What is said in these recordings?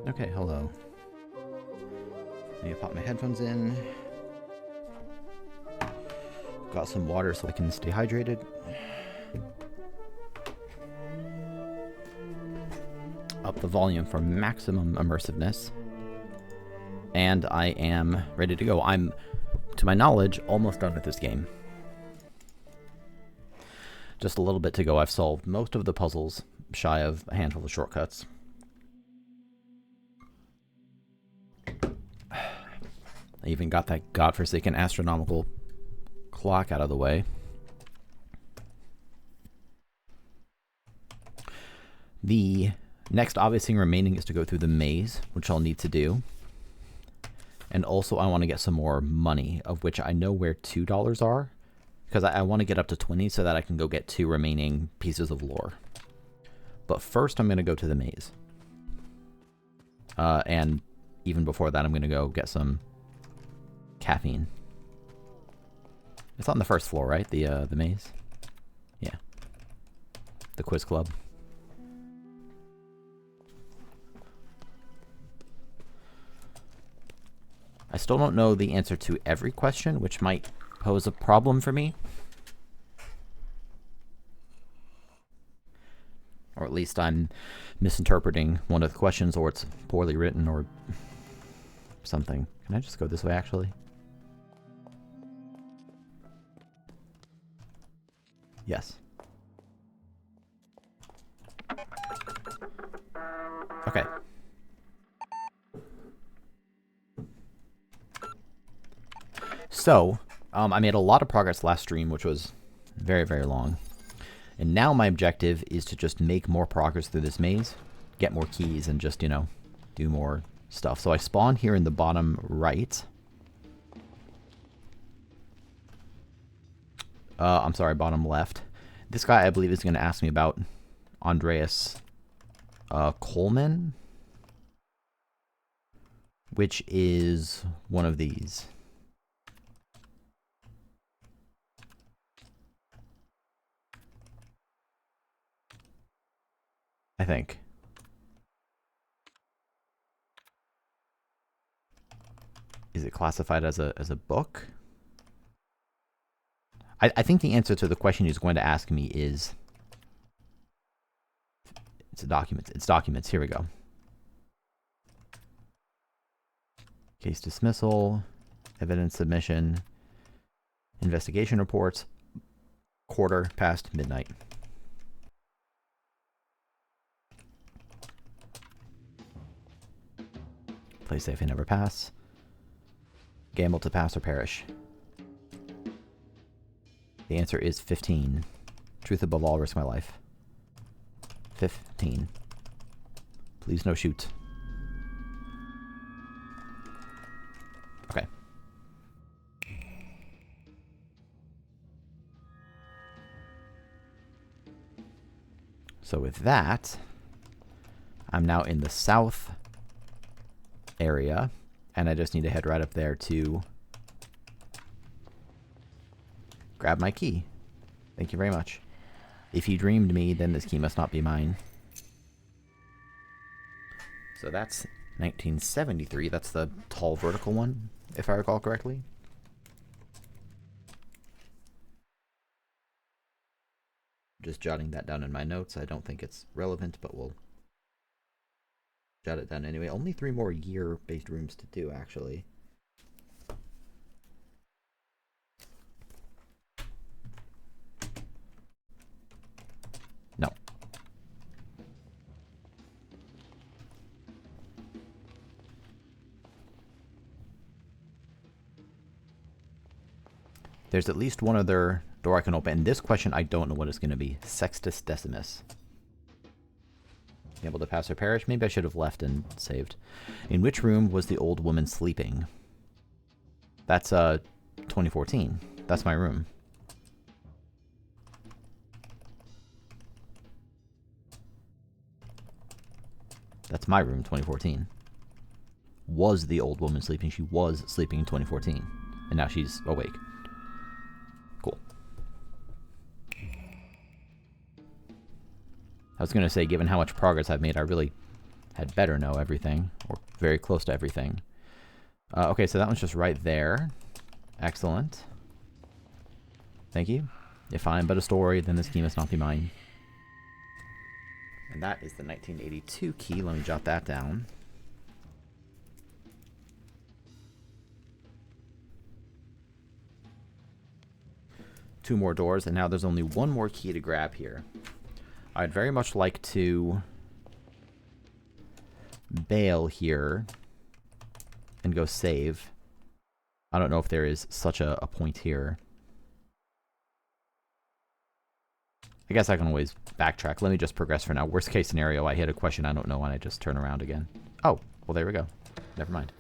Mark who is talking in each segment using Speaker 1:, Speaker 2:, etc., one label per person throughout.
Speaker 1: Okay, hello. I need to pop my headphones in. Got some water so I can stay hydrated. Up the volume for maximum immersiveness. And I am ready to go. I'm, to my knowledge, almost done with this game. Just a little bit to go. I've solved most of the puzzles, shy of a handful of shortcuts. I even got that godforsaken astronomical clock out of the way. The next obvious thing remaining is to go through the maze, which I'll need to do. And also I want to get some more money, of which I know where $2 are, because I want to get up to 20 so that I can go get 2 remaining pieces of lore. But first I'm going to go to the maze. And even before that I'm going to go get some caffeine. It's on the first floor, right? The maze? Yeah. The quiz club. I still don't know the answer to every question, which might pose a problem for me. Or at least I'm misinterpreting one of the questions, or it's poorly written, or something. Can I just go this way, actually? Yes. Okay. So, I made a lot of progress last stream, which was very, very long. And now my objective is to just make more progress through this maze, get more keys, and just, you know, do more stuff. So I spawn here in the bottom right. I'm sorry, bottom left. This guy, I believe, is going to ask me about Andreas Coleman, which is one of these. I think. Is it classified as a book? I think the answer to the question he's going to ask me is... It's a document. It's documents. Here we go. Case dismissal, evidence submission, investigation reports, quarter past midnight. Play safe and never pass. Gamble to pass or perish. The answer is 15. Truth above all, risk my life. 15. Please no shoot. Okay. So with that, I'm now in the south area, and I just need to head right up there to grab my key. Thank you very much. If you dreamed me, then this key must not be mine. So that's 1973. That's the tall vertical one, if I recall correctly. Just jotting that down in my notes. I don't think it's relevant, but we'll jot it down anyway. Only 3 more year-based rooms to do, actually. No. There's at least one other door I can open. And this question, I don't know what it's going to be. Sextus Decimus. Able to pass or perish? Maybe I should have left and saved. In which room was the old woman sleeping? That's 2014. That's my room. That's my room, 2014. Was the old woman sleeping? She was sleeping in 2014. And now she's awake. Cool. I was going to say, given how much progress I've made, I really had better know everything, or very close to everything. Okay, so that one's just right there. Excellent. Thank you. If I am but a story, then this key must not be mine. And that is the 1982 key. Let me jot that down. Two more doors, and now there's only one more key to grab here. I'd very much like to bail here and go save. I don't know if there is such a point here. I guess I can always backtrack. Let me just progress for now. Worst case scenario, I hit a question I don't know and I just turn around again. Oh, well, there we go. Never mind.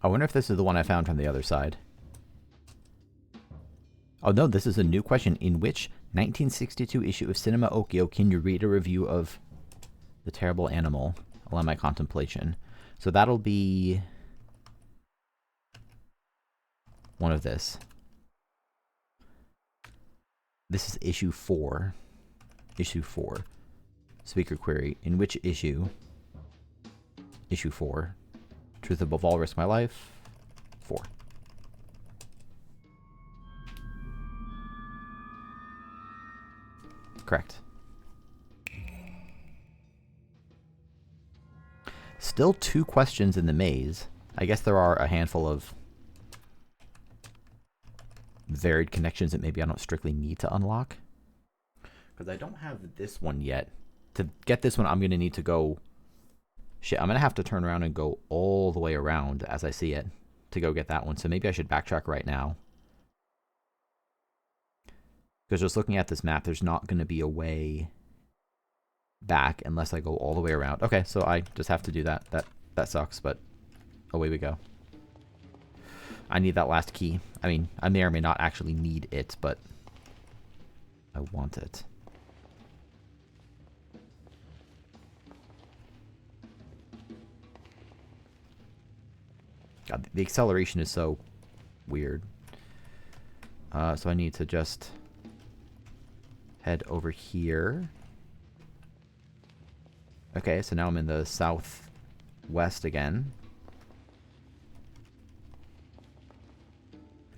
Speaker 1: I wonder if this is the one I found from the other side. Oh no, this is a new question. In which 1962 issue of Cinema Okio can you read a review of The Terrible Animal? Allow my contemplation. So that'll be one of this. This is issue 4. Issue 4. Speaker query. In which issue? Issue 4. Truth above all, risk my life. 4. Correct. Still 2 questions in the maze. I guess there are a handful of varied connections that maybe I don't strictly need to unlock. Because I don't have this one yet. To get this one, I'm going to need to go... Shit, I'm going to have to turn around and go all the way around as I see it to go get that one. So maybe I should backtrack right now. Because just looking at this map, there's not going to be a way back unless I go all the way around. Okay, so I just have to do that. That sucks, but away we go. I need that last key. I mean, I may or may not actually need it, but I want it. God, the acceleration is so weird. So I need to just head over here. Okay, so now I'm in the southwest again.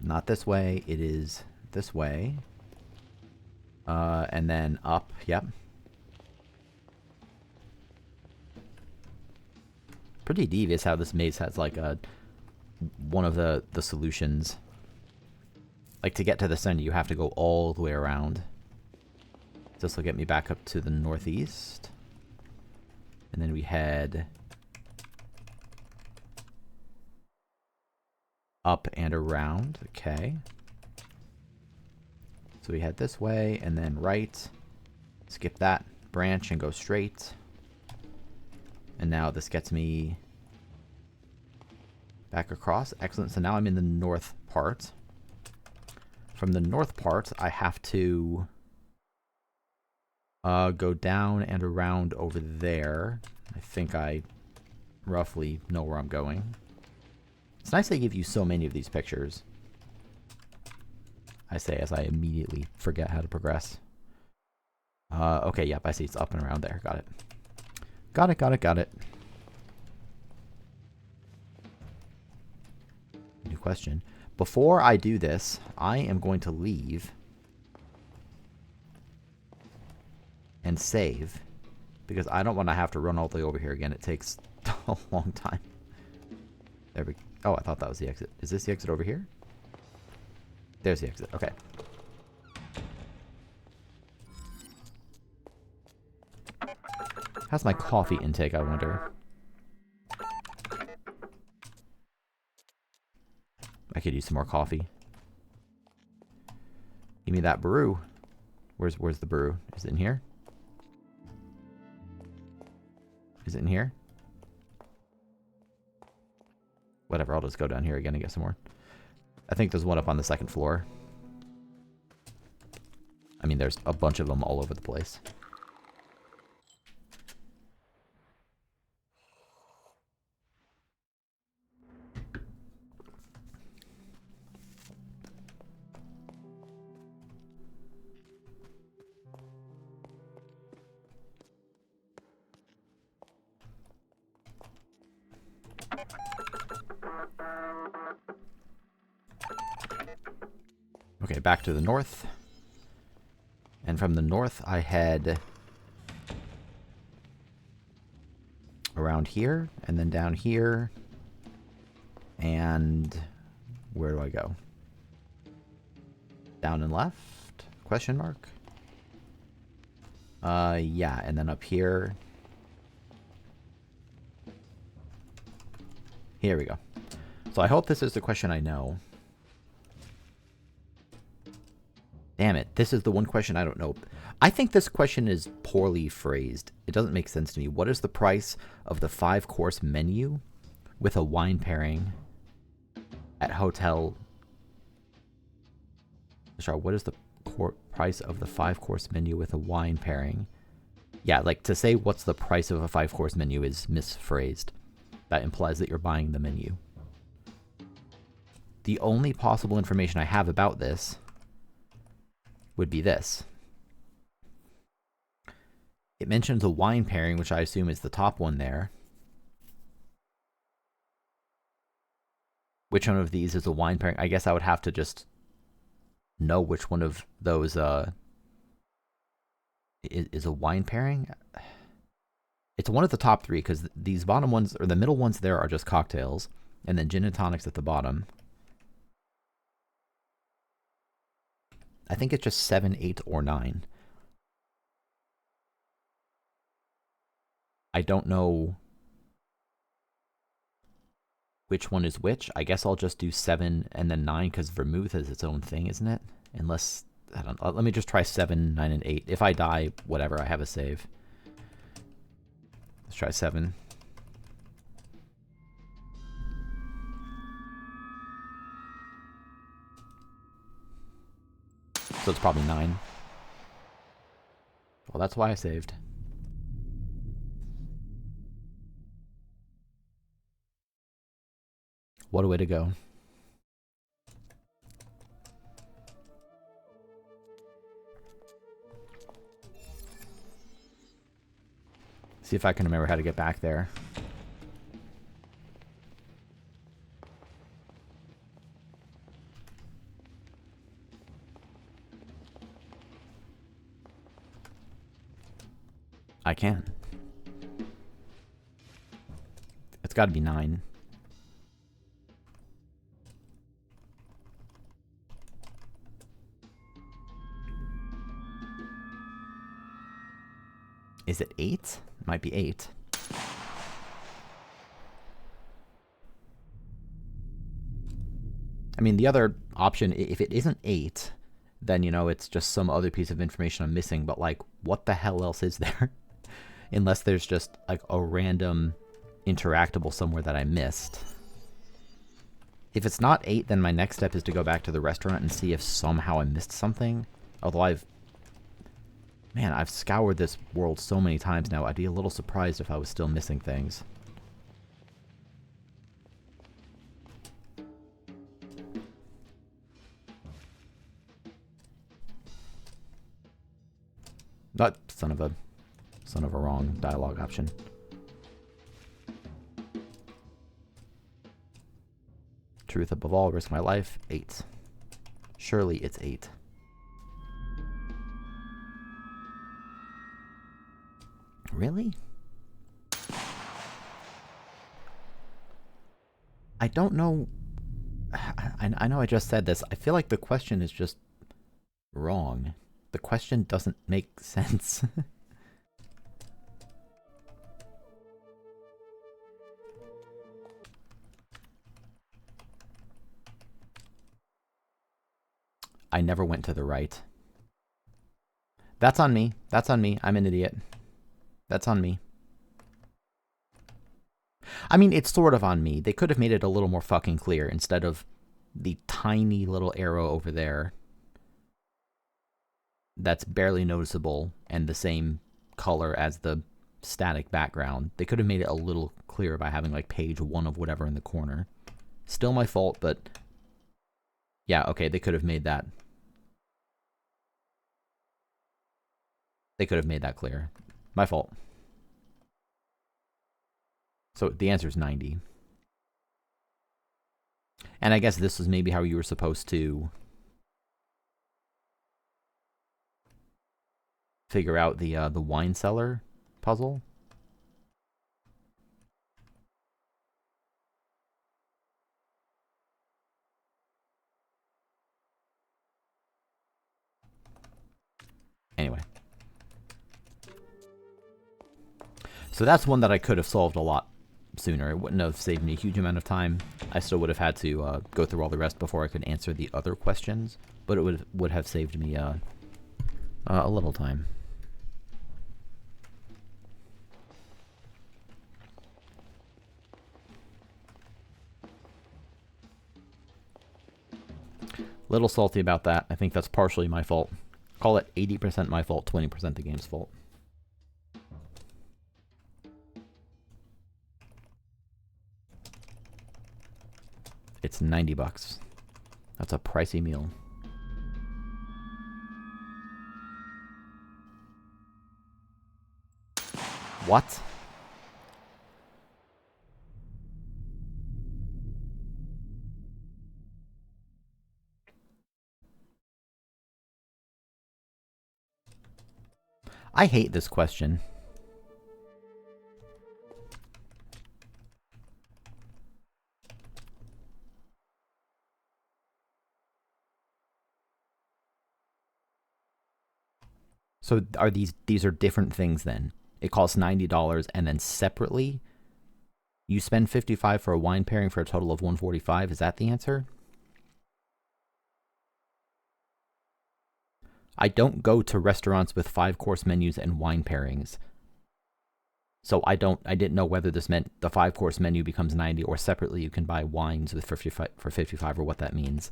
Speaker 1: Not this way, it is this way. And then up, yep. Pretty devious how this maze has like a one of the solutions. Like to get to the center, you have to go all the way around. This will get me back up to the northeast. And then we head up and around. Okay. So we head this way and then right. Skip that branch and go straight. And now this gets me back across. Excellent. So now I'm in the north part. From the north part, I have to go down and around over there. I think I roughly know where I'm going. It's nice they give you so many of these pictures. I say as I immediately forget how to progress. Okay, yep, I see it's up and around there. Got it. Got it, got it, got it. New question. Before I do this, I am going to leave and save because I don't want to have to run all the way over here again. It takes a long time. There we go. Oh, I thought that was the exit. Is this the exit over here? There's the exit. Okay. How's my coffee intake, I wonder? I could use some more coffee. Give me that brew. Where's the brew? Is it in here? Is it in here? Whatever, I'll just go down here again and get some more. I think there's one up on the second floor. I mean, there's a bunch of them all over the place. Okay, back to the north. And from the north, I head around here, and then down here. And where do I go? Down and left? Question mark? Yeah, and then up here. Here we go. So I hope this is the question I know. Damn it, this is the one question I don't know. I think this question is poorly phrased. It doesn't make sense to me. What is the price of the 5-course menu with a wine pairing at hotel? Sorry, what is the price of the 5-course menu with a wine pairing? Yeah, like to say what's the price of a 5-course menu is misphrased. That implies that you're buying the menu. The only possible information I have about this would be this. It mentions a wine pairing, which I assume is the top one there. Which one of these is a wine pairing? I guess I would have to just know which one of those is a wine pairing. It's one of the top three, because these bottom ones, or the middle ones there, are just cocktails. And then gin and tonics at the bottom. I think it's just 7, 8, or 9. I don't know which one is which. I guess I'll just do 7 and then 9, because vermouth is its own thing, isn't it? Unless, I don't know. Let me just try 7, 9, and 8. If I die, whatever, I have a save. Let's try 7. So it's probably 9. Well, that's why I saved. What a way to go. See if I can remember how to get back there. I can. It's got to be 9. Is it 8? Might be 8. I mean, the other option, if it isn't 8, then, you know, it's just some other piece of information I'm missing. But, like, what the hell else is there? Unless there's just, like, a random interactable somewhere that I missed. If it's not 8, then my next step is to go back to the restaurant and see if somehow I missed something. Although Man, I've scoured this world so many times now, I'd be a little surprised if I was still missing things. Not son of a wrong dialogue option. Truth above all, risk my life. 8. Surely it's 8. Really? I don't know. I know I just said this. I feel like the question is just wrong. The question doesn't make sense. I never went to the right. That's on me. That's on me. I'm an idiot. That's on me. I mean, it's sort of on me. They could have made it a little more fucking clear instead of the tiny little arrow over there that's barely noticeable and the same color as the static background. They could have made it a little clearer by having like page 1 of whatever in the corner. Still my fault, but yeah, okay, they could have made that. They could have made that clear. My fault. So the answer is 90. And I guess this was maybe how you were supposed to figure out the wine cellar puzzle. Anyway. So that's one that I could have solved a lot sooner. It wouldn't have saved me a huge amount of time. I still would have had to go through all the rest before I could answer the other questions, but it would have saved me a little time. Little salty about that. I think that's partially my fault. Call it 80% my fault, 20% the game's fault. It's $90. That's a pricey meal. What? I hate this question. So are these are different things then? It costs $90 and then separately you spend $55 for a wine pairing for a total of $145. Is that the answer? I don't go to restaurants with 5-course menus and wine pairings. So I didn't know whether this meant the 5-course menu becomes 90 or separately you can buy wines with for 55 or what that means.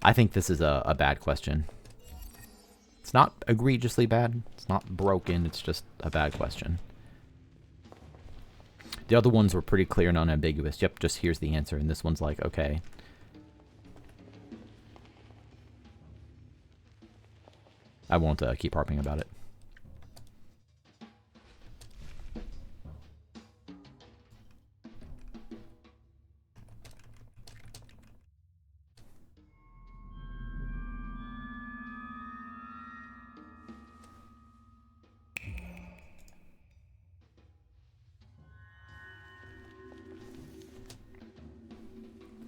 Speaker 1: I think this is a bad question. It's not egregiously bad. It's not broken. It's just a bad question. The other ones were pretty clear and unambiguous. Yep, just here's the answer. And this one's like, okay. I won't keep harping about it.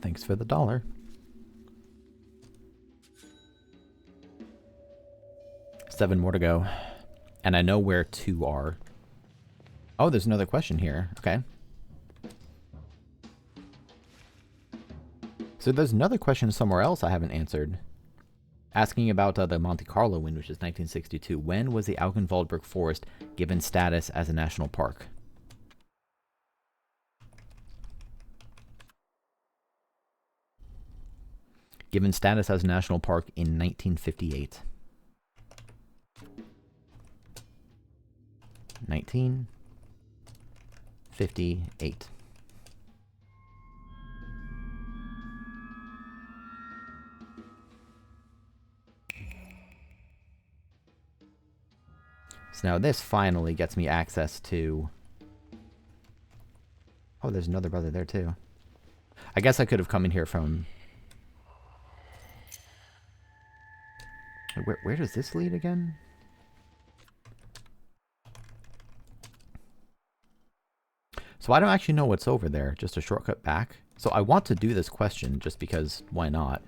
Speaker 1: Thanks for the $1. 7 more to go. And I know where 2 are. Oh, there's another question here. Okay. So there's another question somewhere else I haven't answered. Asking about the Monte Carlo win, which is 1962. When was the Augenwaldberg Forest given status as a national park? Given status as a national park in 1958. 1958. So now this finally gets me access to... Oh, there's another brother there too. I guess I could have come in here from... Where does this lead again? So I don't actually know what's over there. Just a shortcut back. So I want to do this question just because why not?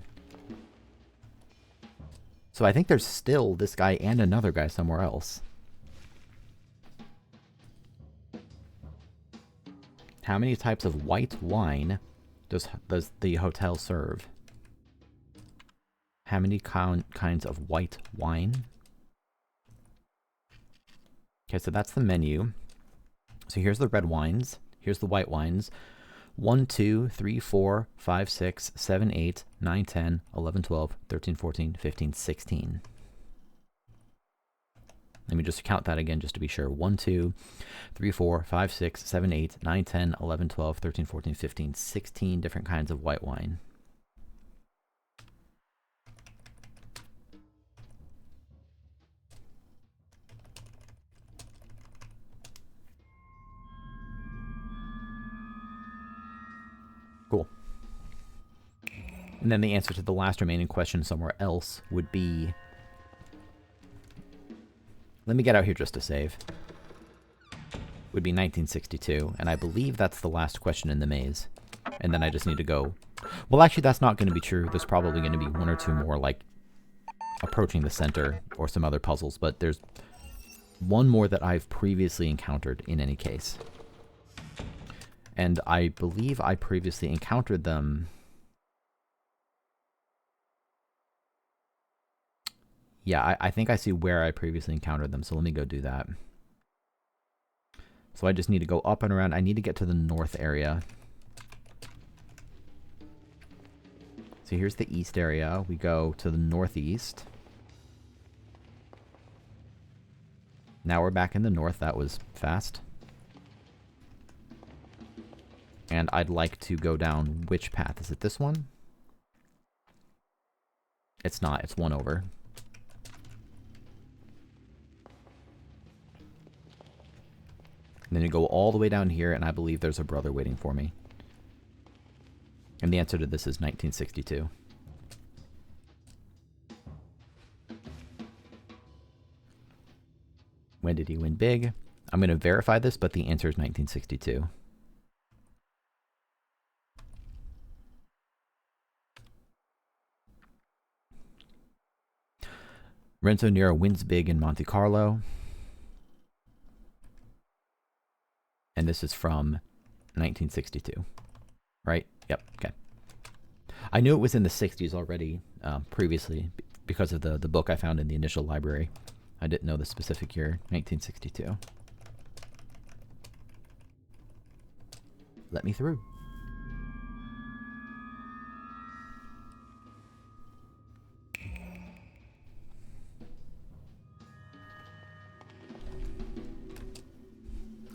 Speaker 1: So I think there's still this guy and another guy somewhere else. How many types of white wine does the hotel serve? How many kinds of white wine? Okay, so that's the menu. So here's the red wines. Here's the white wines. 1, 2, 3, 4, 5, 6, 7, 8, 9, 10, 11, 12, 13, 14, 15, 16. Let me just count that again just to be sure. 1, 2, 3, 4, 5, 6, 7, 8, 9, 10, 11, 12, 13, 14, 15, 16 different kinds of white wine. Cool. And then the answer to the last remaining question somewhere else would be... Let me get out here just to save. Would be 1962, and I believe that's the last question in the maze. And then I just need to go... Well, actually, that's not going to be true. There's probably going to be one or two more, like, approaching the center or some other puzzles, but there's one more that I've previously encountered in any case. And I believe I previously encountered them... Yeah, I think I see where I previously encountered them, so let me go do that. So I just need to go up and around. I need to get to the north area. So here's the east area. We go to the northeast. Now we're back in the north. That was fast. And I'd like to go down which path? Is it this one? It's not. It's one over. And then you go all the way down here, and I believe there's a brother waiting for me. And the answer to this is 1962. When did he win big? I'm going to verify this, but the answer is 1962. Renzo Nero wins big in Monte Carlo. And this is from 1962, right? Yep, okay. I knew it was in the 60s already previously because of the book I found in the initial library. I didn't know the specific year, 1962. Let me through.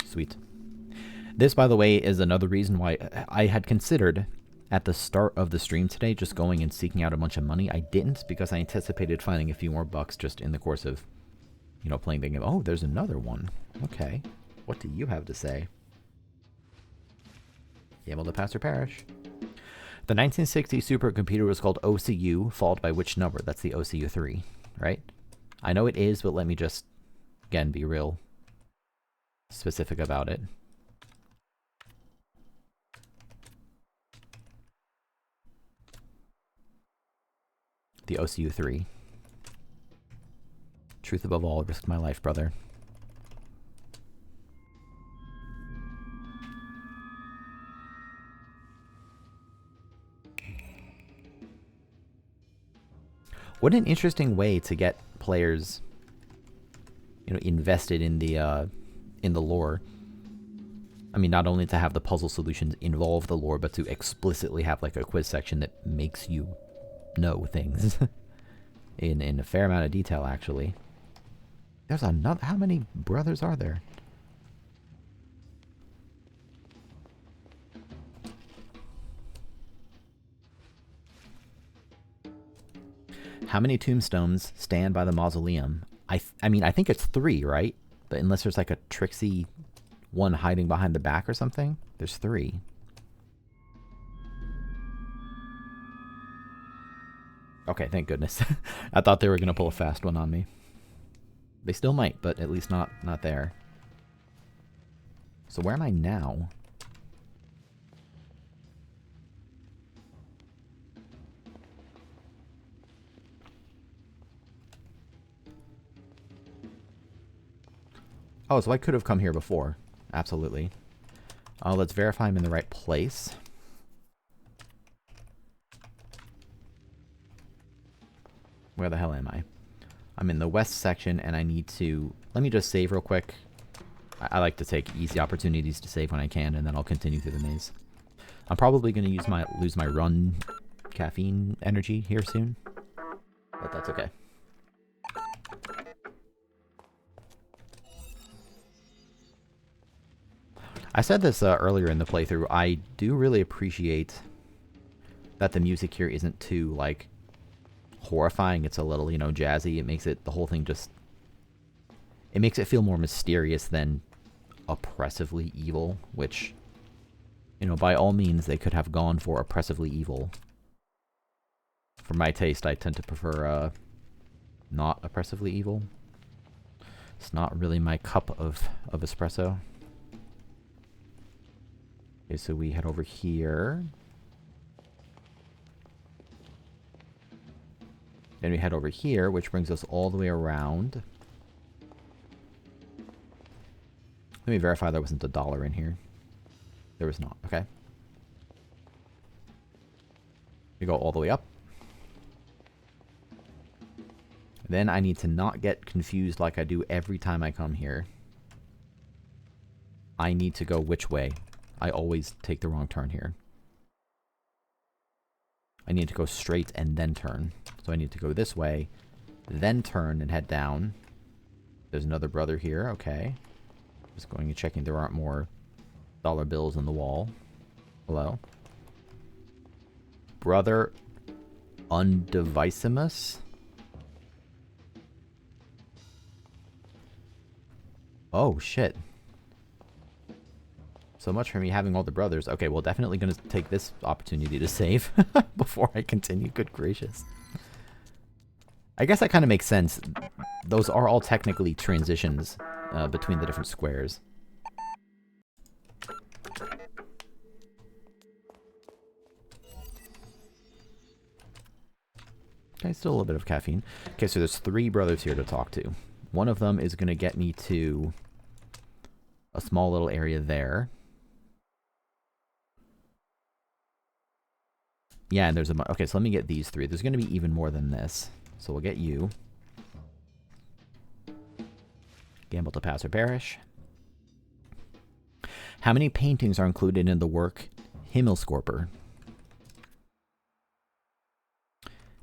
Speaker 1: Sweet. This, by the way, is another reason why I had considered at the start of the stream today just going and seeking out a bunch of money. I didn't because I anticipated finding a few more bucks just in the course of, you know, playing the game. Oh, there's another one. Okay. What do you have to say? Able to pass or perish. The 1960 supercomputer was called OCU, followed by which number? That's the OCU 3, right? I know it is, but let me just, again, be real specific about it. The OCU 3. Truth above all, risk my life, brother. What an interesting way to get players, you know, invested in the lore. I mean, not only to have the puzzle solutions involve the lore, but to explicitly have like a quiz section that makes you know things in a fair amount of detail, actually. There's another. How many brothers are there? How many tombstones stand by the mausoleum? I mean, I think it's 3, right? But unless there's like a tricksy one hiding behind the back or something, there's 3. Okay, thank goodness. I thought they were going to pull a fast one on me. They still might, but at least not there. So where am I now? Oh, so I could have come here before. Absolutely. Let's verify I'm in the right place. Where the hell am I? I'm in the west section, and I need to... Let me just save real quick. I like to take easy opportunities to save when I can, and then I'll continue through the maze. I'm probably going to lose my run caffeine energy here soon, but that's okay. I said this earlier in the playthrough. I do really appreciate that the music here isn't too, like, horrifying. It's a little, you know, jazzy. It makes it, the whole thing just, it makes it feel more mysterious than oppressively evil, which, you know, by all means, they could have gone for oppressively evil. For my taste, I tend to prefer not oppressively evil. It's not really my cup of espresso. Okay, so we head over here. Then we head over here, which brings us all the way around. Let me verify there wasn't $1 in here. There was not. Okay. We go all the way up. Then I need to not get confused like I do every time I come here. I need to go which way? I always take the wrong turn here. I need to go straight and then turn. So I need to go this way, then turn and head down. There's another brother here. Okay. Just going and checking there aren't more dollar bills on the wall. Hello? Brother Undivisimus? Oh, shit. So much for me having all the brothers. Okay, well, definitely going to take this opportunity to save before I continue. Good gracious. I guess that kind of makes sense. Those are all technically transitions between the different squares. Okay, still a little bit of caffeine. Okay, so there's 3 brothers here to talk to. One of them is going to get me to a small little area there. Yeah, and there's a... Okay, so let me get these 3. There's going to be even more than this. So we'll get you. Gamble to pass or perish. How many paintings are included in the work Himmelskorper?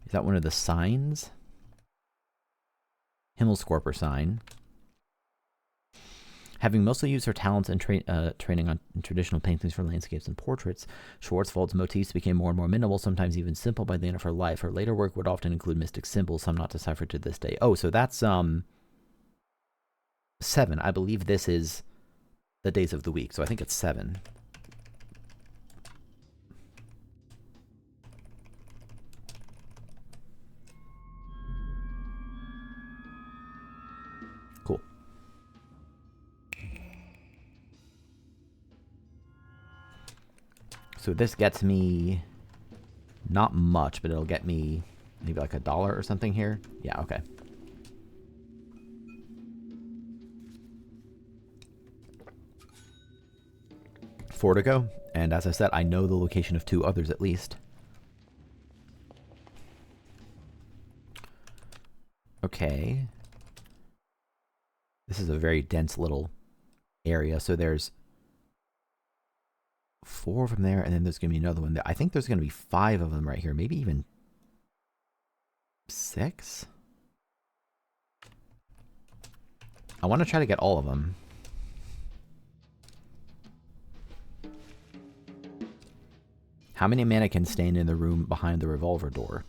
Speaker 1: Is that one of the signs? Himmelskorper sign. Having mostly used her talents and training on traditional paintings for landscapes and portraits, Schwarzwald's motifs became more and more minimal, sometimes even simple by the end of her life. Her later work would often include mystic symbols, some not deciphered to this day. Oh, so that's 7. I believe this is the days of the week, so I think it's 7. Cool. So this gets me not much, but it'll get me maybe like $1 or something here. Yeah, okay. Four to go, and as I said, I know the location of 2 others at least. Okay. This is a very dense little area, so there's 4 of them there, and then there's going to be another one there. I think there's going to be 5 of them right here, maybe even 6? I want to try to get all of them. How many mannequins stand in the room behind the revolver door?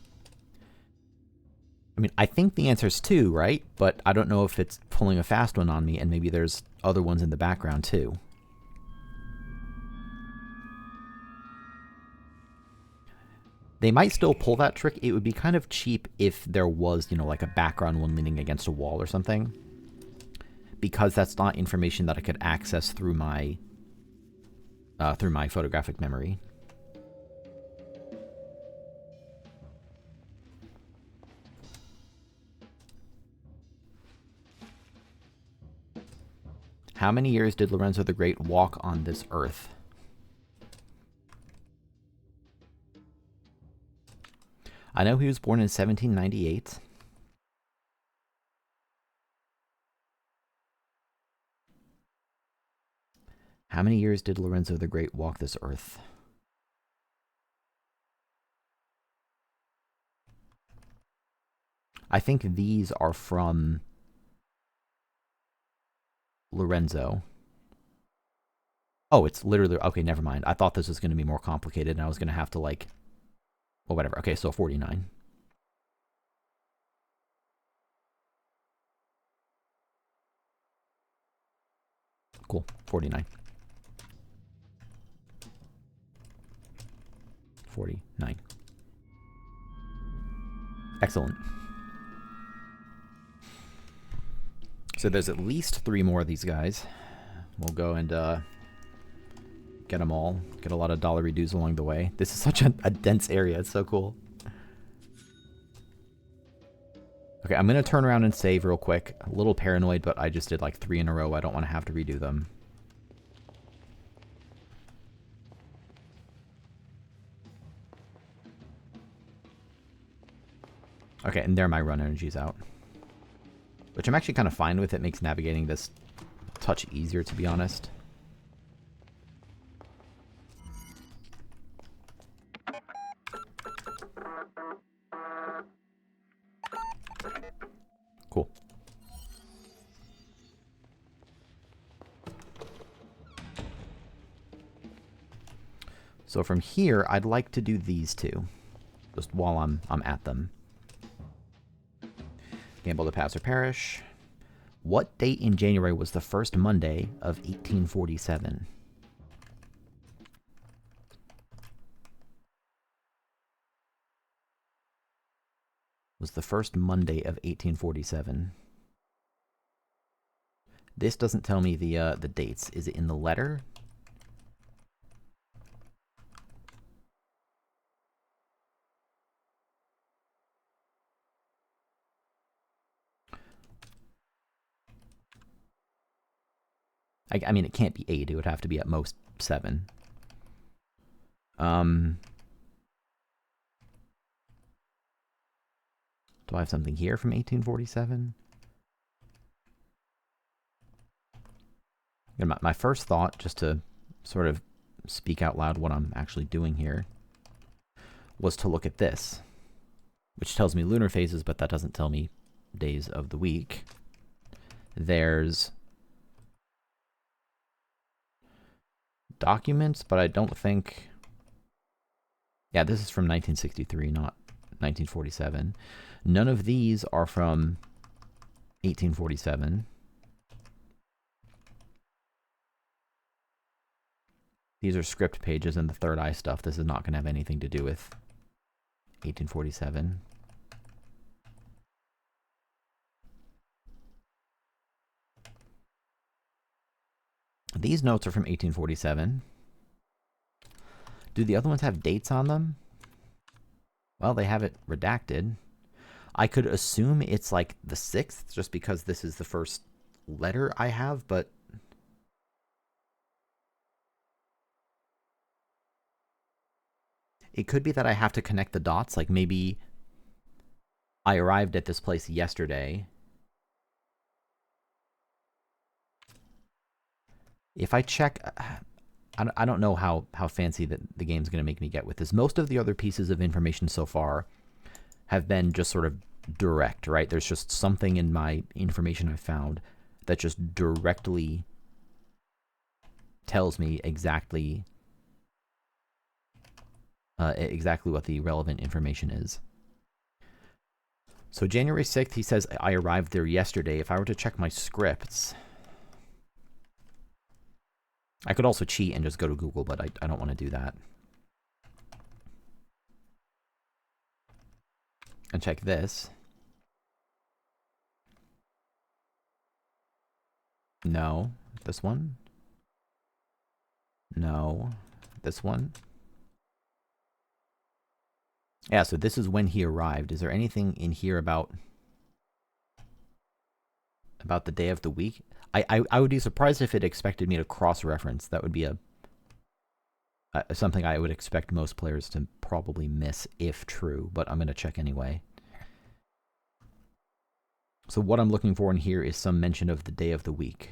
Speaker 1: I mean, I think the answer is 2, right? But I don't know if it's pulling a fast one on me, and maybe there's other ones in the background too. They might still pull that trick. It would be kind of cheap if there was, you know, like a background one leaning against a wall or something. Because that's not information that I could access through my photographic memory. How many years did Lorenzo the Great walk on this earth? I know he was born in 1798. How many years did Lorenzo the Great walk this earth? I think these are from Lorenzo. Oh, it's literally... Okay, never mind. I thought this was going to be more complicated, and I was going to have to, like... Well, whatever. Okay, so 49. Cool. 49. 49. Excellent. So there's at least 3 more of these guys. We'll go and get them all. Get a lot of dollar redos along the way. This is such a dense area. It's so cool. Okay, I'm going to turn around and save real quick. A little paranoid, but I just did like 3 in a row. I don't want to have to redo them. Okay, and there my run energy's out. Which I'm actually kind of fine with. It makes navigating this a touch easier, to be honest. Cool. So from here, I'd like to do these two. Just while I'm at them. Gamble to pass or perish. What date in January was the first Monday of 1847? Was the first Monday of 1847. This doesn't tell me the dates. Is it in the letter? I mean, it can't be 8. It would have to be at most 7. Do I have something here from 1847? And my first thought, just to sort of speak out loud what I'm actually doing here, was to look at this, which tells me lunar phases, but that doesn't tell me days of the week. There's documents, but I don't think... Yeah, this is from 1963, not 1947. None of these are from 1847. These are script pages and the Third Eye stuff. This is not going to have anything to do with 1847. These notes are from 1847. Do the other ones have dates on them? Well, they have it redacted. I could assume it's like the 6th, just because this is the first letter I have, but... It could be that I have to connect the dots, like maybe I arrived at this place yesterday. If I check... I don't know how fancy the game's going to make me get with this. Most of the other pieces of information so far have been just sort of direct, right? There's just something in my information I found that just directly tells me exactly what the relevant information is. So January 6th, he says, I arrived there yesterday. If I were to check my scripts... I could also cheat and just go to Google, but I don't want to do that. And check this. No. This one? No. This one? Yeah, so this is when he arrived. Is there anything in here about the day of the week? I would be surprised if it expected me to cross-reference. That would be something I would expect most players to probably miss if true, but I'm going to check anyway. So what I'm looking for in here is some mention of the day of the week.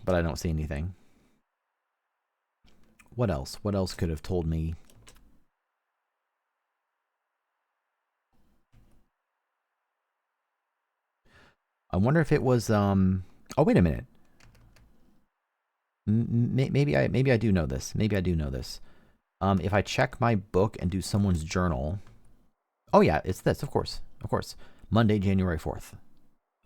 Speaker 1: but I don't see anything. What else? What else could have told me? I wonder if it was, oh, wait a minute. Maybe I do know this. Maybe I do know this. If I check my book and do someone's journal. Oh, yeah, it's this, of course. Of course. Monday, January 4th.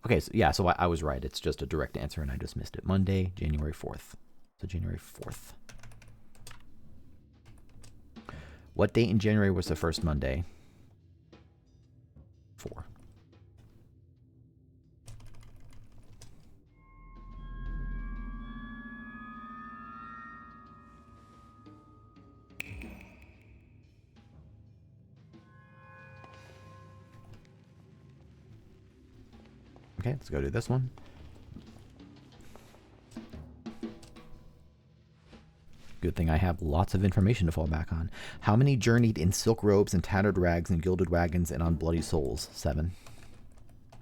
Speaker 1: Okay, so yeah, so I was right. It's just a direct answer and I just missed it. Monday, January 4th. So January 4th. What date in January was the first Monday? 4. Okay, let's go do this one. Good thing I have lots of information to fall back on. How many journeyed in silk robes and tattered rags and gilded wagons and on bloody souls? 7. I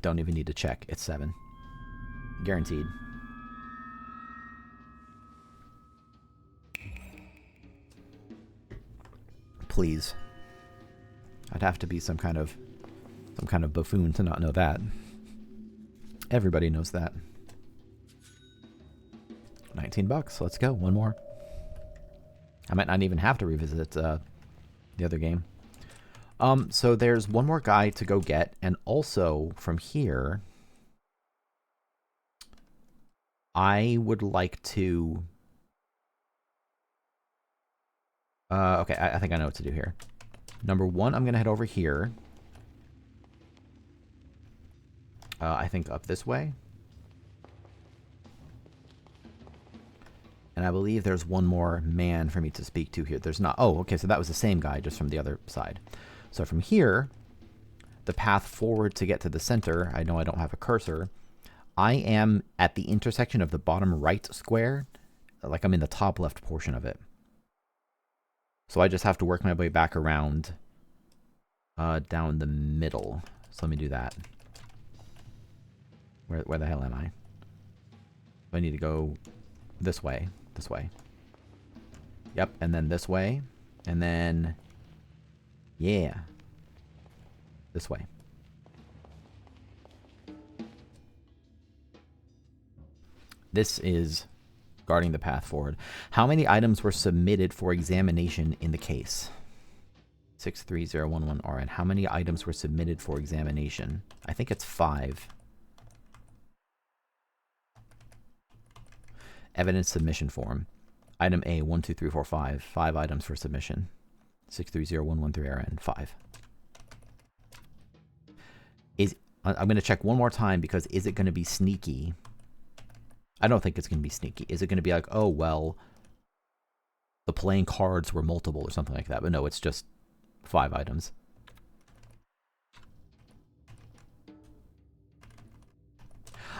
Speaker 1: don't even need to check. It's 7. Guaranteed. Please. I'd have to be some kind of buffoon to not know that. Everybody knows that. $19. Let's go. One more. I might not even have to revisit the other game. So there's one more guy to go get, and also from here, I would like to. Okay, I think I know what to do here. Number 1, I'm gonna head over here. I think up this way. And I believe there's one more man for me to speak to here. There's not. Oh, okay, so that was the same guy, just from the other side. So from here, the path forward to get to the center, I know I don't have a cursor. I am at the intersection of the bottom right square. Like I'm in the top left portion of it. So I just have to work my way back around down the middle. So let me do that. Where the hell am I? I need to go this way. This way. Yep, and then this way. And then... yeah. This way. This is guarding the path forward. How many items were submitted for examination in the case? 63011RN. How many items were submitted for examination? I think it's 5. Evidence submission form. Item A, 1, 2, 3, 4, 5. 5 items for submission. 630113RN. 5. I'm going to check one more time because is it going to be sneaky? I don't think it's going to be sneaky. Is it going to be like, oh, well, the playing cards were multiple or something like that? But no, it's just 5 items.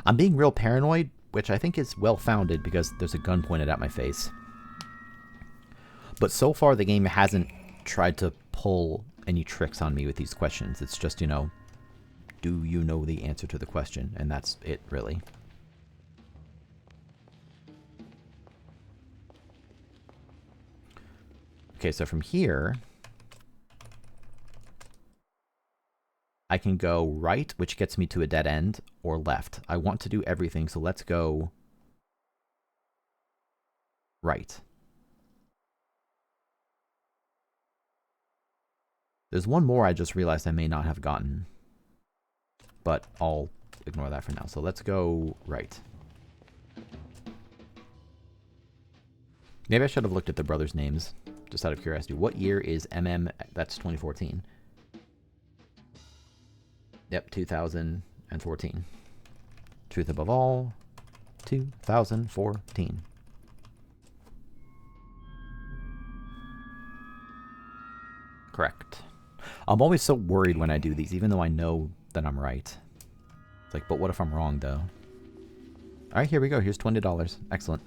Speaker 1: I'm being real paranoid, which I think is well-founded because there's a gun pointed at my face. But so far, the game hasn't tried to pull any tricks on me with these questions. It's just, you know, do you know the answer to the question? And that's it, really. Okay, so from here, I can go right, which gets me to a dead end, or left. I want to do everything, so let's go right. There's one more I just realized I may not have gotten, but I'll ignore that for now. So let's go right. Maybe I should have looked at the brothers' names, just out of curiosity. What year is MM? That's 2014. Yep, 2014. Truth above all, 2014. Correct. I'm always so worried when I do these, even though I know that I'm right. It's like, but what if I'm wrong, though? All right, here we go. Here's $20. Excellent.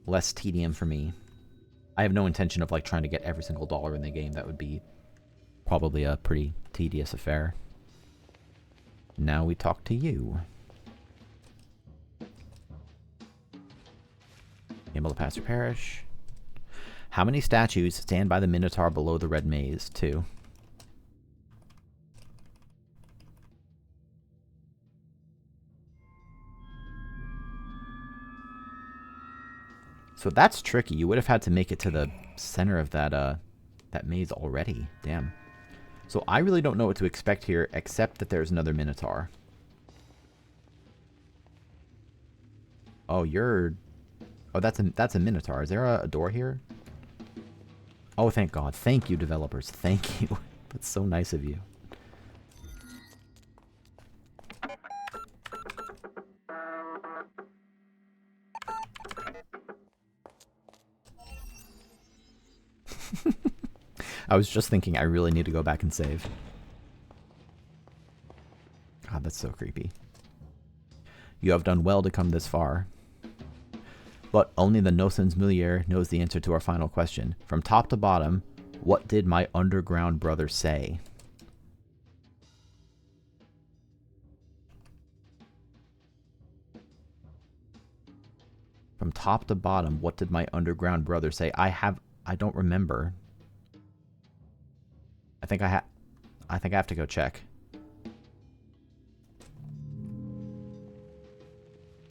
Speaker 1: Less tedium for me. I have no intention of, like, trying to get every single dollar in the game. That would be probably a pretty tedious affair. Now we talk to you. Able to pass your parish. How many statues stand by the Minotaur below the red maze? 2. So that's tricky. You would have had to make it to the center of that maze already. Damn. So I really don't know what to expect here, except that there's another Minotaur. Oh, you're... Oh, that's a Minotaur. Is there a door here? Oh, thank God. Thank you, developers. Thank you. That's so nice of you. I was just thinking I really need to go back and save. God, that's so creepy. You have done well to come this far. But only the Nosens Mulier knows the answer to our final question. From top to bottom, what did my underground brother say? From top to bottom, what did my underground brother say? I don't remember. I think I have to go check.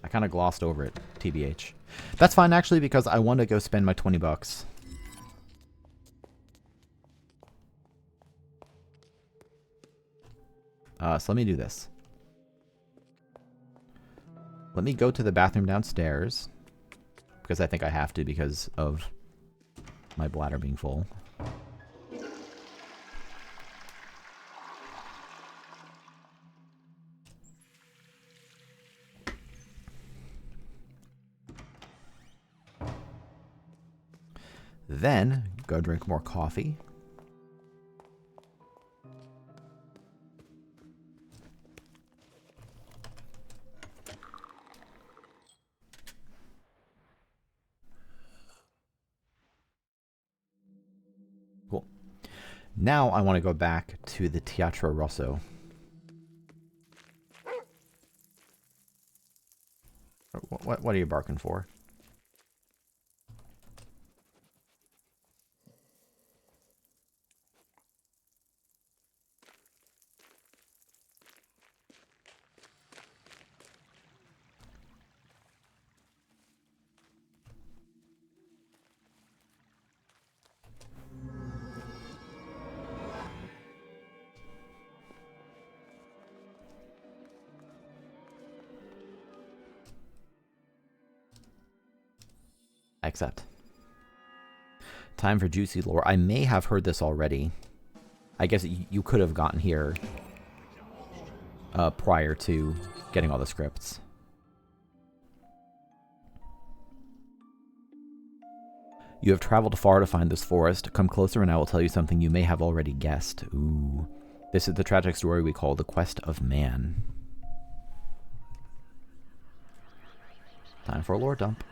Speaker 1: I kind of glossed over it, TBH. That's fine, actually, because I want to go spend my 20 bucks. So let me do this. Let me go to the bathroom downstairs, because I think I have to because of my bladder being full. Then, go drink more coffee. Cool. Now I want to go back to the Teatro Rosso. What are you barking for? Accept. Time for juicy lore. I may have heard this already. I guess you could have gotten here prior to getting all the scripts. You have traveled far to find this forest. Come closer and I will tell you something you may have already guessed. Ooh. This is the tragic story we call the Quest of Man. Time for a lore dump.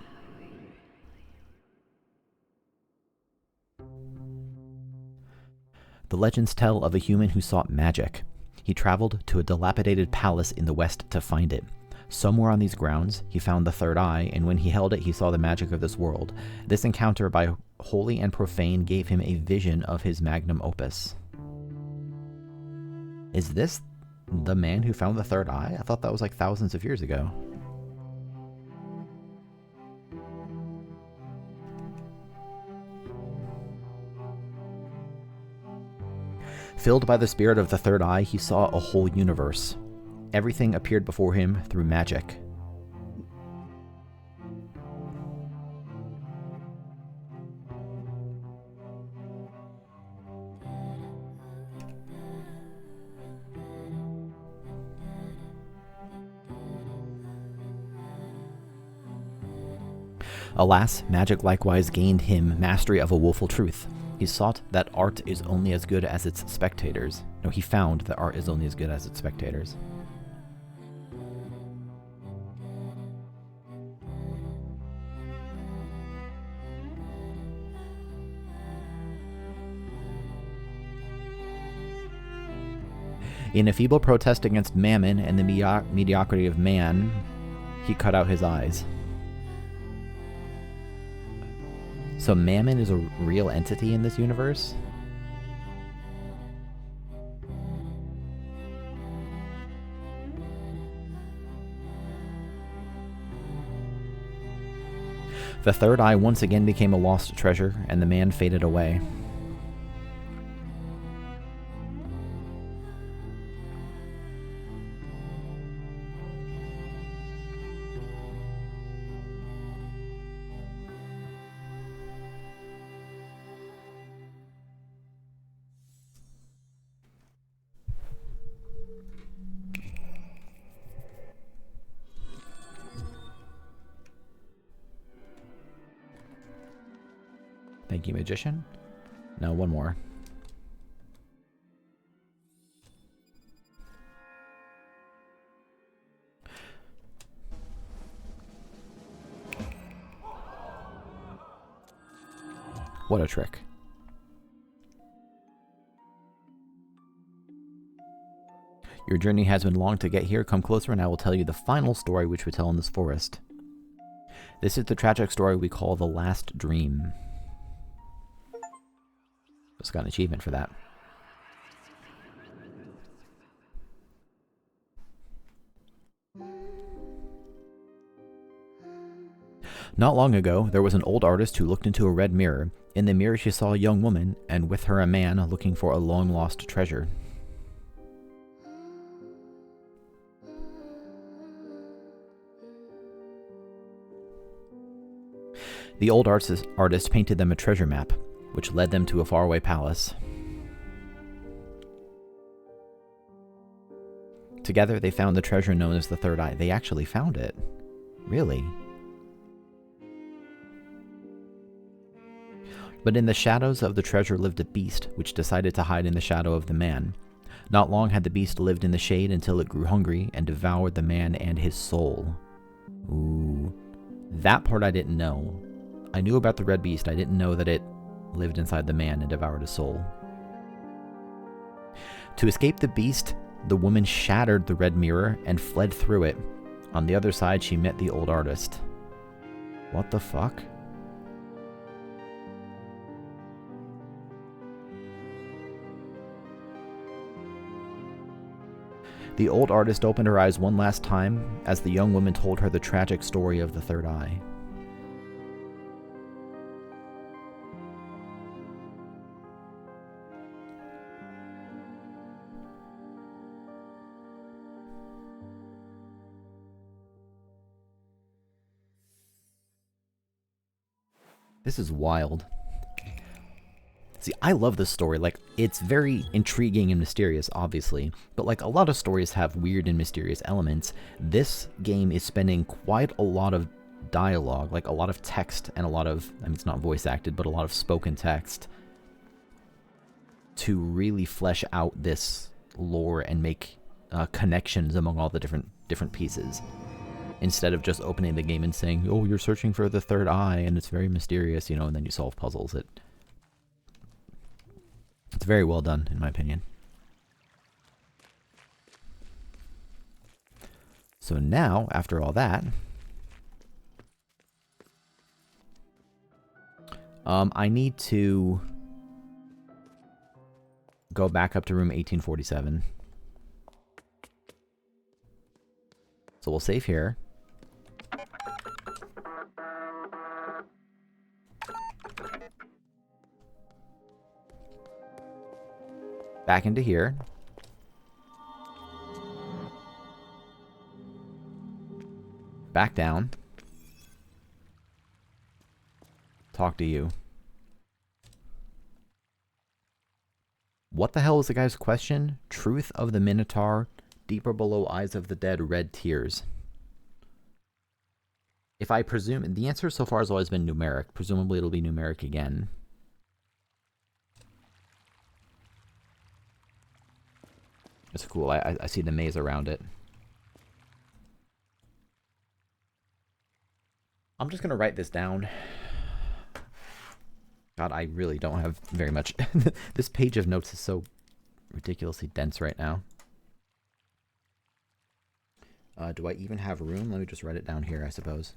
Speaker 1: The legends tell of a human who sought magic. He traveled to a dilapidated palace in the west to find it. Somewhere on these grounds, he found the third eye, and when he held it, he saw the magic of this world. This encounter by holy and profane gave him a vision of his magnum opus. Is this the man who found the third eye? I thought that was like thousands of years ago. Filled by the spirit of the third eye, he saw a whole universe. Everything appeared before him through magic. Alas, magic likewise gained him mastery of a woeful truth. He sought that art is only as good as its spectators. No, he found that art is only as good as its spectators. In a feeble protest against mammon and the mediocrity of man, he cut out his eyes. So mammon is a real entity in this universe? The third eye once again became a lost treasure, and the man faded away. Thank you, magician. Now one more. What a trick. Your journey has been long to get here. Come closer and I will tell you the final story which we tell in this forest. This is the tragic story we call The Last Dream. Just got an achievement for that. Not long ago, there was an old artist who looked into a red mirror. In the mirror she saw a young woman, and with her a man looking for a long-lost treasure. The old artist painted them a treasure map, which led them to a faraway palace. Together, they found the treasure known as the Third Eye. They actually found it. Really? But in the shadows of the treasure lived a beast, which decided to hide in the shadow of the man. Not long had the beast lived in the shade until it grew hungry and devoured the man and his soul. Ooh. That part I didn't know. I knew about the red beast. I didn't know that it lived inside the man and devoured his soul. To escape the beast, the woman shattered the red mirror and fled through it. On the other side, she met the old artist. What the fuck? The old artist opened her eyes one last time as the young woman told her the tragic story of the third eye. This is wild. See, I love this story. Like, it's very intriguing and mysterious, obviously, but like a lot of stories have weird and mysterious elements. This game is spending quite a lot of dialogue, like a lot of text and a lot of, I mean, it's not voice acted, but a lot of spoken text to really flesh out this lore and make connections among all the different pieces. Instead of just opening the game and saying, oh, you're searching for the third eye and it's very mysterious, you know, and then you solve puzzles. It's very well done, in my opinion. So now, after all that, I need to go back up to room 1847. So we'll save here. Back into here. Back down. Talk to you. What the hell was the guy's question? Truth of the Minotaur, deeper below eyes of the dead, red tears. If I presume, the answer so far has always been numeric. Presumably it'll be numeric again. It's cool. I see the maze around it. I'm just going to write this down. God, I really don't have very much. This page of notes is so ridiculously dense right now. Do I even have room? Let me just write it down here, I suppose.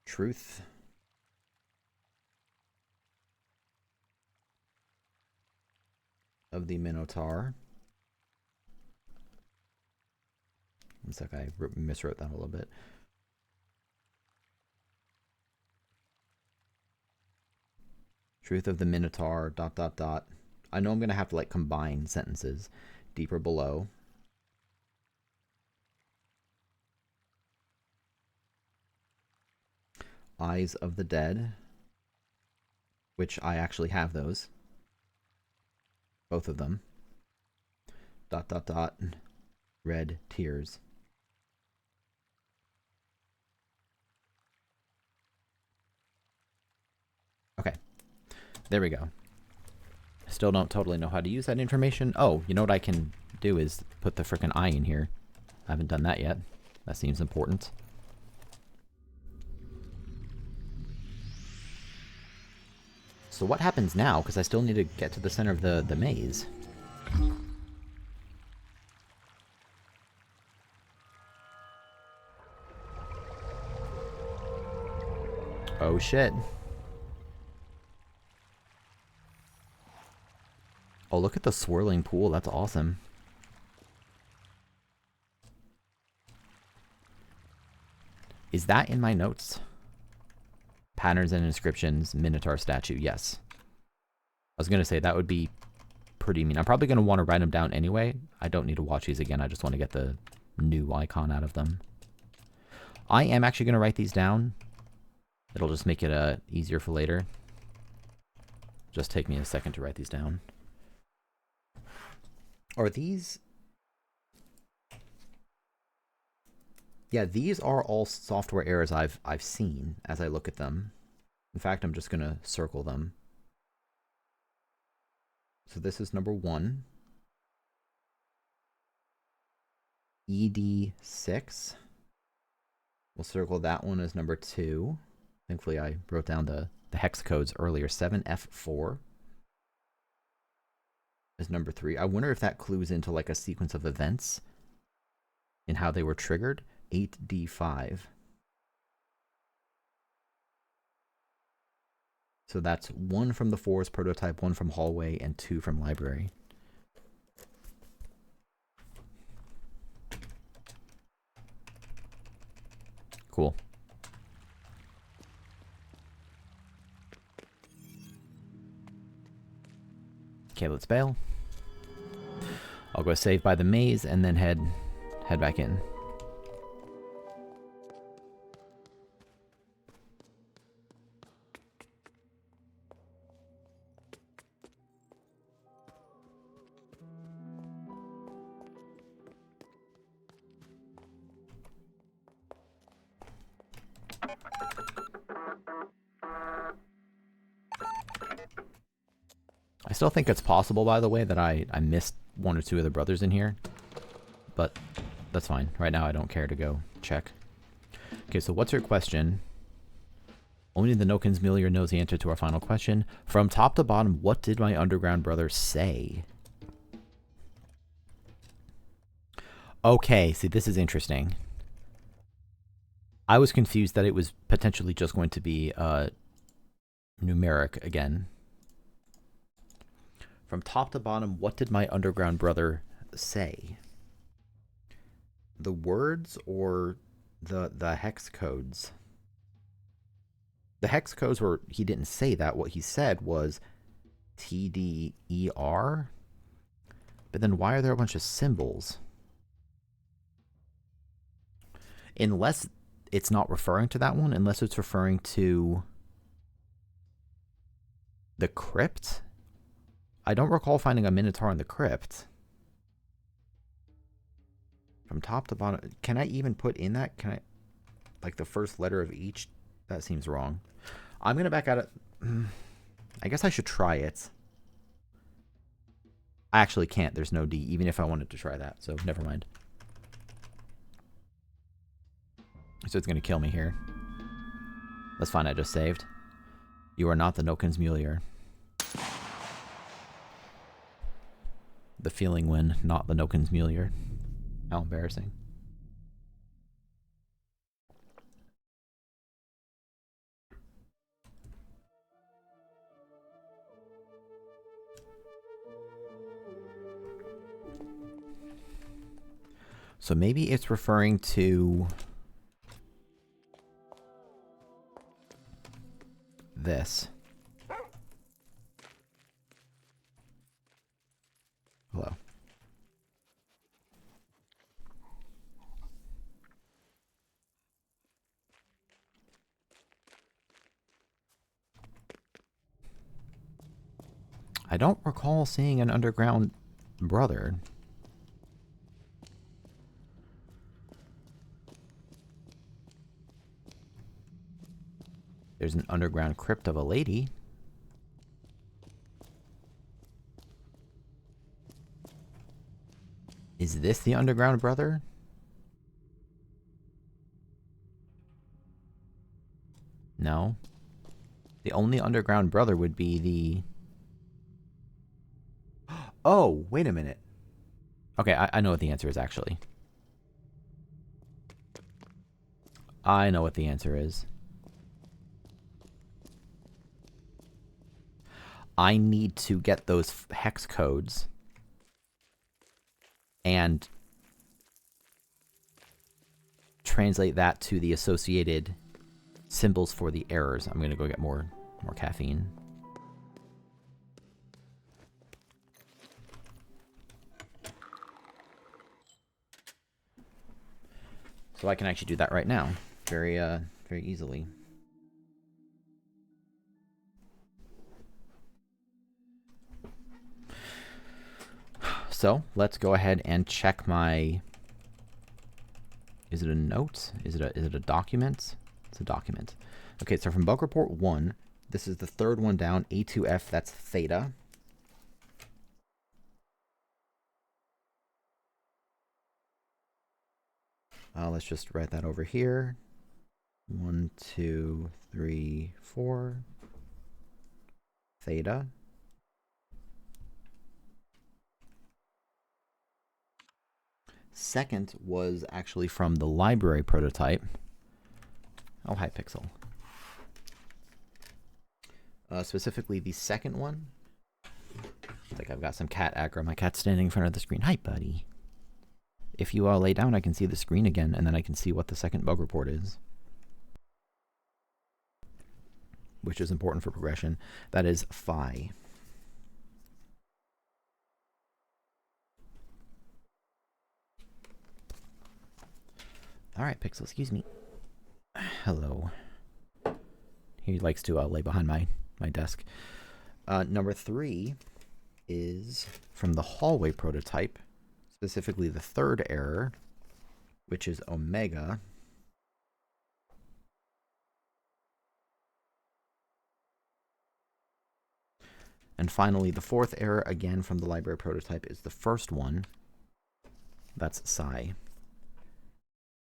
Speaker 1: Truth of the Minotaur. One sec, I miswrote that a little bit. Truth of the Minotaur, ... I know I'm going to have to like combine sentences. Deeper below. Eyes of the Dead, which I actually have those. Both of them. ... Red tears. Okay. There we go. Still don't totally know how to use that information. Oh, you know what I can do is put the frickin' eye in here. I haven't done that yet. That seems important. So what happens now? Because I still need to get to the center of the maze. Oh shit. Oh, look at the swirling pool. That's awesome. Is that in my notes? Patterns and inscriptions, Minotaur statue. Yes. I was going to say that would be pretty mean. I'm probably going to want to write them down anyway. I don't need to watch these again. I just want to get the new icon out of them. I am actually going to write these down. It'll just make it easier for later. Just take me a second to write these down. Are these... Yeah, these are all software errors I've seen as I look at them. In fact, I'm just going to circle them. So this is number 1. ED6. We'll circle that one as number 2. Thankfully, I wrote down the hex codes earlier. 7F4 is number 3. I wonder if that clues into like a sequence of events and how they were triggered. 8D5. So that's 1 from the Forest prototype, 1 from hallway, and 2 from library. Cool. Okay, let's bail. I'll go save by the maze and then head back in. I still think it's possible, by the way, that I missed 1 or 2 of the brothers in here. But that's fine. Right now I don't care to go check. Okay, so what's your question? Only the Nokinsmillier knows the answer to our final question. From top to bottom, what did my underground brother say? Okay, see, this is interesting. I was confused that it was potentially just going to be numeric again. From top to bottom, what did my underground brother say? The words or the hex codes? The hex codes were, he didn't say that. What he said was TDER. But then why are there a bunch of symbols? Unless it's not referring to that one, unless it's referring to the crypt. I don't recall finding a Minotaur in the crypt. From top to bottom, can I even put in that? Can I, like the first letter of each? That seems wrong. I'm going to back out it. I guess I should try it. I actually can't. There's no D, even if I wanted to try that. So never mind. So it's going to kill me here. That's fine. I just saved. You are not the Nokinsmillier. The feeling when not the Nokinsmulier. How embarrassing. So maybe it's referring to this. Hello. I don't recall seeing an underground brother. There's an underground crypt of a lady. Is this the underground brother? No. The only underground brother would be the... Oh, wait a minute. Okay, I know what the answer is, actually. I know what the answer is. I need to get those hex codes and translate that to the associated symbols for the errors. I'm going to go get more caffeine. So I can actually do that right now, very easily. So let's go ahead and check my. Is it a note? Is it a document? It's a document. Okay, so from bug report 1, this is the third one down. A2F. That's theta. Let's just write that over here. 1, 2, 3, 4. Theta. Second was actually from the library prototype. Oh, hi, Pixel. Specifically, the second one. I think I've got some cat aggro. My cat's standing in front of the screen. Hi, buddy. If you lay down, I can see the screen again, and then I can see what the second bug report is. Which is important for progression. That is phi. All right, Pixel, excuse me. Hello. He likes to lay behind my desk. Number 3 is from the hallway prototype, specifically the third error, which is omega. And finally, the fourth error, again from the library prototype, is the first one. That's psi.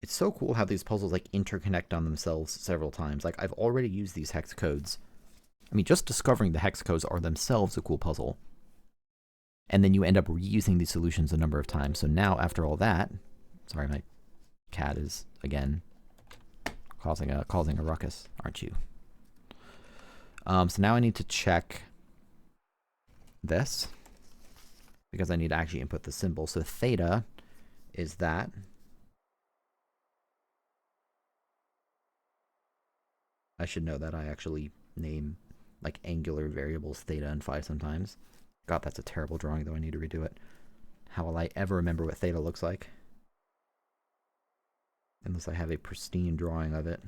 Speaker 1: It's so cool how these puzzles like interconnect on themselves several times. Like, I've already used these hex codes. I mean, just discovering the hex codes are themselves a cool puzzle. And then you end up reusing these solutions a number of times. So now, after all that... Sorry, my cat is, again, causing a ruckus, aren't you? So now I need to check this, because I need to actually input the symbol. So theta is that. I should know that. I actually name like angular variables theta and phi sometimes. God, that's a terrible drawing, though. I need to redo it. How will I ever remember what theta looks like? Unless I have a pristine drawing of it.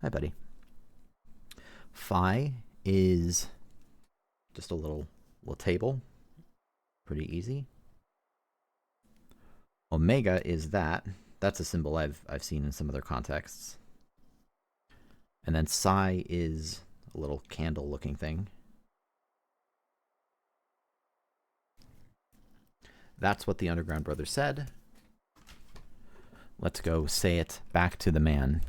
Speaker 1: Hi, buddy. Phi is just a little table. Pretty easy. Omega is that. That's a symbol I've seen in some other contexts. And then psi is a little candle-looking thing. That's what the Underground Brother said. Let's go say it back to the man.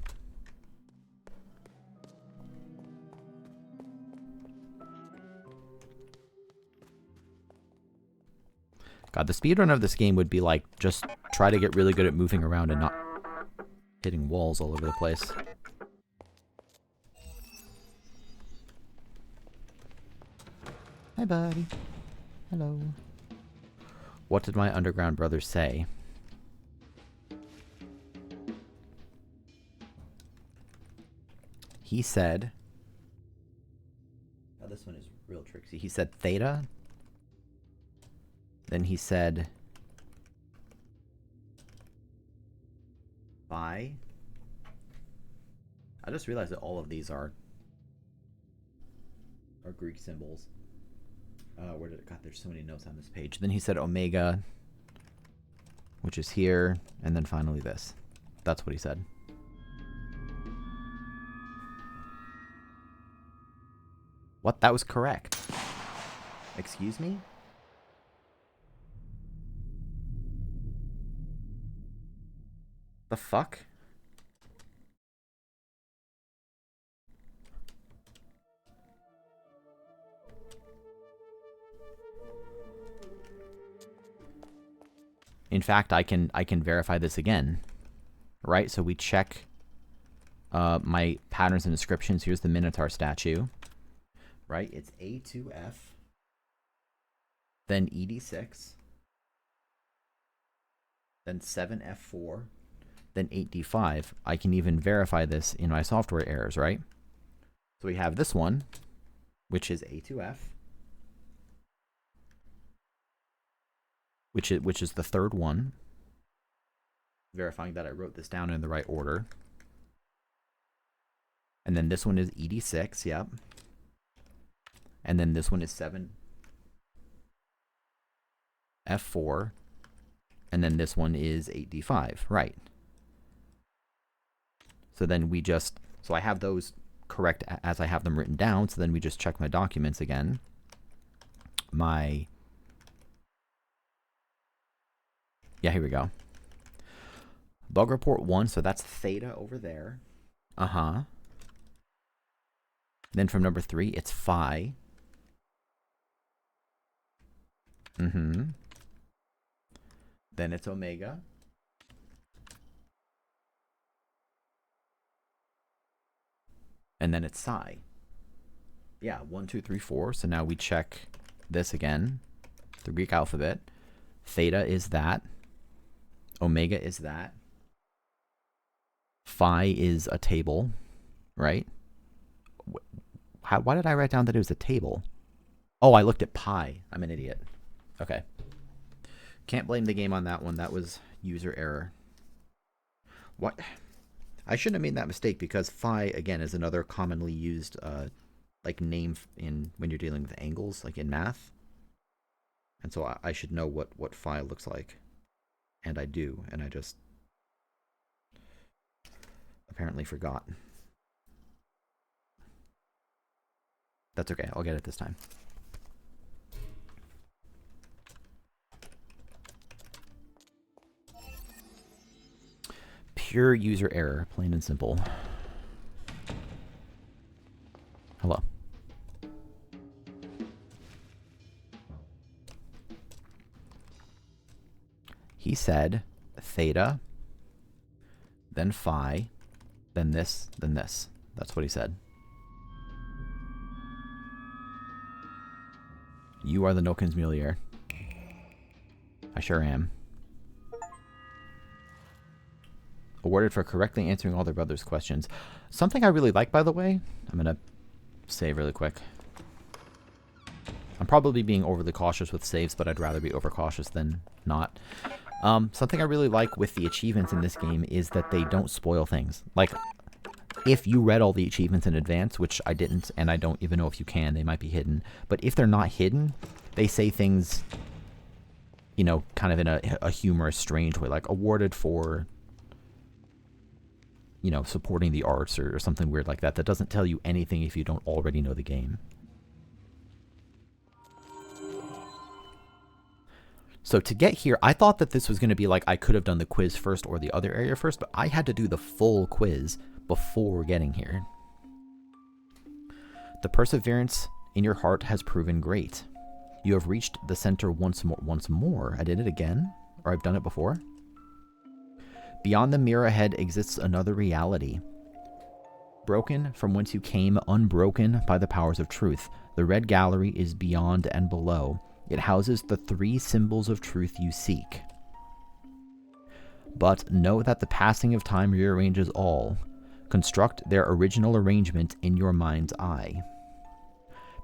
Speaker 1: God, the speedrun of this game would be like, just try to get really good at moving around and not hitting walls all over the place. Hi, buddy. Hello. What did my underground brother say? He said... Oh, this one is real tricksy. He said theta. Then he said... phi. I just realized that all of these are Greek symbols. Where did it? God, there's so many notes on this page. Then he said omega, which is here, and then finally this. That's what he said. What? That was correct. Excuse me? The fuck? In fact, I can verify this again, right? So we check my patterns and descriptions. Here's the Minotaur statue, right? It's A2F, then ED6, then 7F4, then 8D5. I can even verify this in my software errors, right? So we have this one, which is A2F, which is the third one, verifying that I wrote this down in the right order. And then this one is ED6, yep. And then this one is 7F4, and then this one is 8D5, right. So then we just, so I have those correct as I have them written down, so then we just check my documents again. Yeah, here we go. Bug report 1, so that's theta over there. Uh-huh. Then from number 3, it's phi. Mm-hmm. Then it's omega. And then it's psi. Yeah, 1, 2, 3, 4. So now we check this again. The Greek alphabet. Theta is that. Omega is that. Phi is a table, right? Why did I write down that it was a table? Oh, I looked at pi. I'm an idiot. Okay. Can't blame the game on that one. That was user error. What? I shouldn't have made that mistake because phi, again, is another commonly used like name when you're dealing with angles, like in math. And so I should know what phi looks like. And I do, and I just apparently forgot. That's okay, I'll get it this time. Pure user error, plain and simple. Hello. He said theta, then phi, then this, then this. That's what he said. You are the Nokins Mulier. I sure am. Awarded for correctly answering all their brother's questions. Something I really like, by the way, I'm going to save really quick. I'm probably being overly cautious with saves, but I'd rather be overcautious than not. Something I really like with the achievements in this game is that they don't spoil things. Like, if you read all the achievements in advance, which I didn't, and I don't even know if you can, they might be hidden. But if they're not hidden, they say things, you know, kind of in a humorous, strange way, like awarded for, you know, supporting the arts or something weird like that. That doesn't tell you anything if you don't already know the game. So to get here, I thought that this was going to be like I could have done the quiz first or the other area first, but I had to do the full quiz before getting here. The perseverance in your heart has proven great. You have reached the center once more. I did it again? Or I've done it before? Beyond the mirror ahead exists another reality. Broken from whence you came, unbroken by the powers of truth. The red gallery is beyond and below. It houses the 3 symbols of truth you seek. But know that the passing of time rearranges all. Construct their original arrangement in your mind's eye.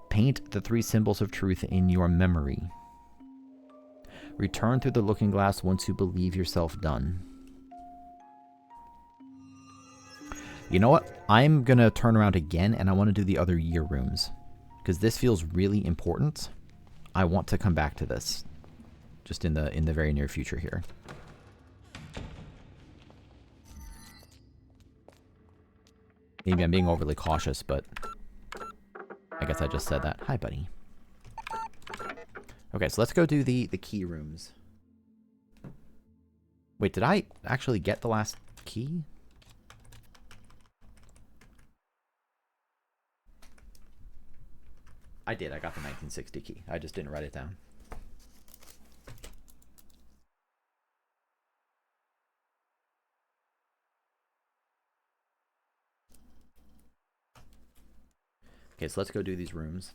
Speaker 1: Paint the 3 symbols of truth in your memory. Return through the looking glass once you believe yourself done. You know what? I'm going to turn around again, and I want to do the other year rooms. Because this feels really important. I want to come back to this. Just in the very near future here. Maybe I'm being overly cautious, but I guess I just said that. Hi, buddy. Okay, so let's go do the key rooms. Wait, did I actually get the last key? I did. I got the 1960 key. I just didn't write it down. Okay, so let's go do these rooms.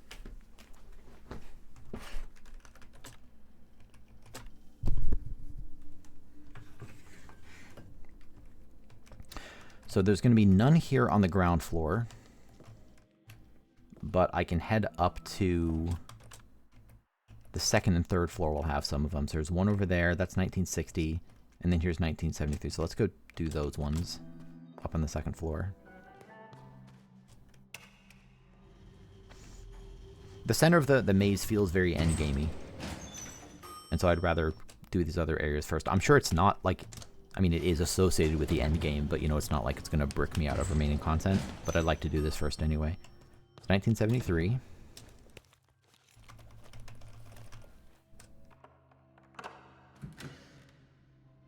Speaker 1: So there's going to be none here on the ground floor. But I can head up to the 2nd and 3rd floor. We'll have some of them. So there's one over there. That's 1960. And then here's 1973. So let's go do those ones up on the 2nd floor. The center of the maze feels very endgamey. And so I'd rather do these other areas first. I'm sure it's not like... I mean, it is associated with the end game, but, you know, it's not like it's going to brick me out of remaining content. But I'd like to do this first anyway. It's 1973.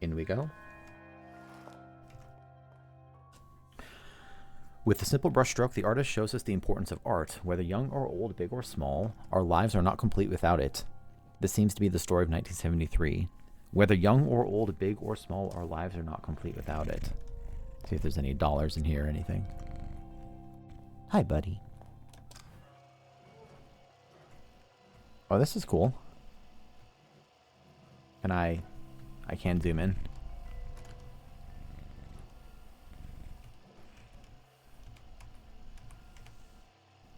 Speaker 1: In we go. With a simple brushstroke, the artist shows us the importance of art. Whether young or old, big or small, our lives are not complete without it. This seems to be the story of 1973. Whether young or old, big or small, our lives are not complete without it. See if there's any dollars in here or anything. Hi, buddy. Oh, this is cool. Can I can zoom in.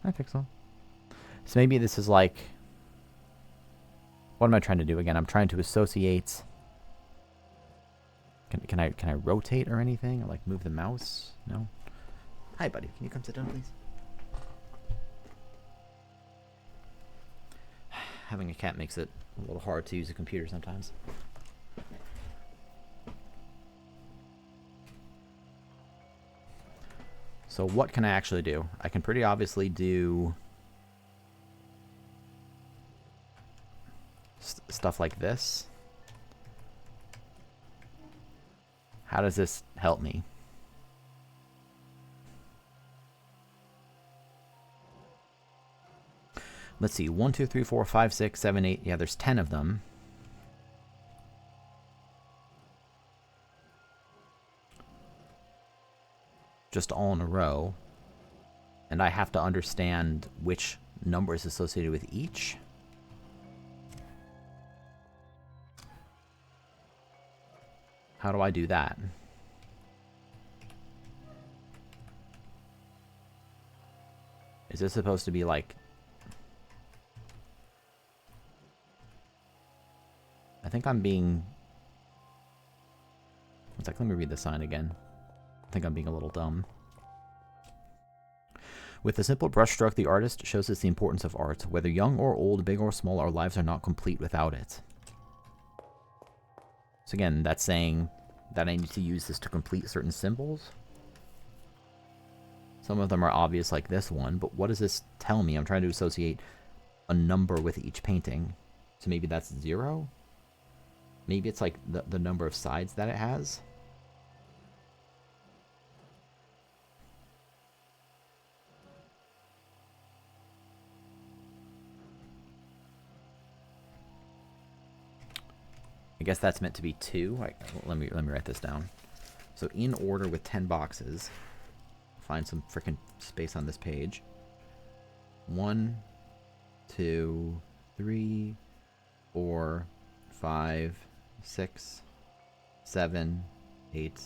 Speaker 1: Hi, Pixel. So maybe this is like... What am I trying to do again? I'm trying to associate... Can I rotate or anything? Or like move the mouse? No? Hi, buddy. Can you come sit down, please? Having a cat makes it a little hard to use a computer sometimes. So what can I actually do? I can pretty obviously do stuff like this. How does this help me? Let's see, 1, 2, 3, 4, 5, 6, 7, 8. Yeah, there's 10 of them. Just all in a row. And I have to understand which number is associated with each. How do I do that? Is this supposed to be like... I think I'm being... One sec, let me read the sign again. I think I'm being a little dumb. With a simple brushstroke, the artist shows us the importance of art. Whether young or old, big or small, our lives are not complete without it. So again, that's saying that I need to use this to complete certain symbols. Some of them are obvious like this one, but what does this tell me? I'm trying to associate a number with each painting. So maybe that's 0? Maybe it's like the number of sides that it has. I guess that's meant to be 2. Let me write this down. So in order with 10 boxes, find some freaking space on this page. 1, 2, 3, 4, 5, 6, 7, 8,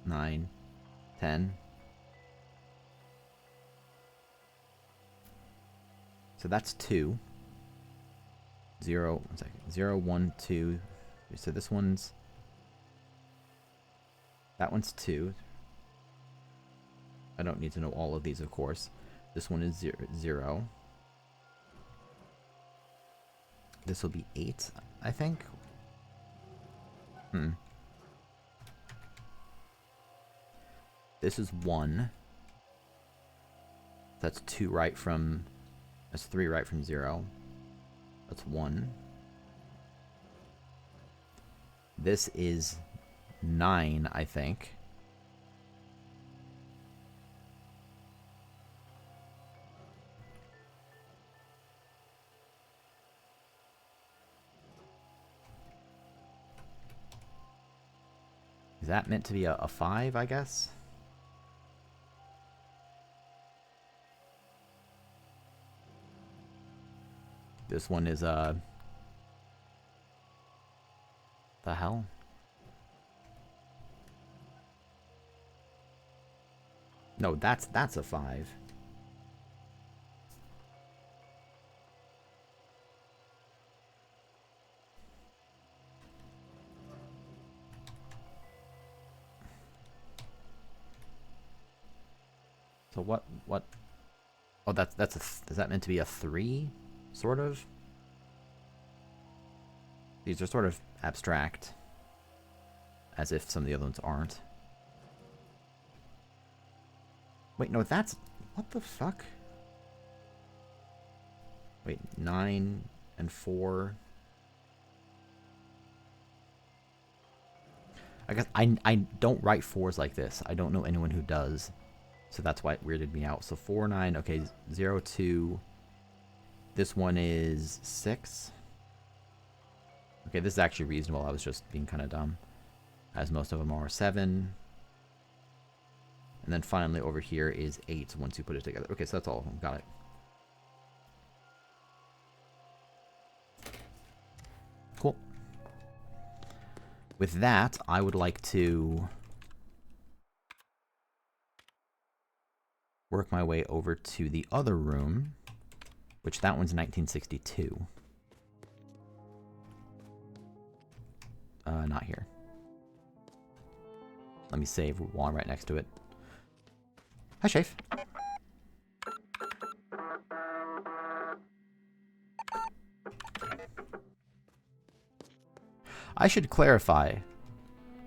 Speaker 1: 9, 10. So that's 2. 0, 1 second. 0, 1, 2. So this one's... That one's 2. I don't need to know all of these, of course. This one is 0. This will be 8, I think. This is 1. That's 2 right from... That's 3 right from 0. That's 1. This is 9, I think. Is that meant to be a 5, I guess? This one is the hell? No, that's a 5. So what? Oh, that's is that meant to be a 3? Sort of. These are sort of abstract, as if some of the other ones aren't. Wait, no, that's... What the fuck? Wait, 9 and 4. I guess I don't write 4s like this. I don't know anyone who does. So that's why it weirded me out. So 4, 9, okay, 0, 2. This one is 6. Okay, this is actually reasonable. I was just being kind of dumb, as most of them are. 7. And then finally over here is 8 once you put it together. Okay, so that's all of them. Got it. Cool. With that, I would like to work my way over to the other room, which that one's 1962. Not here. Let me save while I'm right next to it. Hi, Shafe. I should clarify.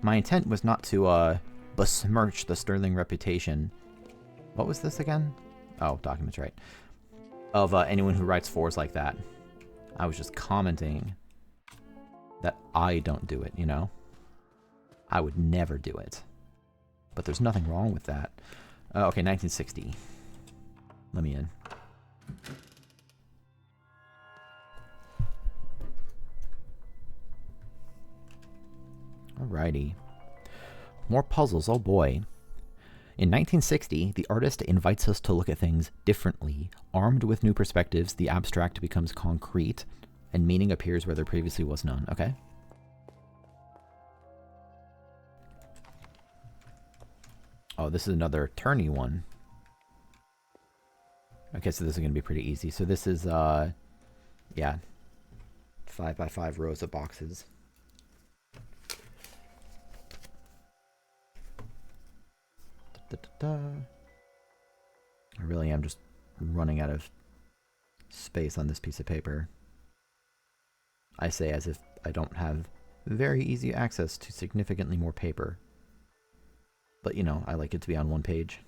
Speaker 1: My intent was not to besmirch the sterling reputation. What was this again? Oh, documents, right. Of anyone who writes 4s like that. I was just commenting that I don't do it, you know? I would never do it. But there's nothing wrong with that. Okay, 1960. Let me in. Alrighty. More puzzles, oh boy. In 1960, the artist invites us to look at things differently. Armed with new perspectives, the abstract becomes concrete, and meaning appears where there previously was none. Okay? Oh, this is another turny one. Okay, so this is going to be pretty easy. So this is, yeah, 5 by 5 rows of boxes. I really am just running out of space on this piece of paper. I say as if I don't have very easy access to significantly more paper. But, you know, I like it to be on one page.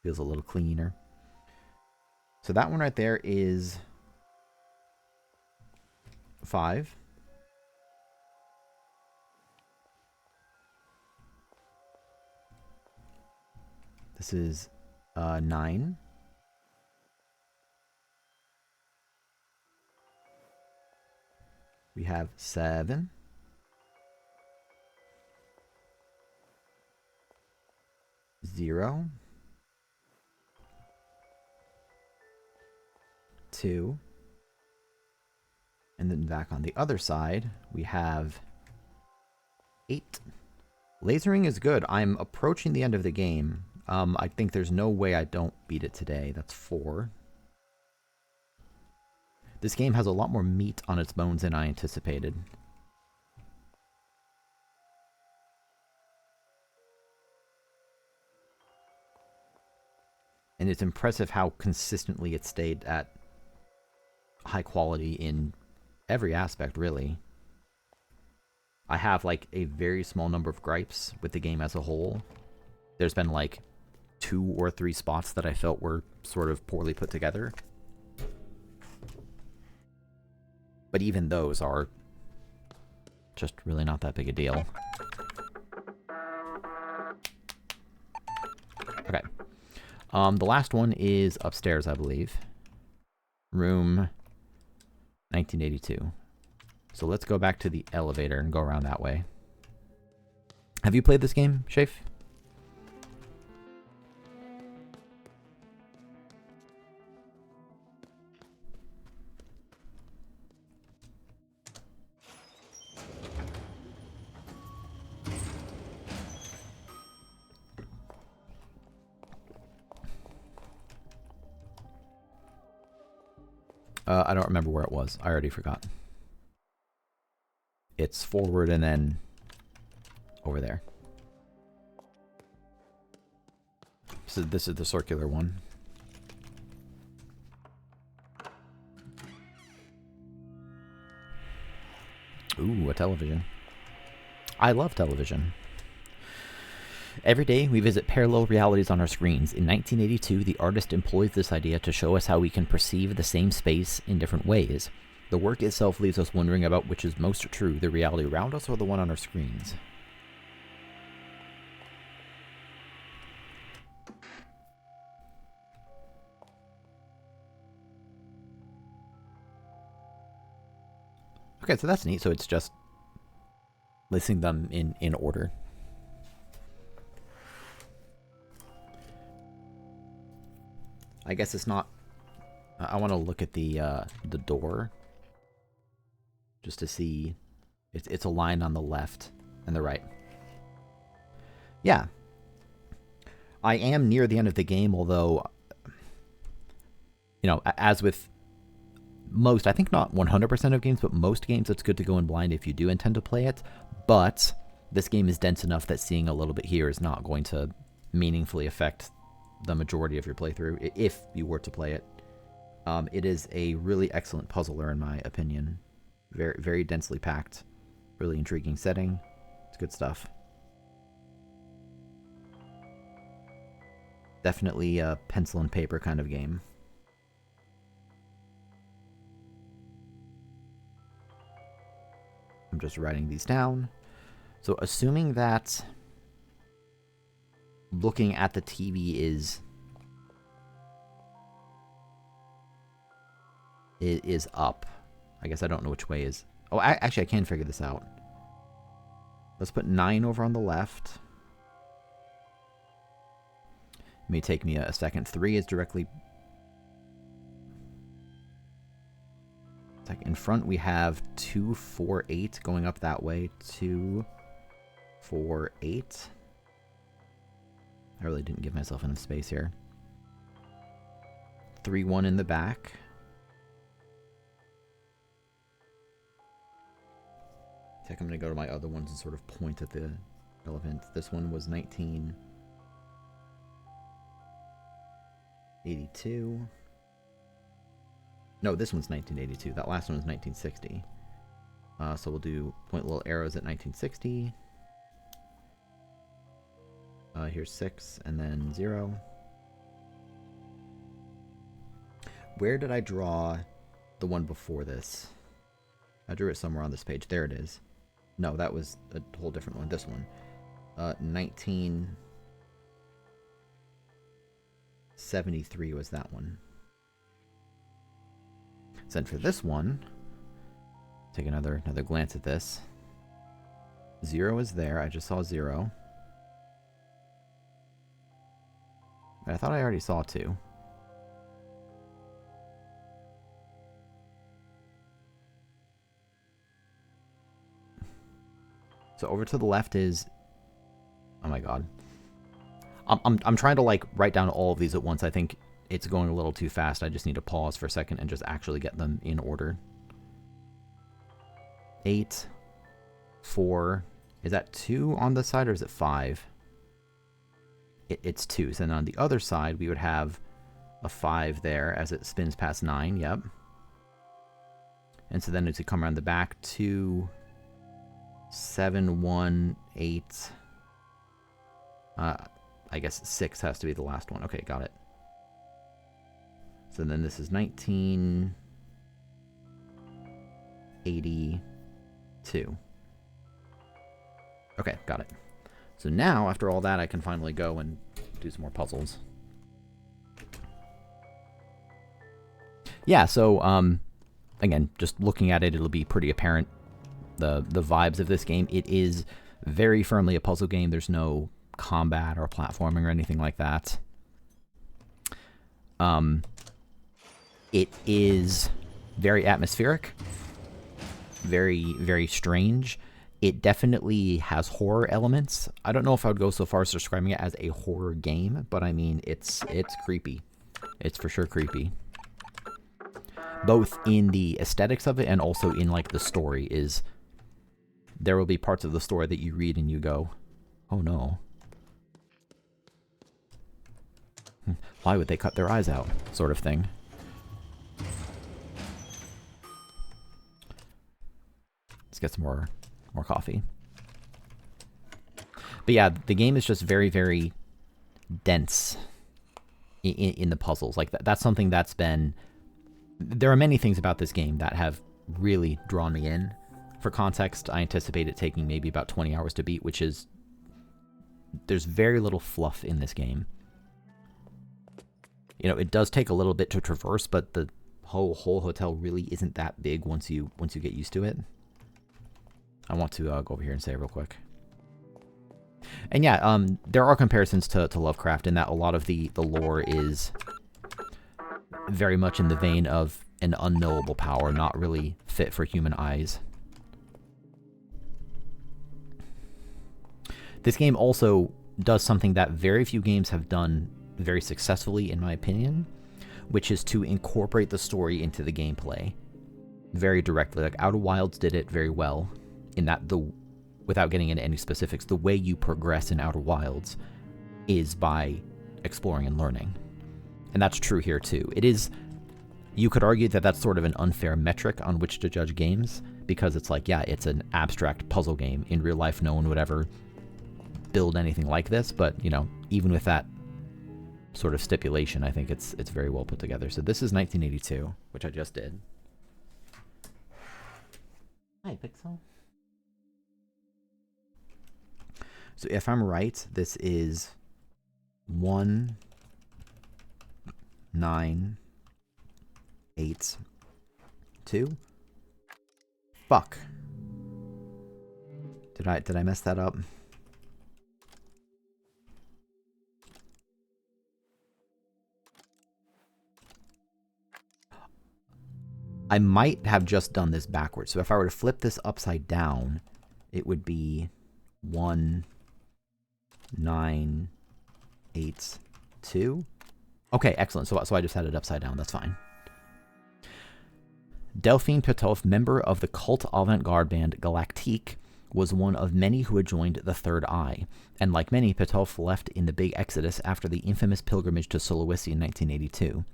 Speaker 1: Feels a little cleaner. So that one right there is 5. This is 9. We have 7. 0. 2. And then back on the other side, we have 8. Lasering is good. I'm approaching the end of the game. I think there's no way I don't beat it today. That's 4. This game has a lot more meat on its bones than I anticipated. And it's impressive how consistently it stayed at high quality in every aspect, really. I have like a very small number of gripes with the game as a whole. There's been like 2 or 3 spots that I felt were sort of poorly put together. But even those are just really not that big a deal. Okay. The last one is upstairs, I believe. Room 1982. So let's go back to the elevator and go around that way. Have you played this game, Shafe? I don't remember where it was. I already forgot. It's forward and then over there. So this is the circular one. Ooh, a television. I love television. Every day, we visit parallel realities on our screens. In 1982, the artist employs this idea to show us how we can perceive the same space in different ways. The work itself leaves us wondering about which is most true, the reality around us or the one on our screens. Okay, so that's neat. So it's just listing them in order. I guess it's not... I want to look at the door. Just to see... It's a line on the left and the right. Yeah. I am near the end of the game, although... You know, as with most, I think not 100% of games, but most games, it's good to go in blind if you do intend to play it. But this game is dense enough that seeing a little bit here is not going to meaningfully affect the majority of your playthrough, if you were to play it. It is a really excellent puzzler, in my opinion. Very, very densely packed. Really intriguing setting. It's good stuff. Definitely a pencil and paper kind of game. I'm just writing these down. So assuming that looking at the TV is up. I guess I don't know which way is... Oh, actually, I can figure this out. Let's put 9 over on the left. It may take me a second. 3 is directly... In front, we have 2, 4, 8 going up that way. 2, 4, 8. I really didn't give myself enough space here. 3, 1 in the back. I think I'm going to go to my other ones and sort of point at the elephant. This one was 1982. No, this one's 1982. That last one was 1960. So we'll do point little arrows at 1960. Here's 6 and then 0. Where did I draw the one before this? I drew it somewhere on this page. There it is. No, that was a whole different one. This one. 1973 was that one. So then for this one, Take another glance at this. 0 is there. I just saw 0. I thought I already saw 2. So over to the left is... Oh my god. I'm trying to like write down all of these at once. I think it's going a little too fast. I just need to pause for a second and just actually get them in order. 8, 4. Is that 2 on the side or is it 5? It's 2. So then on the other side we would have a 5 there as it spins past 9. Yep. And so then as we come around the back, 2, 7, 1, 8. I guess 6 has to be the last one. Okay, got it. So then this is 1982. Okay, got it. So now, after all that, I can finally go and do some more puzzles. Yeah, so, again, just looking at it, it'll be pretty apparent the vibes of this game. It is very firmly a puzzle game. There's no combat or platforming or anything like that. It is very atmospheric, very, very strange. It definitely has horror elements. I don't know if I would go so far as describing it as a horror game, but I mean, it's creepy. It's for sure creepy. Both in the aesthetics of it and also in, like, the story is... There will be parts of the story that you read and you go, oh no. Why would they cut their eyes out? Sort of thing. Let's get some more coffee. But yeah, the game is just very, very dense in the puzzles. Like, that's something that's been... There are many things about this game that have really drawn me in. For context, I anticipate it taking maybe about 20 hours to beat, which is... There's very little fluff in this game. You know, it does take a little bit to traverse, but the whole hotel really isn't that big once you get used to it. I want to go over here and say real quick. And yeah, there are comparisons to Lovecraft in that a lot of the lore is very much in the vein of an unknowable power, not really fit for human eyes. This game also does something that very few games have done very successfully, in my opinion, which is to incorporate the story into the gameplay very directly. Like, Outer Wilds did it very well, in that without getting into any specifics, the way you progress in Outer Wilds is by exploring and learning. And that's true here too. It is, you could argue that that's sort of an unfair metric on which to judge games, because it's like, yeah, it's an abstract puzzle game. In real life, no one would ever build anything like this, but, you know, even with that sort of stipulation, I think it's very well put together. So this is 1982, which I just did. Hi, Pixel. So if I'm right, this is 1982. Fuck. Did I mess that up? I might have just done this backwards. So if I were to flip this upside down, it would be 1982. Okay, excellent. So I just had it upside down. That's fine. Delphine Petov, member of the cult avant-garde band Galactique, was one of many who had joined the Third Eye, and like many, Petov left in the Big Exodus after the infamous pilgrimage to Sulawesi in 1982.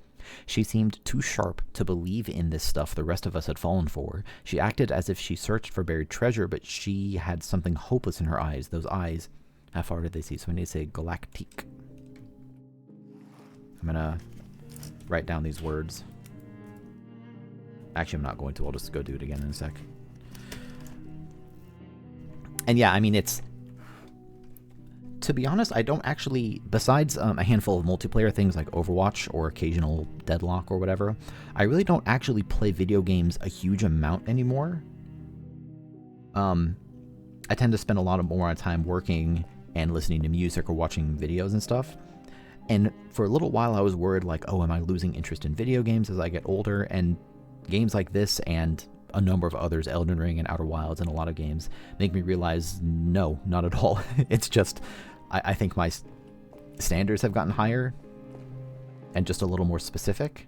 Speaker 1: She seemed too sharp to believe in this stuff the rest of us had fallen for. She acted as if she searched for buried treasure, but she had something hopeless in her eyes. Those eyes, how far did they see? So I need to say Galactique. I'm gonna write down these words. Actually, I'm not going to. I'll just go do it again in a sec. And yeah, I mean, it's... To be honest, I don't actually... Besides a handful of multiplayer things like Overwatch or occasional Deadlock or whatever, I really don't actually play video games a huge amount anymore. I tend to spend a lot more time working and listening to music or watching videos and stuff. And for a little while I was worried like, oh, am I losing interest in video games as I get older? And games like this and a number of others, Elden Ring and Outer Wilds and a lot of games, make me realize no, not at all. It's just, I think my standards have gotten higher and just a little more specific.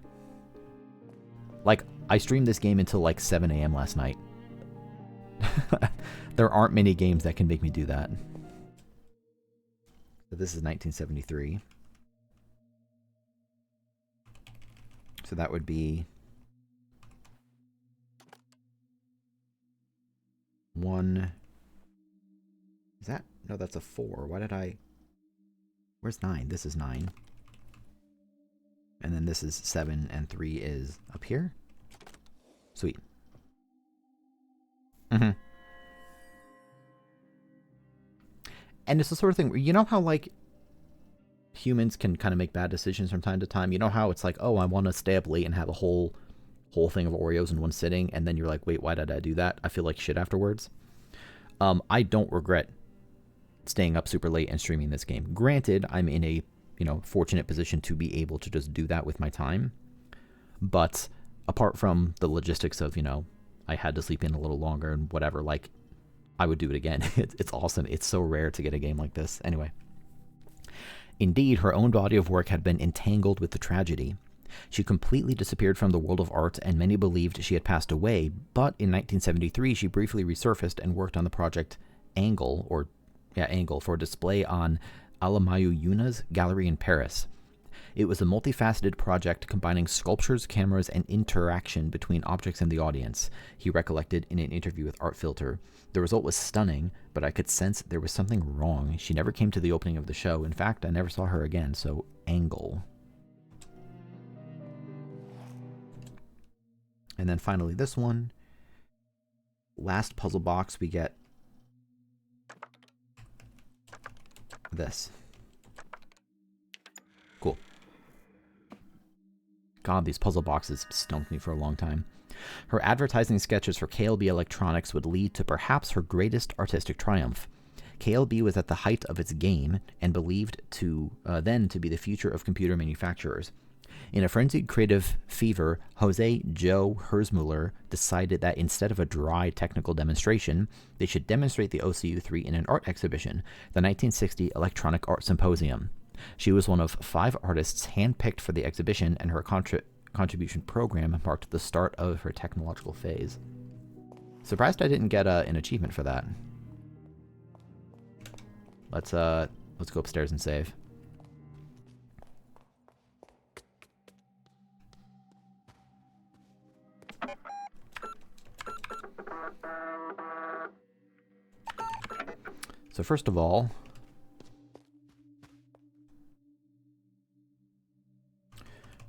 Speaker 1: Like, I streamed this game until like 7 a.m. last night. There aren't many games that can make me do that. So this is 1973. So that would be one. Is that? No, that's a 4. Why did I? Where's 9? This is 9. And then this is 7, and 3 is up here. Sweet. And it's the sort of thing where, you know how like humans can kind of make bad decisions from time to time? You know how it's like, oh, I want to stay up late and have a whole thing of Oreos in one sitting, and then you're like, wait, why did I do that? I feel like shit afterwards. I don't regret staying up super late and streaming this game. Granted, I'm in a, fortunate position to be able to just do that with my time. But apart from the logistics of, I had to sleep in a little longer and whatever, like, I would do it again. It's awesome. It's so rare to get a game like this. Anyway. Indeed, her own body of work had been entangled with the tragedy. She completely disappeared from the world of art, and many believed she had passed away, but in 1973 she briefly resurfaced and worked on the project Angle, for display on Alamayu Yuna's gallery in Paris. It was a multifaceted project combining sculptures, cameras, and interaction between objects and the audience, he recollected in an interview with Art Filter. The result was stunning, but I could sense there was something wrong. She never came to the opening of the show. In fact, I never saw her again, so Angle. And then finally this one. Last puzzle box, we get this. Cool. God, these puzzle boxes stumped me for a long time. Her advertising sketches for KLB Electronics would lead to perhaps her greatest artistic triumph. KLB was at the height of its game and believed then to be the future of computer manufacturers. In a frenzied creative fever, Jose Joe Herzmuller decided that instead of a dry technical demonstration, they should demonstrate the OCU3 in an art exhibition, the 1960 Electronic Art Symposium. She was one of 5 artists handpicked for the exhibition, and her contribution program marked the start of her technological phase. Surprised I didn't get an achievement for that. Let's go upstairs and save. So first of all,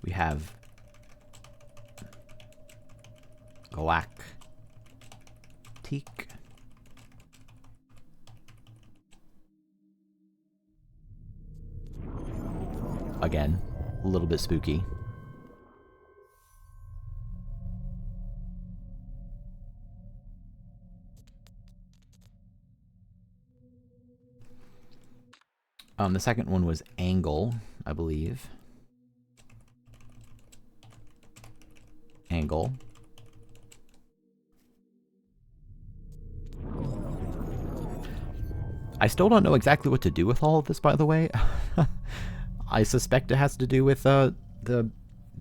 Speaker 1: we have Galactique. Again, a little bit spooky. The second one was Angle, I believe. Angle. I still don't know exactly what to do with all of this, by the way. I suspect it has to do with the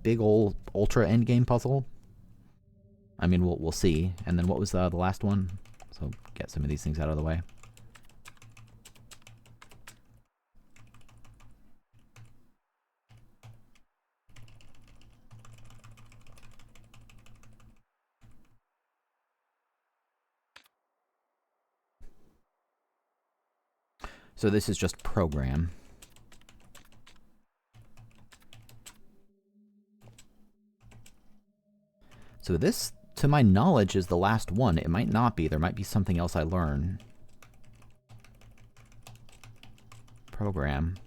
Speaker 1: big old ultra endgame puzzle. I mean, we'll see. And then what was the last one? So get some of these things out of the way. So this is just program. So this, to my knowledge, is the last one. It might not be. There might be something else I learn. Program.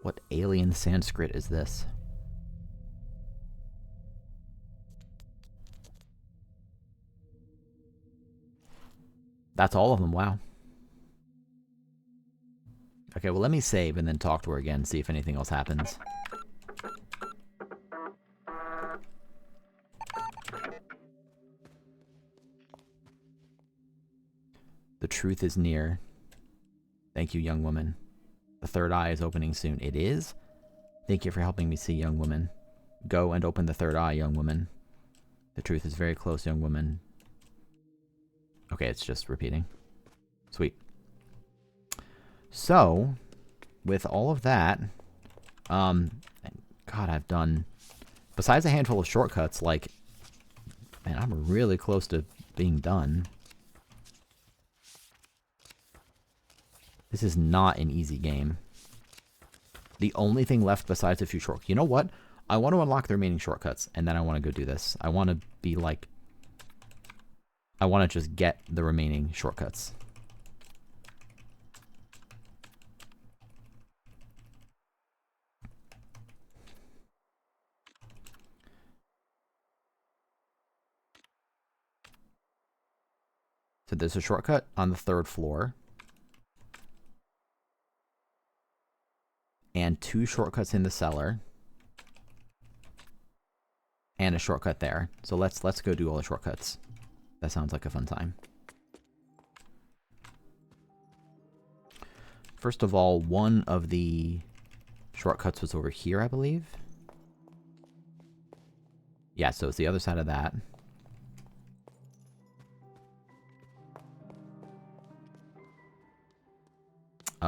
Speaker 1: What alien Sanskrit is this? That's all of them, wow. Okay, well, let me save and then talk to her again, see if anything else happens. The truth is near. Thank you, young woman. The third eye is opening soon. It is? Thank you for helping me see, young woman. Go and open the third eye, young woman. The truth is very close, young woman. Okay, it's just repeating. Sweet. So, with all of that, God, I've done, besides a handful of shortcuts, like, man, I'm really close to being done. This is not an easy game. The only thing left besides a few shortcuts. You know what? I want to unlock the remaining shortcuts, and then I want to go do this. I want to be like, I want to just get the remaining shortcuts. So there's a shortcut on the 3rd floor. And 2 shortcuts in the cellar. And a shortcut there. So let's go do all the shortcuts. That sounds like a fun time. First of all, one of the shortcuts was over here, I believe. Yeah, so it's the other side of that.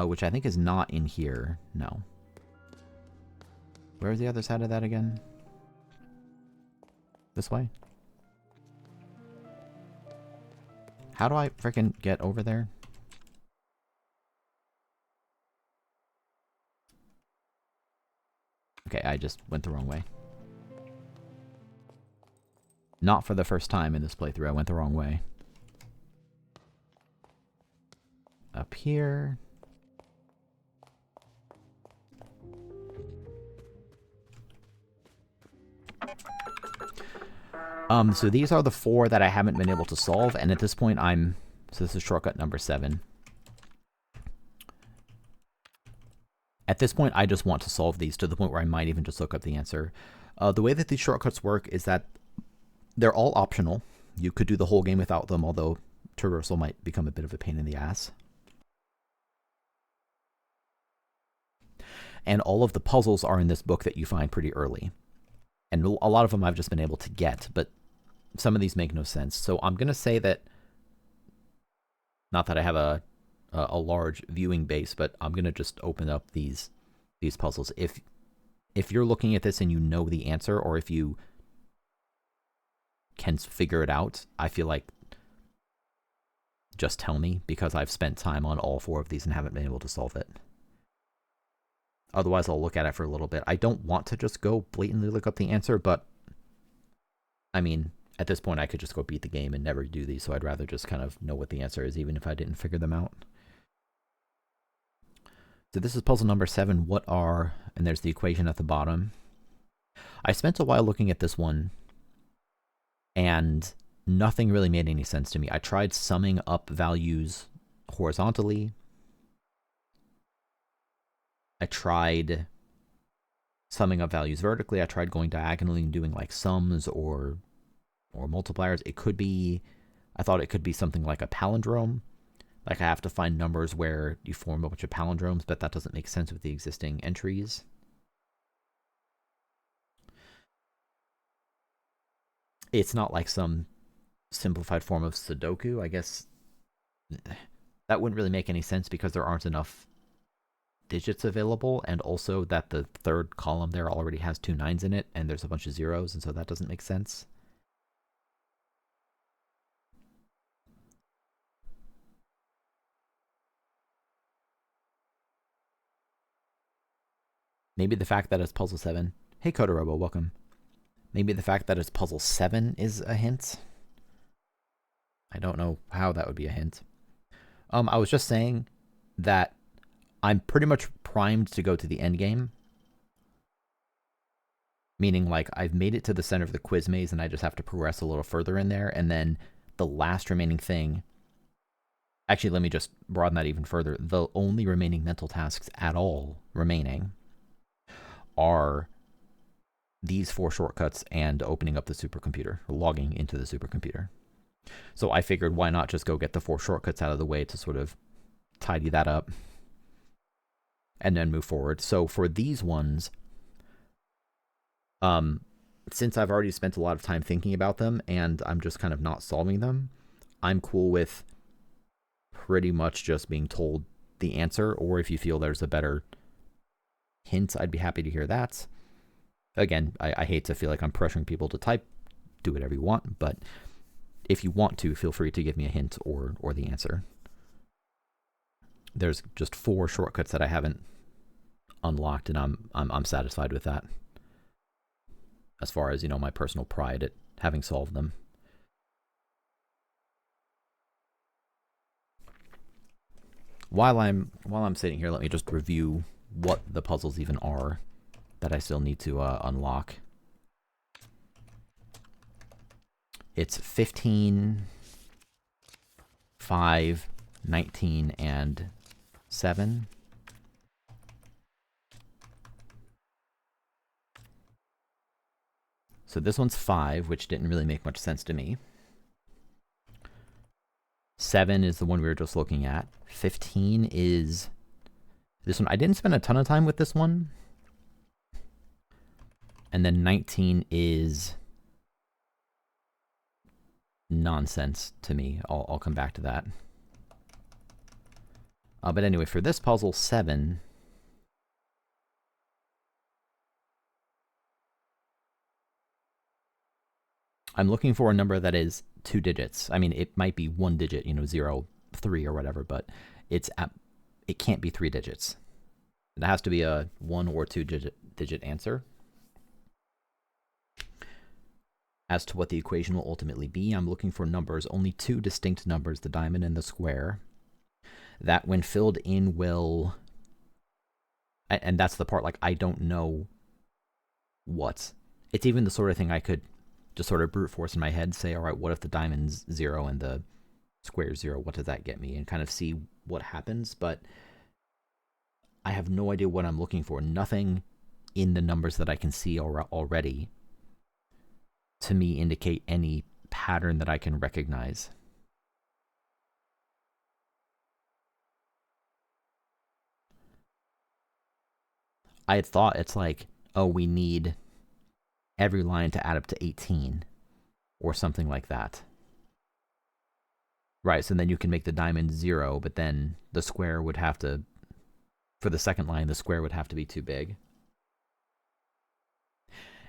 Speaker 1: Which I think is not in here. No. Where's the other side of that again? This way? How do I frickin' get over there? Okay, I just went the wrong way. Not for the first time in this playthrough, I went the wrong way. Up here. So these are the 4 that I haven't been able to solve, and at this point so this is shortcut number 7. At this point, I just want to solve these to the point where I might even just look up the answer. The way that these shortcuts work is that they're all optional. You could do the whole game without them, although traversal might become a bit of a pain in the ass. And all of the puzzles are in this book that you find pretty early. And a lot of them I've just been able to get, but some of these make no sense. So I'm going to say that, not that I have a large viewing base, but I'm going to just open up these puzzles. If you're looking at this and you know the answer, or if you can figure it out, I feel like just tell me, because I've spent time on all 4 of these and haven't been able to solve it. Otherwise, I'll look at it for a little bit. I don't want to just go blatantly look up the answer, but I mean, at this point, I could just go beat the game and never do these, so I'd rather just kind of know what the answer is, even if I didn't figure them out. So this is puzzle number 7. What are, and there's the equation at the bottom. I spent a while looking at this one, and nothing really made any sense to me. I tried summing up values horizontally. I tried summing up values vertically. I tried going diagonally and doing like sums or multipliers. It could be, I thought it could be something like a palindrome. Like I have to find numbers where you form a bunch of palindromes, but that doesn't make sense with the existing entries. It's not like some simplified form of Sudoku. I guess that wouldn't really make any sense because there aren't enough digits available, and also that the 3rd column there already has 2 9s in it, and there's a bunch of zeros, and so that doesn't make sense. Maybe the fact that it's puzzle 7. Hey, Kodorobo, welcome. Maybe the fact that it's puzzle 7 is a hint. I don't know how that would be a hint. I was just saying that I'm pretty much primed to go to the end game. Meaning, like, I've made it to the center of the quiz maze and I just have to progress a little further in there. And then the last remaining thing... Actually, let me just broaden that even further. The only remaining mental tasks at all remaining are these 4 shortcuts and opening up the supercomputer, or logging into the supercomputer. So I figured, why not just go get the 4 shortcuts out of the way to sort of tidy that up and then move forward. So for these ones, since I've already spent a lot of time thinking about them and I'm just kind of not solving them, I'm cool with pretty much just being told the answer, or if you feel there's a better hint, I'd be happy to hear that. Again, I hate to feel like I'm pressuring people to type. Do whatever you want, but if you want to, feel free to give me a hint or the answer. There's just 4 shortcuts that I haven't unlocked, and I'm satisfied with that. As far as, you know, my personal pride at having solved them. While I'm sitting here, let me just review what the puzzles even are that I still need to unlock. It's 15, 5, 19, and 7. So this one's 5, which didn't really make much sense to me. 7 is the one we were just looking at. 15 is this one. I didn't spend a ton of time with this one. And then 19 is nonsense to me. I'll come back to that. But anyway, for this puzzle, 7... I'm looking for a number that is 2 digits. I mean, it might be 1 digit, you know, 0, 3 or whatever, but it can't be 3 digits. It has to be a 1 or 2 digit answer. As to what the equation will ultimately be, I'm looking for numbers, only 2 distinct numbers, the diamond and the square, that when filled in will... And that's the part, like, I don't know what. It's even the sort of thing I could just sort of brute force in my head, say, all right, what if the diamond's 0 and the square's 0? What does that get me? And kind of see what happens. But I have no idea what I'm looking for. Nothing in the numbers that I can see already to me indicate any pattern that I can recognize. I had thought it's like, oh, we need every line to add up to 18 or something like that. Right, so then you can make the diamond 0, but then the square would have to, for the second line, the square would have to be too big.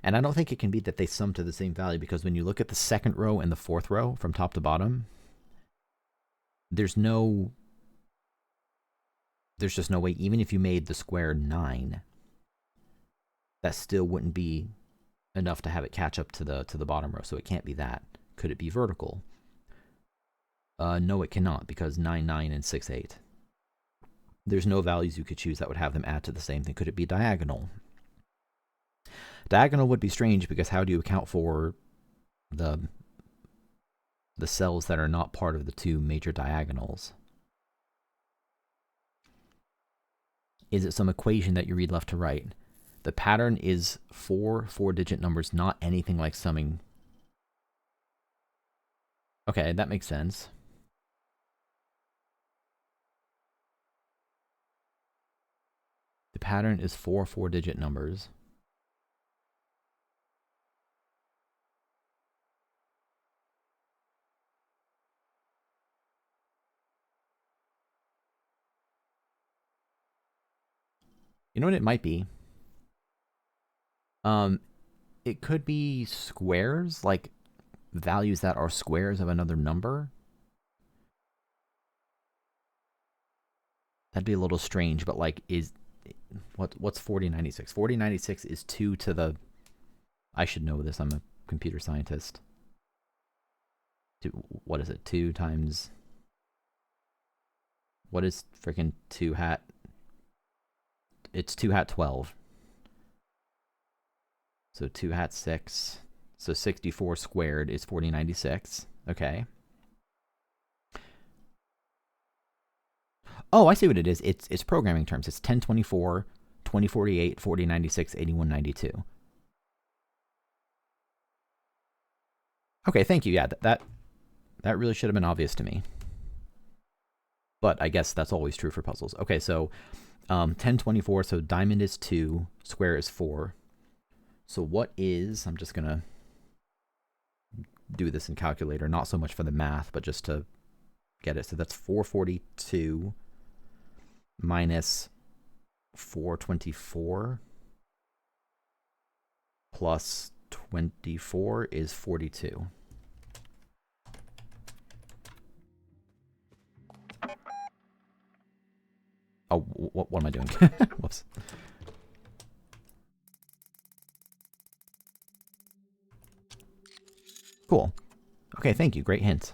Speaker 1: And I don't think it can be that they sum to the same value, because when you look at the second row and the fourth row from top to bottom, there's just no way, even if you made the square 9, that still wouldn't be enough to have it catch up to the bottom row, so it can't be that. Could it be vertical? No, it cannot, because 9, 9, and 6, 8. There's no values you could choose that would have them add to the same thing. Could it be diagonal? Diagonal would be strange, because how do you account for the cells that are not part of the 2 major diagonals? Is it some equation that you read left to right? The pattern is 4 4-digit numbers, not anything like summing. Okay, that makes sense. The pattern is 4 4-digit numbers. You know what it might be? It could be squares, like values that are squares of another number. That'd be a little strange, but like, what's 4096? 4096 is 2 to the... I should know this, I'm a computer scientist. What is it? 2 times... What is freaking 2 hat? it's 2 hat 12. So 2 hat 6. So 64 squared is 4096. Okay. Oh, I see what it is. It's programming terms. It's 1024, 2048, 4096, 8192. Okay, thank you. Yeah, that really should have been obvious to me. But I guess that's always true for puzzles. Okay, so 1024, so diamond is 2, square is 4. So what is, I'm just going to do this in calculator, not so much for the math, but just to get it. So that's 442 minus 424 plus 24 is 42. Oh, what am I doing? Whoops. Cool. Okay, thank you. Great hint.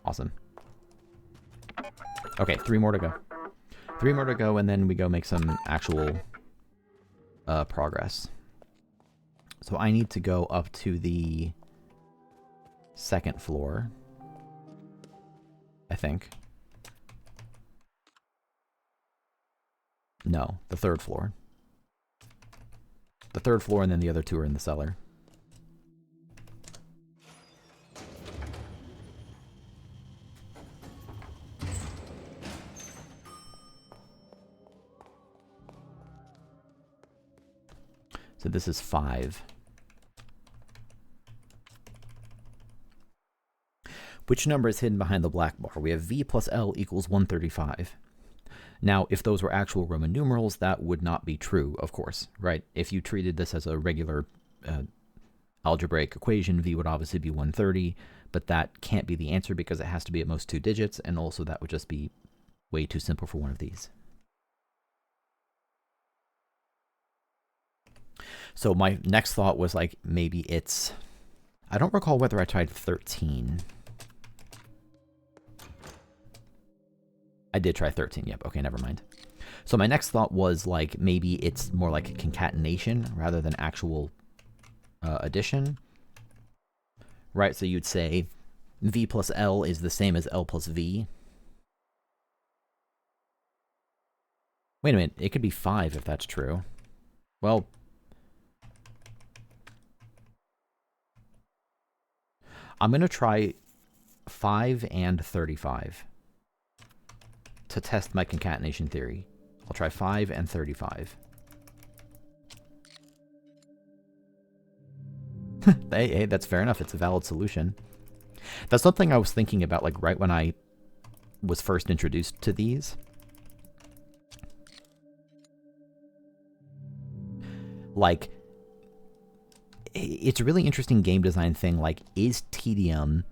Speaker 1: Awesome. Okay, 3 more to go. 3 more to go, and then we go make some actual progress. So I need to go up to the 2nd floor, I think. No, the 3rd floor. The 3rd floor, and then the other 2 are in the cellar. So this is 5. Which number is hidden behind the black bar? We have V plus L equals 135. Now, if those were actual Roman numerals, that would not be true, of course, right? If you treated this as a regular algebraic equation, V would obviously be 130, but that can't be the answer because it has to be at most 2 digits, and also that would just be way too simple for one of these. So my next thought was like, maybe it's, I don't recall whether I tried 13. I did try 13, yep, okay, never mind. So my next thought was like, maybe it's more like a concatenation rather than actual addition. Right, so you'd say V plus L is the same as L plus V. Wait a minute, it could be 5 if that's true. Well, I'm going to try 5 and 35 to test my concatenation theory. I'll try 5 and 35. Hey, that's fair enough. It's a valid solution. That's something I was thinking about, like, right when I was first introduced to these. Like, it's a really interesting game design thing. Like, is tedium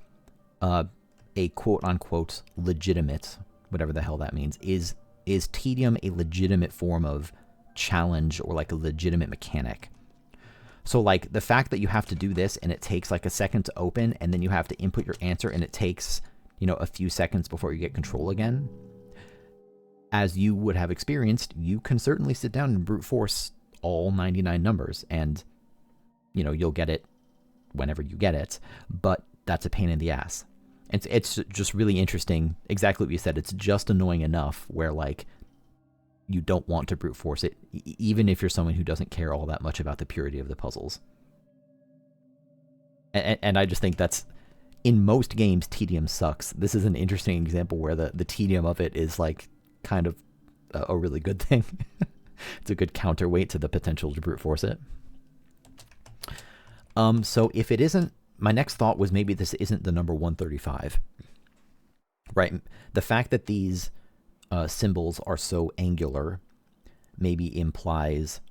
Speaker 1: a quote-unquote legitimate, whatever the hell that means, is tedium a legitimate form of challenge or like a legitimate mechanic? So like the fact that you have to do this and it takes like a second to open and then you have to input your answer and it takes, you know, a few seconds before you get control again, as you would have experienced, you can certainly sit down and brute force all 99 numbers and, you know, you'll get it whenever you get it, but that's a pain in the ass. It's just really interesting. Exactly what you said. It's just annoying enough where like you don't want to brute force it, even if you're someone who doesn't care all that much about the purity of the puzzles. And I just think that's, in most games, tedium sucks. This is an interesting example where the tedium of it is like kind of a really good thing. It's a good counterweight to the potential to brute force it. So if it isn't, my next thought was maybe this isn't the number 135, right? The fact that these symbols are so angular maybe implies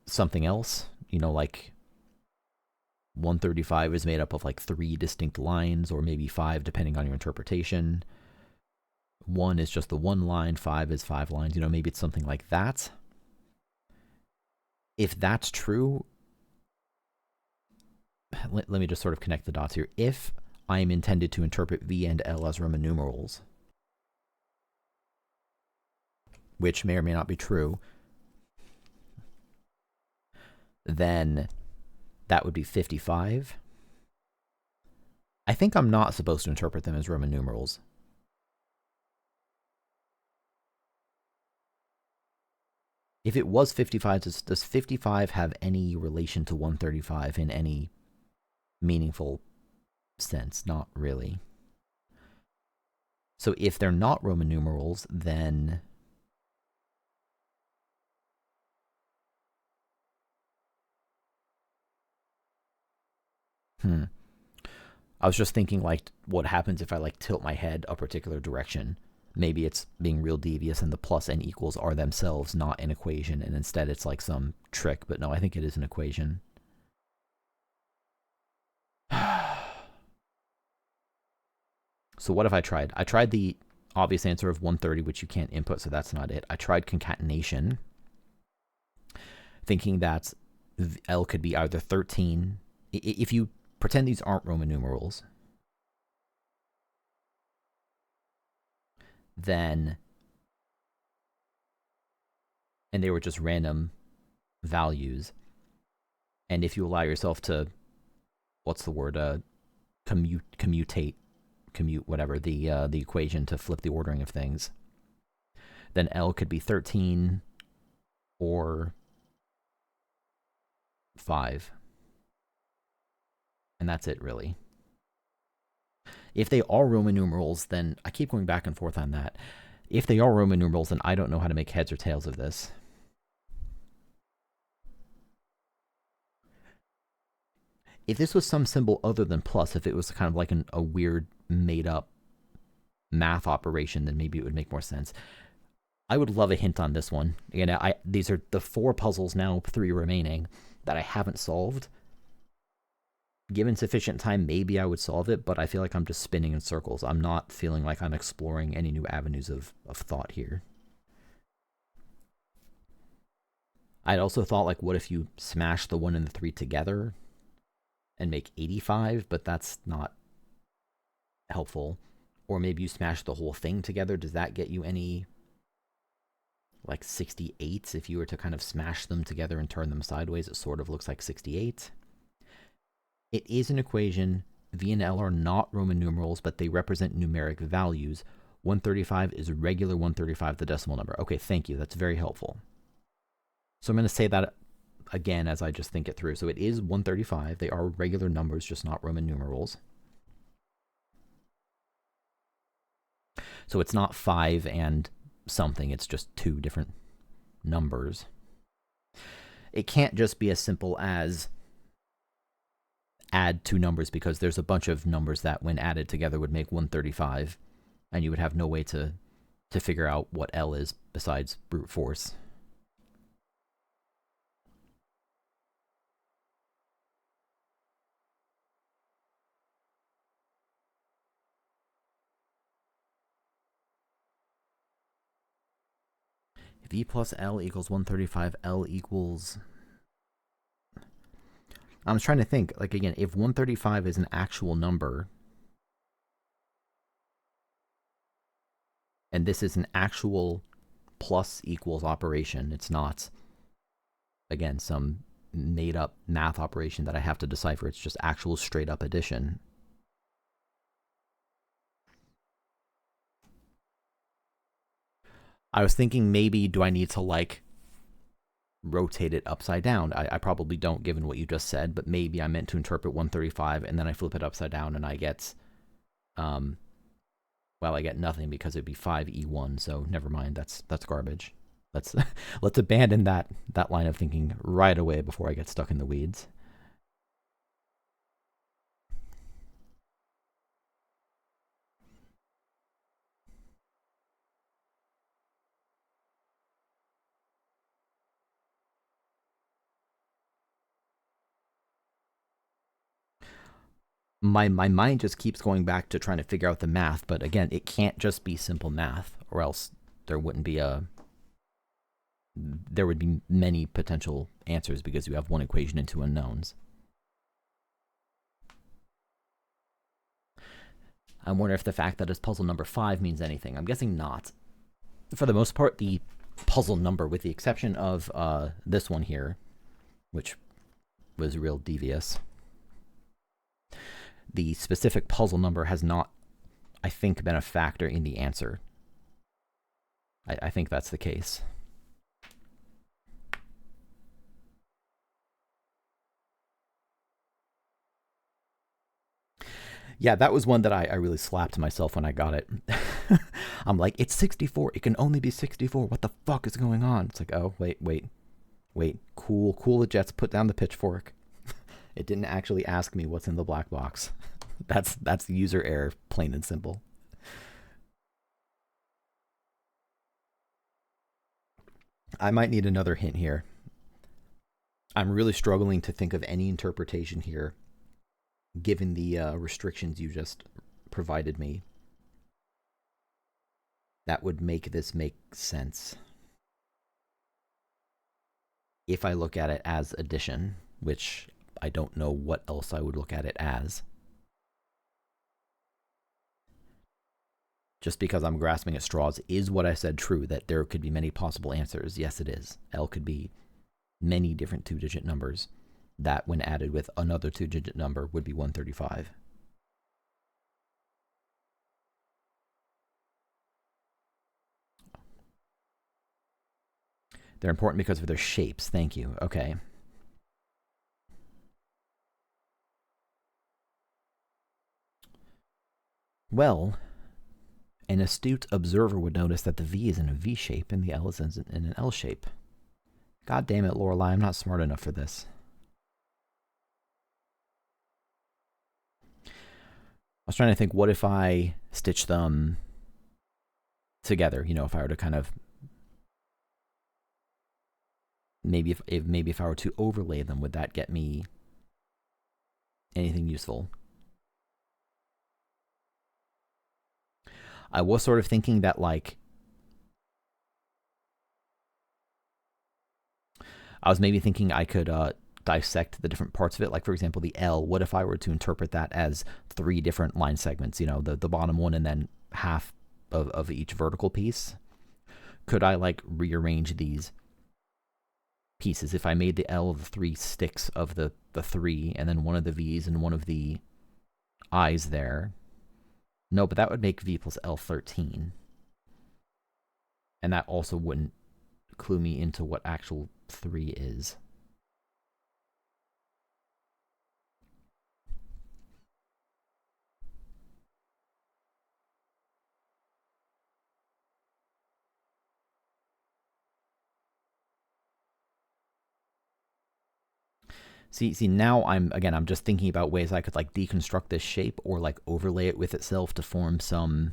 Speaker 1: something else, you know, like 135 is made up of like 3 distinct lines, or maybe 5 depending on your interpretation. 1 is just the 1 line, 5 is 5 lines, you know, maybe it's something like that. If that's true, let me just sort of connect the dots here. If I am intended to interpret V and L as Roman numerals, which may or may not be true, then that would be 55. I think I'm not supposed to interpret them as Roman numerals. If it was 55, does 55 have any relation to 135 in any meaningful sense? Not really. So if they're not Roman numerals, then I was just thinking, like, what happens if I, like, tilt my head a particular direction? Maybe it's being real devious and the plus and equals are themselves not an equation, and instead it's like some trick. But no, I think it is an equation. So what have I tried? I tried the obvious answer of 130, which you can't input, so that's not it. I tried concatenation, thinking that L could be either 13. If you pretend these aren't Roman numerals, then, and they were just random values, and if you allow yourself to, what's the word, commute whatever, the equation to flip the ordering of things, then L could be 13 or 5. And that's it, really. If they are Roman numerals, then I keep going back and forth on that. If they are Roman numerals, then I don't know how to make heads or tails of this. If this was some symbol other than plus, if it was kind of like a weird made-up math operation, then maybe it would make more sense. I would love a hint on this one. Again, these are the 4 puzzles now, 3 remaining, that I haven't solved. Given sufficient time, maybe I would solve it, but I feel like I'm just spinning in circles. I'm not feeling like I'm exploring any new avenues of thought here. I'd also thought, like, what if you smash the 1 and the 3 together and make 85, but that's not helpful. Or maybe you smash the whole thing together. Does that get you any, like, 68? If you were to kind of smash them together and turn them sideways, it sort of looks like 68. It is an equation. V and L are not Roman numerals, but they represent numeric values. 135 is regular 135, the decimal number. Okay, thank you. That's very helpful. So I'm going to say that again as I just think it through. So it is 135. They are regular numbers, just not Roman numerals. So it's not 5 and something. It's just 2 different numbers. It can't just be as simple as add 2 numbers, because there's a bunch of numbers that when added together would make 135, and you would have no way to figure out what L is besides brute force. V plus L equals 135, L equals... I was trying to think, like, again, if 135 is an actual number, and this is an actual plus equals operation, it's not, again, some made-up math operation that I have to decipher, it's just actual straight-up addition. I was thinking, maybe do I need to, like, rotate it upside down? I probably don't, given what you just said, but maybe I meant to interpret 135 and then I flip it upside down and I get, well, I get nothing because it'd be 5E1, so never mind, that's garbage. Let's abandon that line of thinking right away before I get stuck in the weeds. My mind just keeps going back to trying to figure out the math, but again, it can't just be simple math, or else there would be many potential answers, because you have 1 equation and 2 unknowns. I'm wondering if the fact that it's puzzle number 5 means anything. I'm guessing not. For the most part, the puzzle number, with the exception of this one here, which was real devious, the specific puzzle number has not, I think, been a factor in the answer. I think that's the case. Yeah, that was one that I really slapped myself when I got it. I'm like, it's 64. It can only be 64. What the fuck is going on? It's like, oh, wait. Cool the jets. Put down the pitchfork. It didn't actually ask me what's in the black box. That's the user error, plain and simple. I might need another hint here. I'm really struggling to think of any interpretation here, given the restrictions you just provided me, that would make this make sense. If I look at it as addition, which I don't know what else I would look at it as. Just because I'm grasping at straws, is what I said true, that there could be many possible answers? Yes, it is. L could be many different 2-digit numbers that, when added with another 2-digit number, would be 135. They're important because of their shapes. Thank you. Okay. Well, an astute observer would notice that the V is in a V shape and the L is in an L shape. God damn it, Lorelei, I'm not smart enough for this. I was trying to think, what if I stitch them together? You know, if I were to kind of, maybe if I were to overlay them, would that get me anything useful? I was sort of thinking that, like, I was maybe thinking I could dissect the different parts of it. Like, for example, the L, what if I were to interpret that as 3 different line segments, you know, the bottom one and then half of each vertical piece? Could I, like, rearrange these pieces? If I made the L the 3 sticks of the 3 and then one of the V's and one of the I's there. No, but that would make V plus L 13. And that also wouldn't clue me into what actual 3 is. See, now I'm just thinking about ways I could, like, deconstruct this shape or, like, overlay it with itself to form some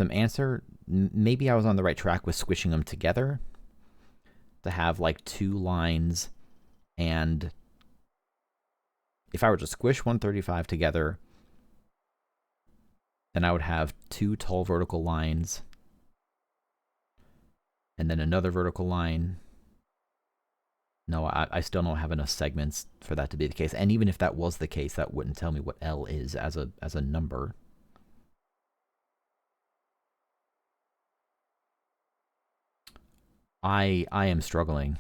Speaker 1: answer. Maybe I was on the right track with squishing them together to have, like, 2 lines, and if I were to squish 135 together, then I would have 2 tall vertical lines and then another vertical line. No, I still don't have enough segments for that to be the case. And even if that was the case, that wouldn't tell me what L is as a number. I am struggling.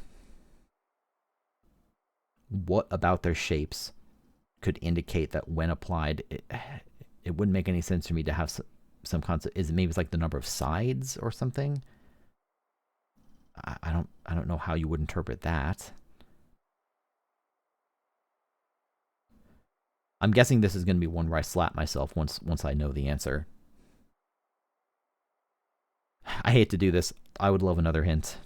Speaker 1: What about their shapes could indicate that when applied, it wouldn't make any sense for me to have some concept? Is it maybe it's like the number of sides or something? I don't know how you would interpret that. I'm guessing this is going to be one where I slap myself once I know the answer. I hate to do this. I would love another hint.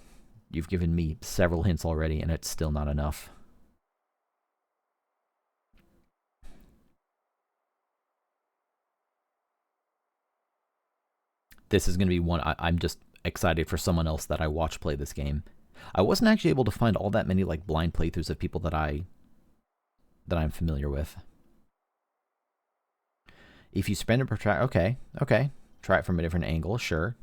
Speaker 1: You've given me several hints already, and it's still not enough. This is going to be one I'm just excited for someone else that I watch play this game. I wasn't actually able to find all that many, like, blind playthroughs of people that I'm familiar with. If you spin and protract, okay. Try it from a different angle, sure.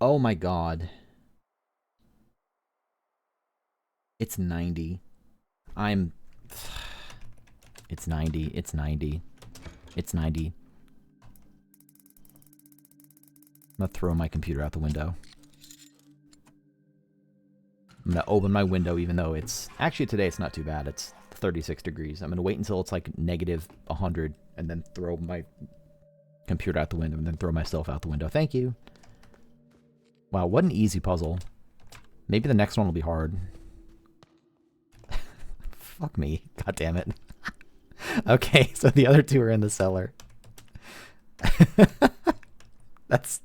Speaker 1: Oh my god. It's 90. I'm... It's 90. It's 90. It's 90. I'm gonna throw my computer out the window. I'm gonna open my window even though it's... Actually, today it's not too bad. It's 36 degrees. I'm gonna wait until it's like negative 100 and then throw my computer out the window and then throw myself out the window. Thank you. Wow, what an easy puzzle. Maybe the next one will be hard. Fuck me. God damn it. Okay, so the other two are in the cellar. That's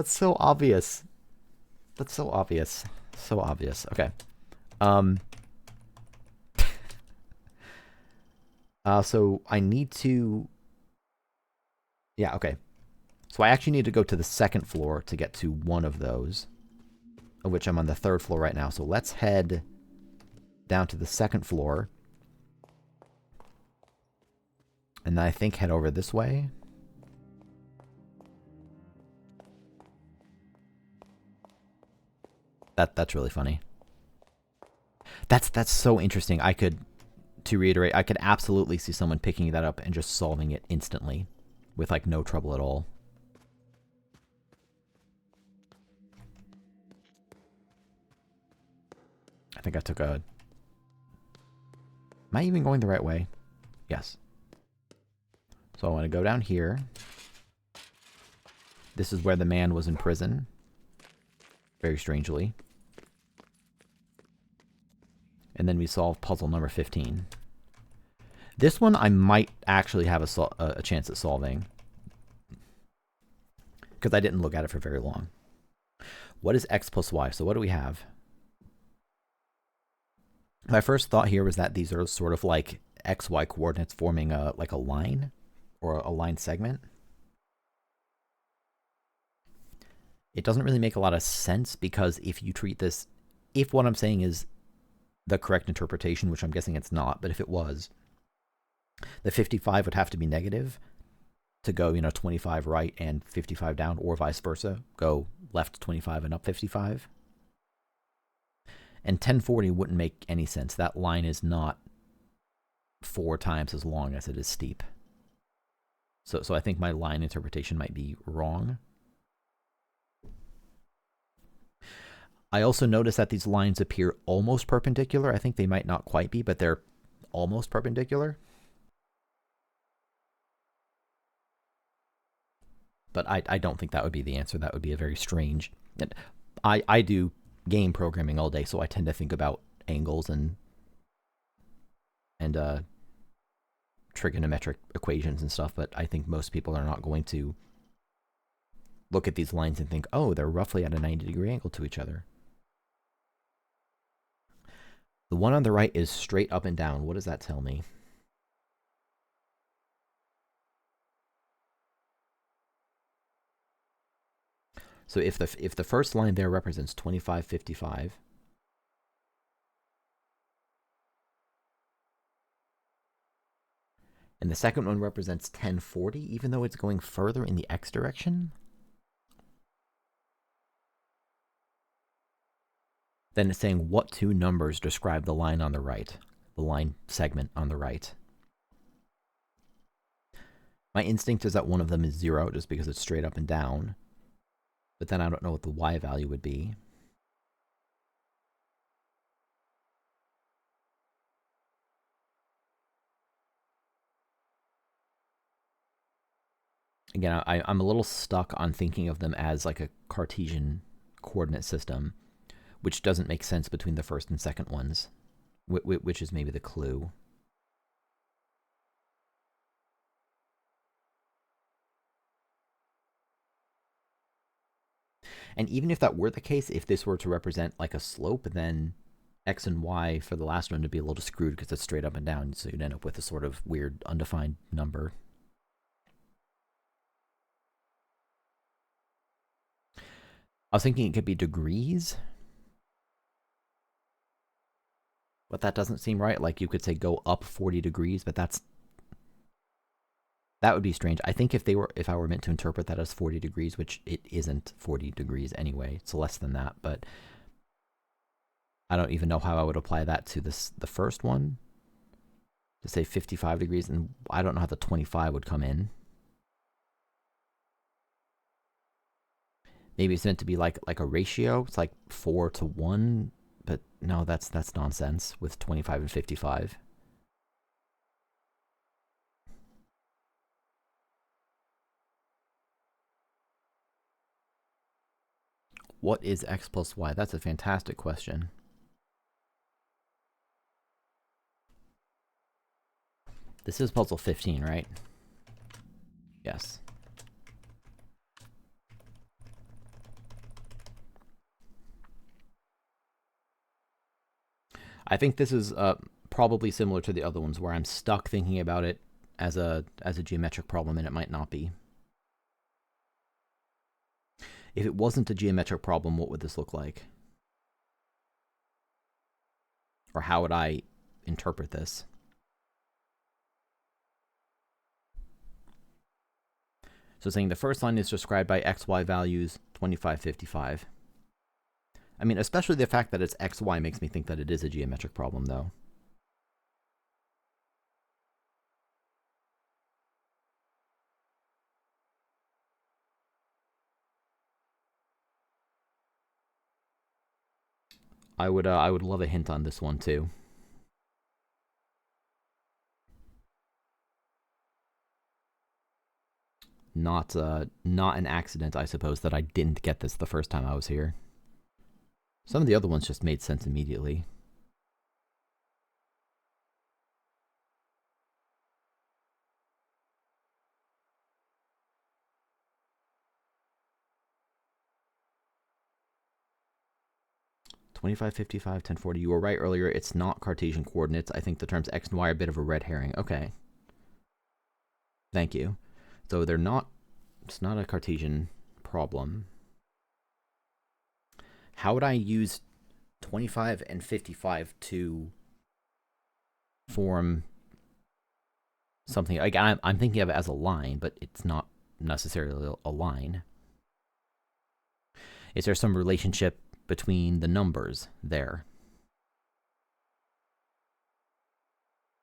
Speaker 1: so obvious. That's so obvious. So obvious. Okay. So I need to... Yeah, okay. So I actually need to go to the second floor to get to one of those, of which I'm on the third floor right now. So let's head down to the second floor. And then I think head over this way. That's really funny. That's so interesting. To reiterate, I could absolutely see someone picking that up and just solving it instantly with like no trouble at all. I think I took a... Am I even going the right way? Yes. So I want to go down here. This is where the man was in prison. Very strangely. And then we solve puzzle number 15. This one I might actually have a chance at solving, because I didn't look at it for very long. What is x plus y? So what do we have? My first thought here was that these are sort of like xy coordinates forming like a line or a line segment. It doesn't really make a lot of sense, because if you treat this, if what I'm saying is the correct interpretation, which I'm guessing it's not, but if it was, the 55 would have to be negative to go, 25 right and 55 down, or vice versa, go left 25 and up 55. And 1040 wouldn't make any sense. That line is not 4 times as long as it is steep. So I think my line interpretation might be wrong. I also notice that these lines appear almost perpendicular. I think they might not quite be, but they're almost perpendicular. But I don't think that would be the answer. That would be a very strange... I do game programming all day, so I tend to think about angles and trigonometric equations and stuff, but I think most people are not going to look at these lines and think, oh, they're roughly at a 90-degree angle to each other. The one on the right is straight up and down. What does that tell me? So if the first line there represents 25, 55, and the second one represents 1040, even though it's going further in the x direction, then it's saying what two numbers describe the line on the right, the line segment on the right. My instinct is that one of them is 0, just because it's straight up and down. But then I don't know what the y value would be. Again, I'm a little stuck on thinking of them as like a Cartesian coordinate system, which doesn't make sense between the first and second ones, which is maybe the clue. And even if that were the case, if this were to represent like a slope, then x and y for the last one would be a little screwed because it's straight up and down, so you'd end up with a sort of weird undefined number. I was thinking it could be degrees, but that doesn't seem right. Like you could say go up 40 degrees, but that's... That would be strange. I think if I were meant to interpret that as 40 degrees, which it isn't 40 degrees anyway, it's less than that, but I don't even know how I would apply that to the first one. To say 55 degrees, and I don't know how the 25 would come in. Maybe it's meant to be like a ratio. It's like 4 to 1, but no, that's nonsense with 25 and 55. What is x plus y? That's a fantastic question. This is puzzle 15, right? Yes. I think this is probably similar to the other ones where I'm stuck thinking about it as a geometric problem, and it might not be. If it wasn't a geometric problem, what would this look like? Or how would I interpret this? So saying the first line is described by xy values 25, 55. I mean, especially the fact that it's xy makes me think that it is a geometric problem, though. I would love a hint on this one too. Not an accident, I suppose, that I didn't get this the first time I was here. Some of the other ones just made sense immediately. $25, $55, $10, $40. You were right earlier. It's not Cartesian coordinates. I think the terms x and y are a bit of a red herring. Okay. Thank you. So they're not. It's not a Cartesian problem. How would I use 25 and 55 to form something? Like I'm thinking of it as a line, but it's not necessarily a line. Is there some relationship between the numbers there?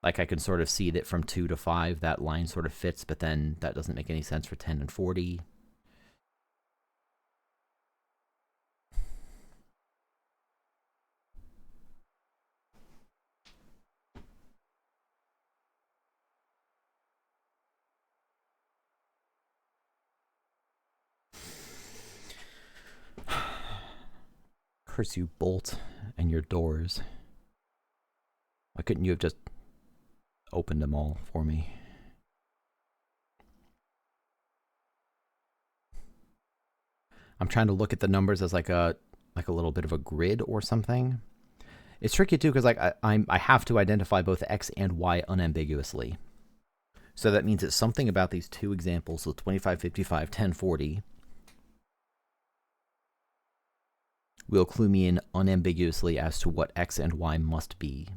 Speaker 1: Like I can sort of see that from 2 to 5, that line sort of fits, but then that doesn't make any sense for 10 and 40. Curse you, Bolt, and your doors. Why couldn't you have just opened them all for me? I'm trying to look at the numbers as like a little bit of a grid or something. It's tricky too because like I have to identify both x and y unambiguously. So that means it's something about these two examples, so 25, 55, 10, 40, will clue me in unambiguously as to what x and y must be.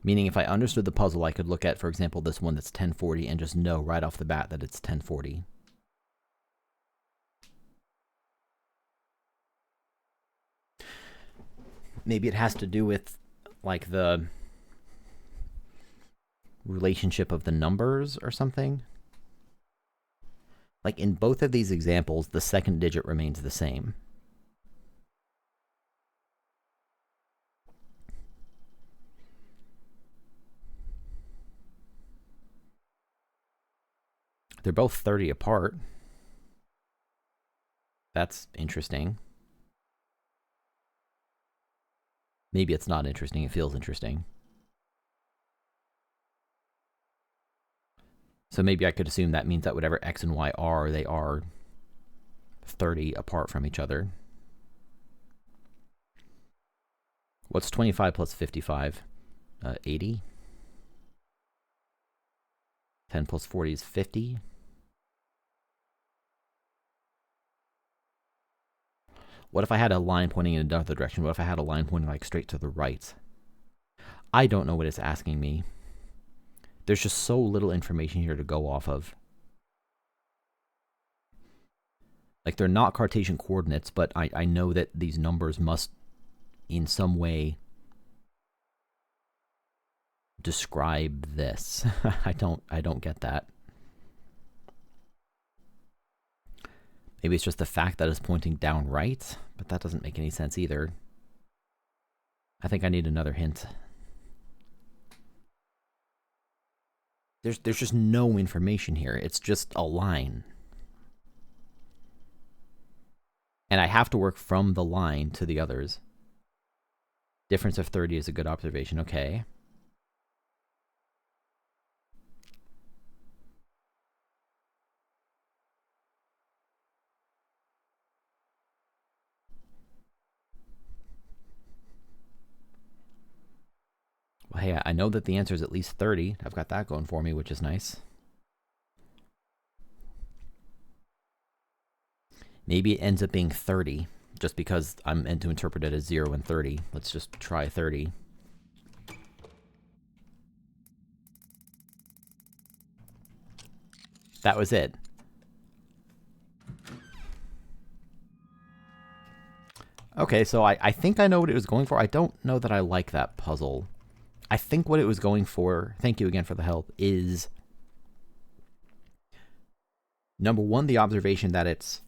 Speaker 1: Meaning if I understood the puzzle, I could look at, for example, this one that's 1040 and just know right off the bat that it's 1040. Maybe it has to do with like the relationship of the numbers or something. Like in both of these examples, the second digit remains the same. They're both 30 apart. That's interesting. Maybe it's not interesting. It feels interesting. So maybe I could assume that means that whatever x and y are, they are 30 apart from each other. What's 25 plus 55? 80. 10 plus 40 is 50. What if I had a line pointing in another direction? What if I had a line pointing like straight to the right? I don't know what it's asking me. There's just so little information here to go off of. Like, they're not Cartesian coordinates, but I know that these numbers must, in some way, describe this. I don't get that. Maybe it's just the fact that it's pointing down right, but that doesn't make any sense either. I think I need another hint. There's just no information here. It's just a line. And I have to work from the line to the others. Difference of 30 is a good observation. Okay. Well, hey, I know that the answer is at least 30. I've got that going for me, which is nice. Maybe it ends up being 30, just because I'm meant to interpret it as 0 and 30. Let's just try 30. That was it. Okay, so I think I know what it was going for. I don't know that I like that puzzle. I think what it was going for, thank you again for the help, is number one, the observation that it's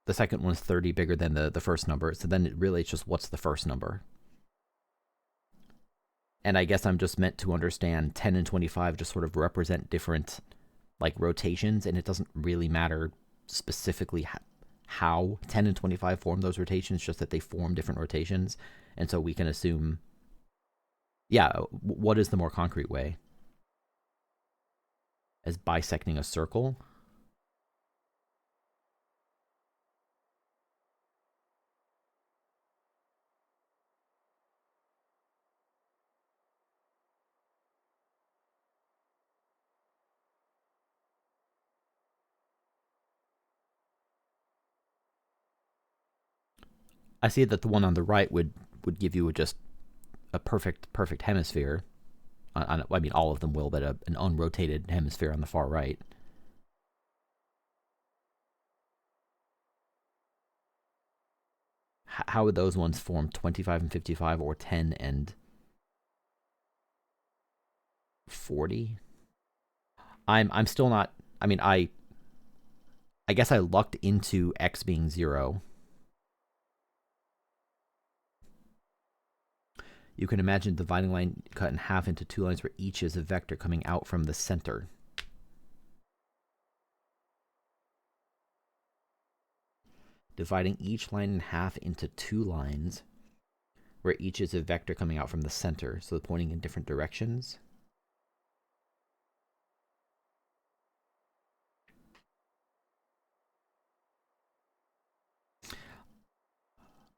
Speaker 1: the second one's 30 bigger than the first number. So then it's just what's the first number? And I guess I'm just meant to understand 10 and 25 just sort of represent different like rotations, and it doesn't really matter specifically how 10 and 25 form those rotations, just that they form different rotations. And so we can assume, yeah, what is the more concrete way? As bisecting a circle? I see that the one on the right would give you just a perfect hemisphere. I mean, all of them will, but an unrotated hemisphere on the far right. How would those ones form 25 and 55 or 10 and 40? I'm still not. I mean, I guess I lucked into x being 0. You can imagine the dividing line cut in half into two lines where each is a vector coming out from the center. Dividing each line in half into two lines where each is a vector coming out from the center, so pointing in different directions.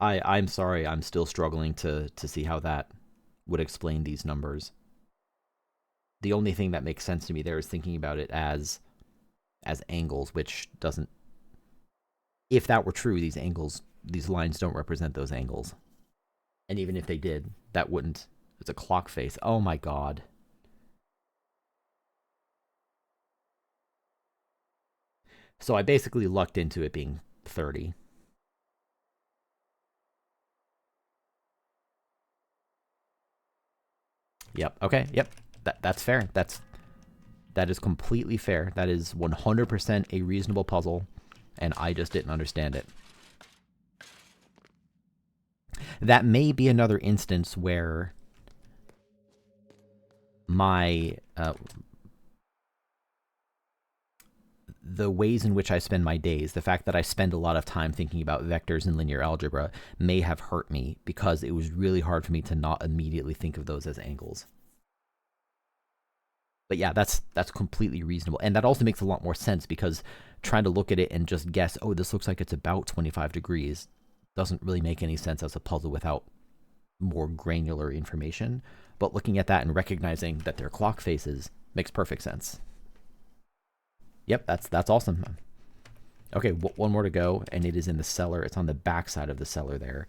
Speaker 1: I'm sorry, I'm still struggling to see how that would explain these numbers. The only thing that makes sense to me there is thinking about it as angles, which doesn't. If that were true, these lines don't represent those angles. And even if they did, that wouldn't. It's a clock face. Oh my god. So I basically lucked into it being 30. Yep. Okay. Yep. That's fair. That is completely fair. That is 100% a reasonable puzzle, and I just didn't understand it. That may be another instance where my the ways in which I spend my days, the fact that I spend a lot of time thinking about vectors and linear algebra, may have hurt me because it was really hard for me to not immediately think of those as angles. But yeah, that's completely reasonable. And that also makes a lot more sense because trying to look at it and just guess, oh, this looks like it's about 25 degrees, doesn't really make any sense as a puzzle without more granular information. But looking at that and recognizing that they're clock faces makes perfect sense. Yep, that's awesome. Okay, one more to go, and it is in the cellar. It's on the back side of the cellar there.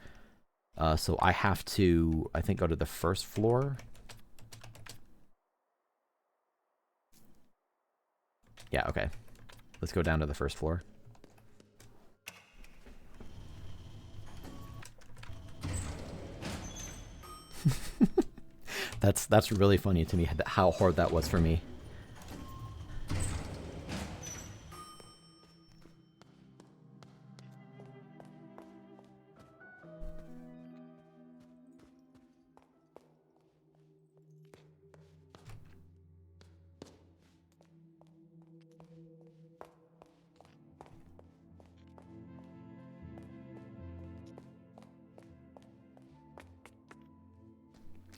Speaker 1: So I have to, I think, go to the first floor. Yeah, okay. Let's go down to the first floor. That's really funny to me how hard that was for me.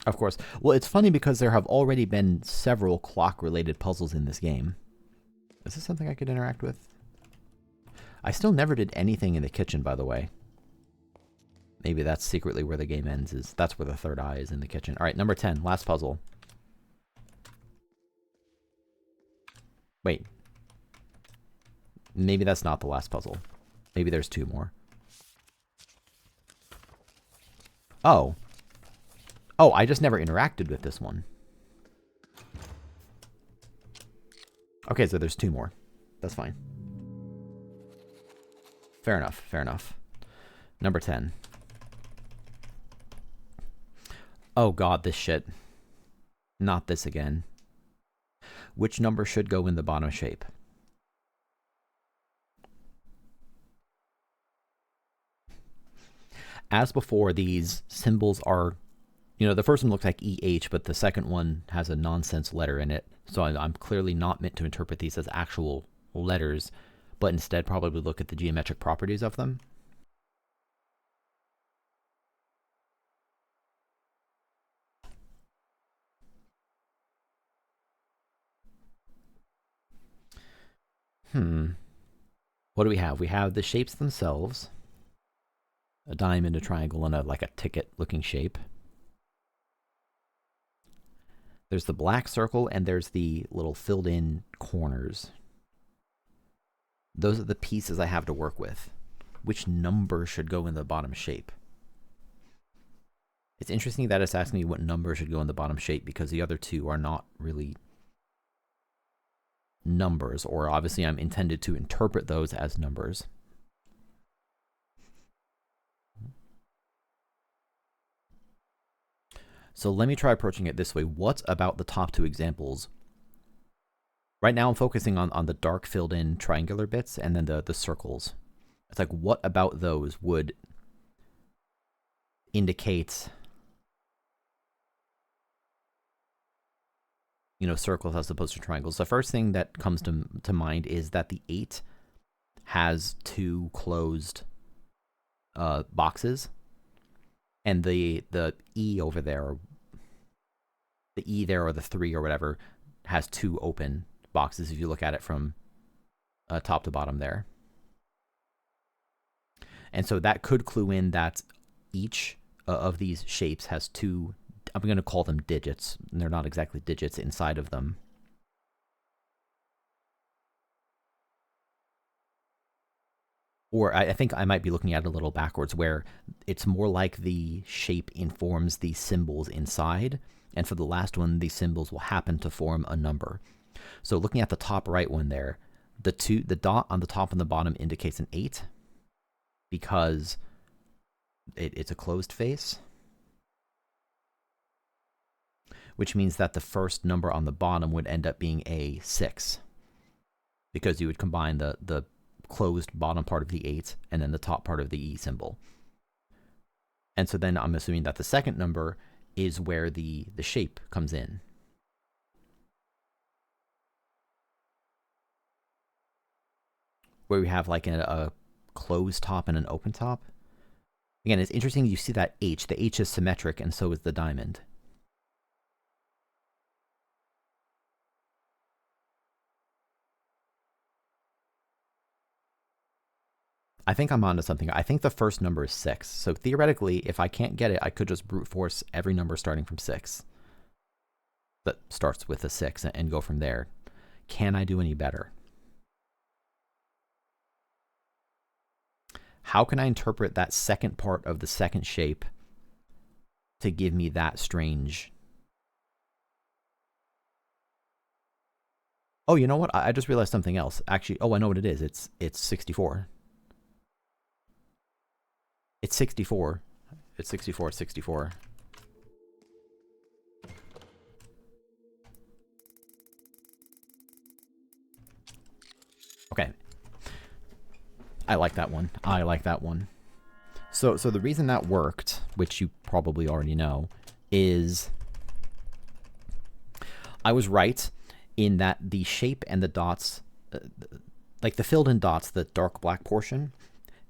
Speaker 1: Of course. Well, it's funny because there have already been several clock-related puzzles in this game. Is this something I could interact with? I still never did anything in the kitchen, by the way. Maybe that's secretly where the game ends. That's where the third eye is, in the kitchen. All right, number 10, last puzzle. Wait. Maybe that's not the last puzzle. Maybe there's 2 more. Oh. Oh, I just never interacted with this one. Okay, so there's 2 more. That's fine. Fair enough, fair enough. Number 10. Oh god, this shit. Not this again. Which number should go in the bottom shape? As before, these symbols are, you know, the first one looks like EH, but the second one has a nonsense letter in it. So I'm clearly not meant to interpret these as actual letters, but instead probably look at the geometric properties of them. What do we have? We have the shapes themselves. A diamond, a triangle, and like a ticket-looking shape. There's the black circle, and there's the little filled-in corners. Those are the pieces I have to work with. Which number should go in the bottom shape? It's interesting that it's asking me what number should go in the bottom shape, because the other 2 are not really numbers, or obviously I'm intended to interpret those as numbers. So let me try approaching it this way. What about the top 2 examples? Right now I'm focusing on the dark filled in triangular bits and then the circles. It's like, what about those would indicate, you know, circles as opposed to triangles? The first thing that comes to mind is that the 8 has 2 closed boxes, and the E over there, the E there, or the 3 or whatever, has 2 open boxes if you look at it from top to bottom there. And so that could clue in that each of these shapes has 2, I'm going to call them digits. They're not exactly digits inside of them. Or I think I might be looking at it a little backwards, where it's more like the shape informs the symbols inside, and for the last one, the symbols will happen to form a number. So looking at the top right one there, the dot on the top and the bottom indicates an 8, because it's a closed face, which means that the first number on the bottom would end up being a 6, because you would combine the closed bottom part of the 8 and then the top part of the E symbol. And so then I'm assuming that the second number is where the shape comes in. Where we have like a closed top and an open top. Again, it's interesting you see that H. The H is symmetric, and so is the diamond. I think I'm onto something. I think the first number is 6. So theoretically, if I can't get it, I could just brute force every number starting from 6. That starts with a 6 and go from there. Can I do any better? How can I interpret that second part of the second shape to give me that strange... Oh, you know what? I just realized something else. Actually, oh, I know what it is. It's 64. It's 64. It's 64. It's 64. Okay. I like that one. I like that one. So the reason that worked, which you probably already know, is I was right in that the shape and the dots, like the filled in dots, the dark black portion,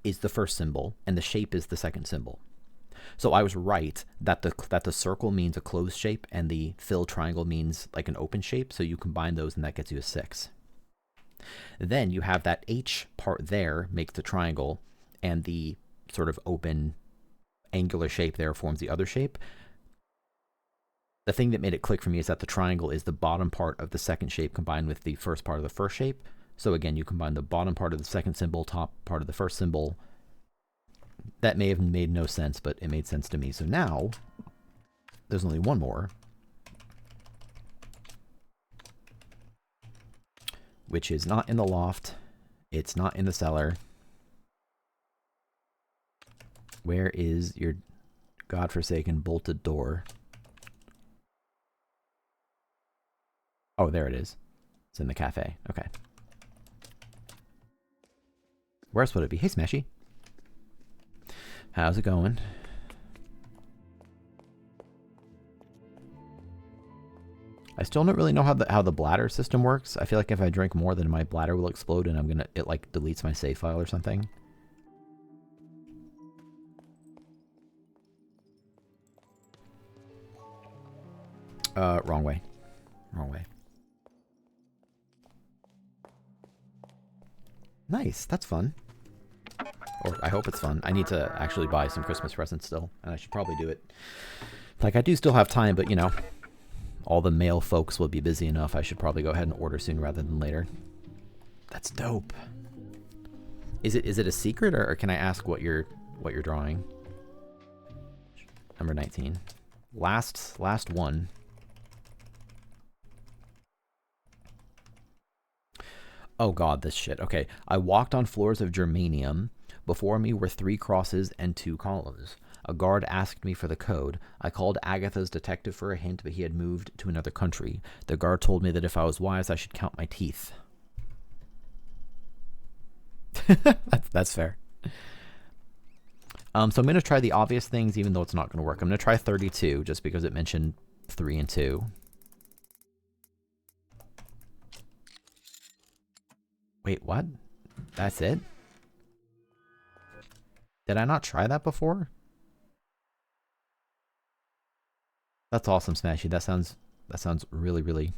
Speaker 1: is the first symbol, and the shape is the second symbol. So I was right that the circle means a closed shape, and the filled triangle means like an open shape, so you combine those, and that gets you a 6. Then you have that H part there makes the triangle, and the sort of open angular shape there forms the other shape. The thing that made it click for me is that the triangle is the bottom part of the second shape combined with the first part of the first shape. So again, you combine the bottom part of the second symbol, top part of the first symbol. That may have made no sense, but it made sense to me. So now, there's only one more, which is not in the loft. It's not in the cellar. Where is your godforsaken bolted door? Oh, there it is. It's in the cafe. Okay. Where else would it be? Hey, Smashy. How's it going? I still don't really know how the bladder system works. I feel like if I drink more, then my bladder will explode and it like deletes my save file or something. Wrong way. Wrong way. Nice, that's fun. Or I hope it's fun. I need to actually buy some Christmas presents still, and I should probably do it. Like, I do still have time, but you know, all the male folks will be busy enough. I should probably go ahead and order soon rather than later. That's dope. Is it a secret, or can I ask what you're drawing? Number 19. Last one. Oh god, this shit. Okay. I walked on floors of germanium. Before me were 3 crosses and 2 columns. A guard asked me for the code. I called Agatha's detective for a hint, but he had moved to another country. The guard told me that if I was wise, I should count my teeth. That's fair. So I'm going to try the obvious things, even though it's not going to work. I'm going to try 32, just because it mentioned 3 and 2. Wait, what? That's it? Did I not try that before? That's awesome, Smashy. That sounds really, really,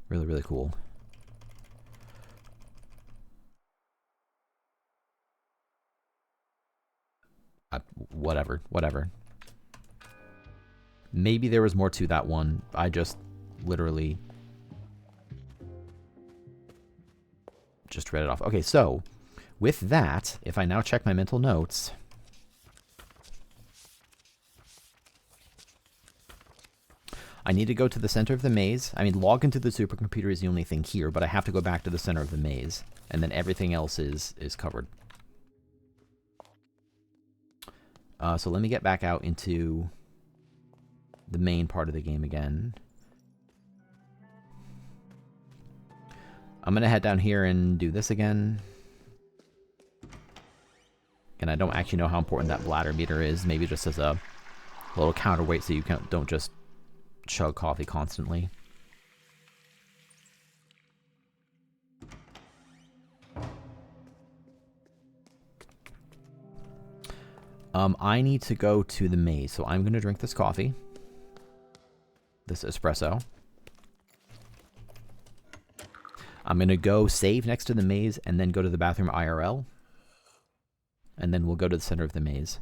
Speaker 1: really, really cool. Whatever. Maybe there was more to that one. I just literally just read it off. Okay, so with that, if I now check my mental notes, I need to go to the center of the maze. I mean, log into the supercomputer is the only thing here, but I have to go back to the center of the maze, and then everything else is covered. So let me get back out into the main part of the game again. I'm going to head down here and do this again. And I don't actually know how important that bladder meter is. Maybe just as a little counterweight so you don't just chug coffee constantly. I need to go to the maze, so I'm going to drink this coffee. This espresso. I'm going to go save next to the maze and then go to the bathroom IRL. And then we'll go to the center of the maze.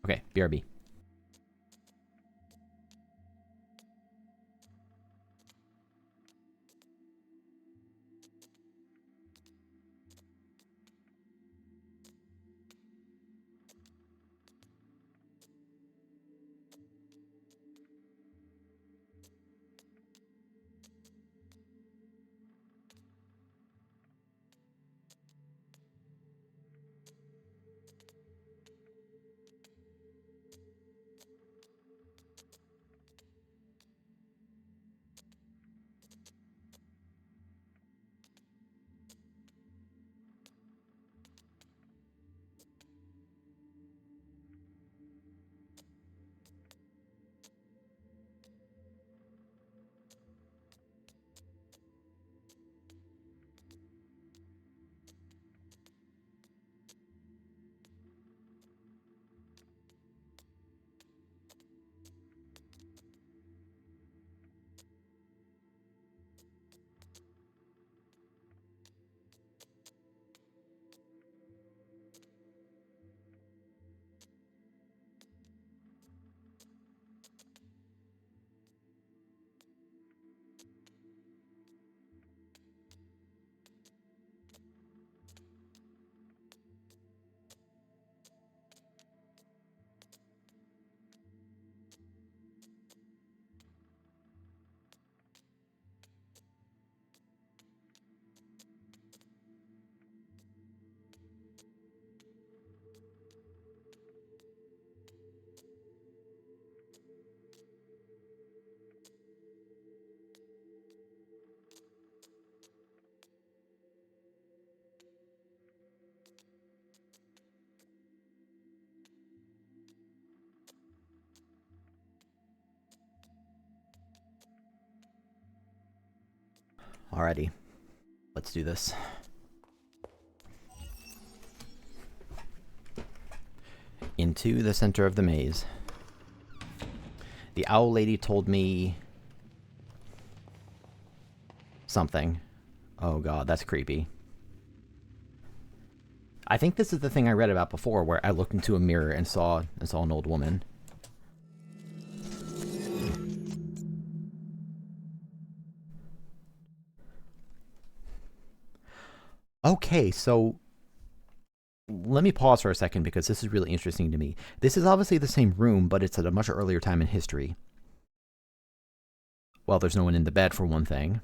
Speaker 1: Okay, BRB. Alrighty, let's do this. Into the center of the maze. The owl lady told me something. Oh god, that's creepy. I think this is the thing I read about before, where I looked into a mirror and saw an old woman. Okay, so let me pause for a second because this is really interesting to me. This is obviously the same room, but it's at a much earlier time in history. Well, there's no one in the bed for one thing.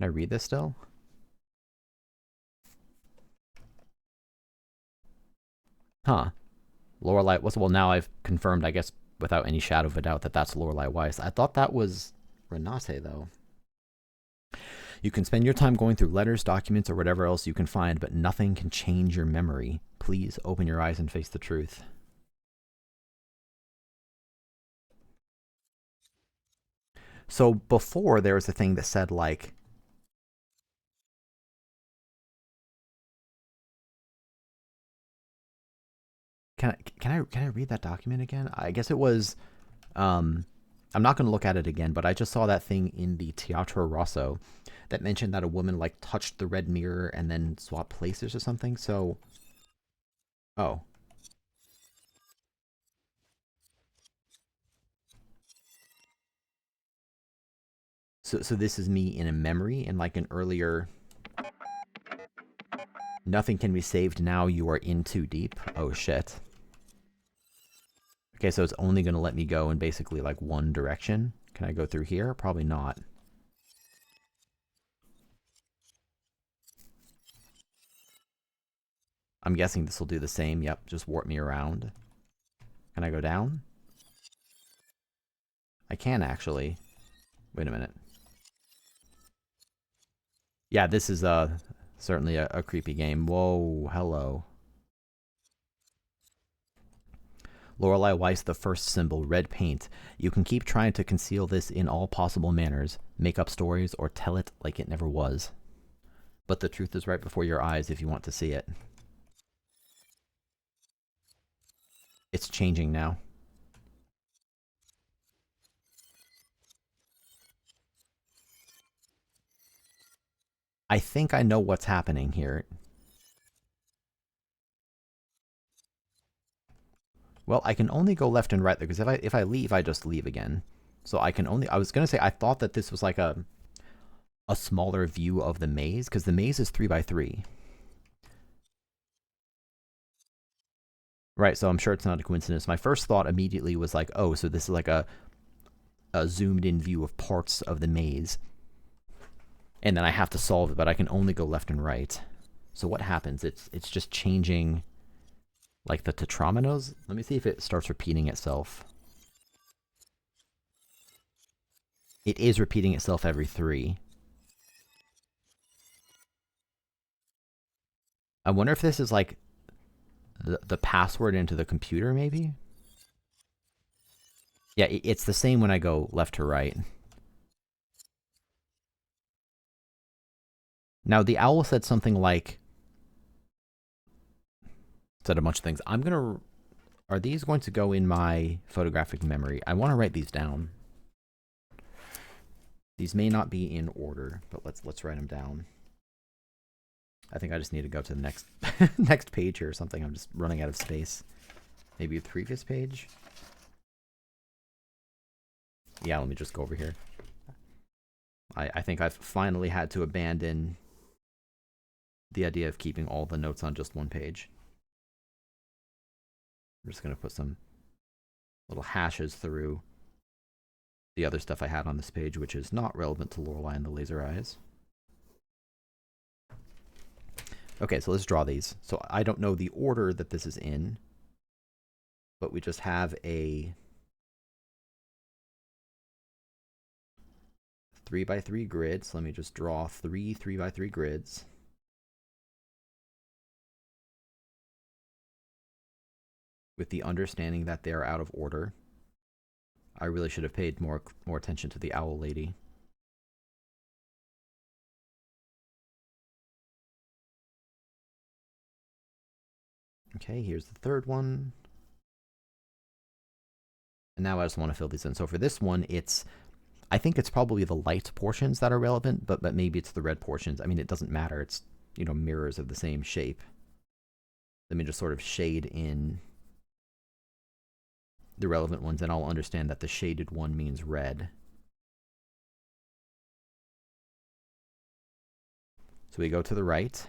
Speaker 1: Can I read this still? Huh. Lorelei, well, now I've confirmed, I guess, without any shadow of a doubt, that that's Lorelei Weiss. I thought that was Renate, though. You can spend your time going through letters, documents, or whatever else you can find, but nothing can change your memory. Please open your eyes and face the truth. So before, there was a thing that said, like, can I read that document again? I guess it was, I'm not going to look at it again, but I just saw that thing in the Teatro Rosso that mentioned that a woman, like, touched the red mirror and then swapped places or something. So, oh. So this is me in a memory, in like an earlier. Nothing can be saved now. You are in too deep. Oh shit. Okay, so it's only going to let me go in basically like one direction. Can I go through here? Probably not. I'm guessing this will do the same. Yep, just warp me around. Can I go down? I can actually. Wait a minute. Yeah, this is certainly a creepy game. Whoa, hello. Lorelei Weiss, the first symbol, red paint. You can keep trying to conceal this in all possible manners, make up stories, or tell it like it never was. But the truth is right before your eyes if you want to see it. It's changing now. I think I know what's happening here. Well, I can only go left and right because if I leave, I just leave again. So I can only. I was gonna say I thought that this was like a smaller view of the maze because the maze is 3x3. Right. So I'm sure it's not a coincidence. My first thought immediately was like, oh, so this is like a zoomed in view of parts of the maze, and then I have to solve it, but I can only go left and right. So what happens? It's just changing. Like the tetrominoes? Let me see if it starts repeating itself. It is repeating itself every 3. I wonder if this is like the password into the computer, maybe? Yeah, it's the same when I go left to right. Now, the owl said something like... Said a bunch of things. I'm going to... Are these going to go in my photographic memory? I want to write these down. These may not be in order, but let's write them down. I think I just need to go to the next next page here or something. I'm just running out of space. Maybe the previous page? Yeah, let me just go over here. I think I've finally had to abandon the idea of keeping all the notes on just one page. I'm just going to put some little hashes through the other stuff I had on this page, which is not relevant to Lorelei and the Laser Eyes. Okay, so let's draw these. So I don't know the order that this is in, but we just have a 3x3 grid. So let me just draw 3 3x3 grids. With the understanding that they're out of order. I really should have paid more attention to the owl lady. Okay, here's the third one. And now I just want to fill these in. So for this one, I think it's probably the light portions that are relevant, but maybe it's the red portions. I mean, it doesn't matter. It's, mirrors of the same shape. Let me just sort of shade in the relevant ones, and I'll understand that the shaded one means red. So we go to the right.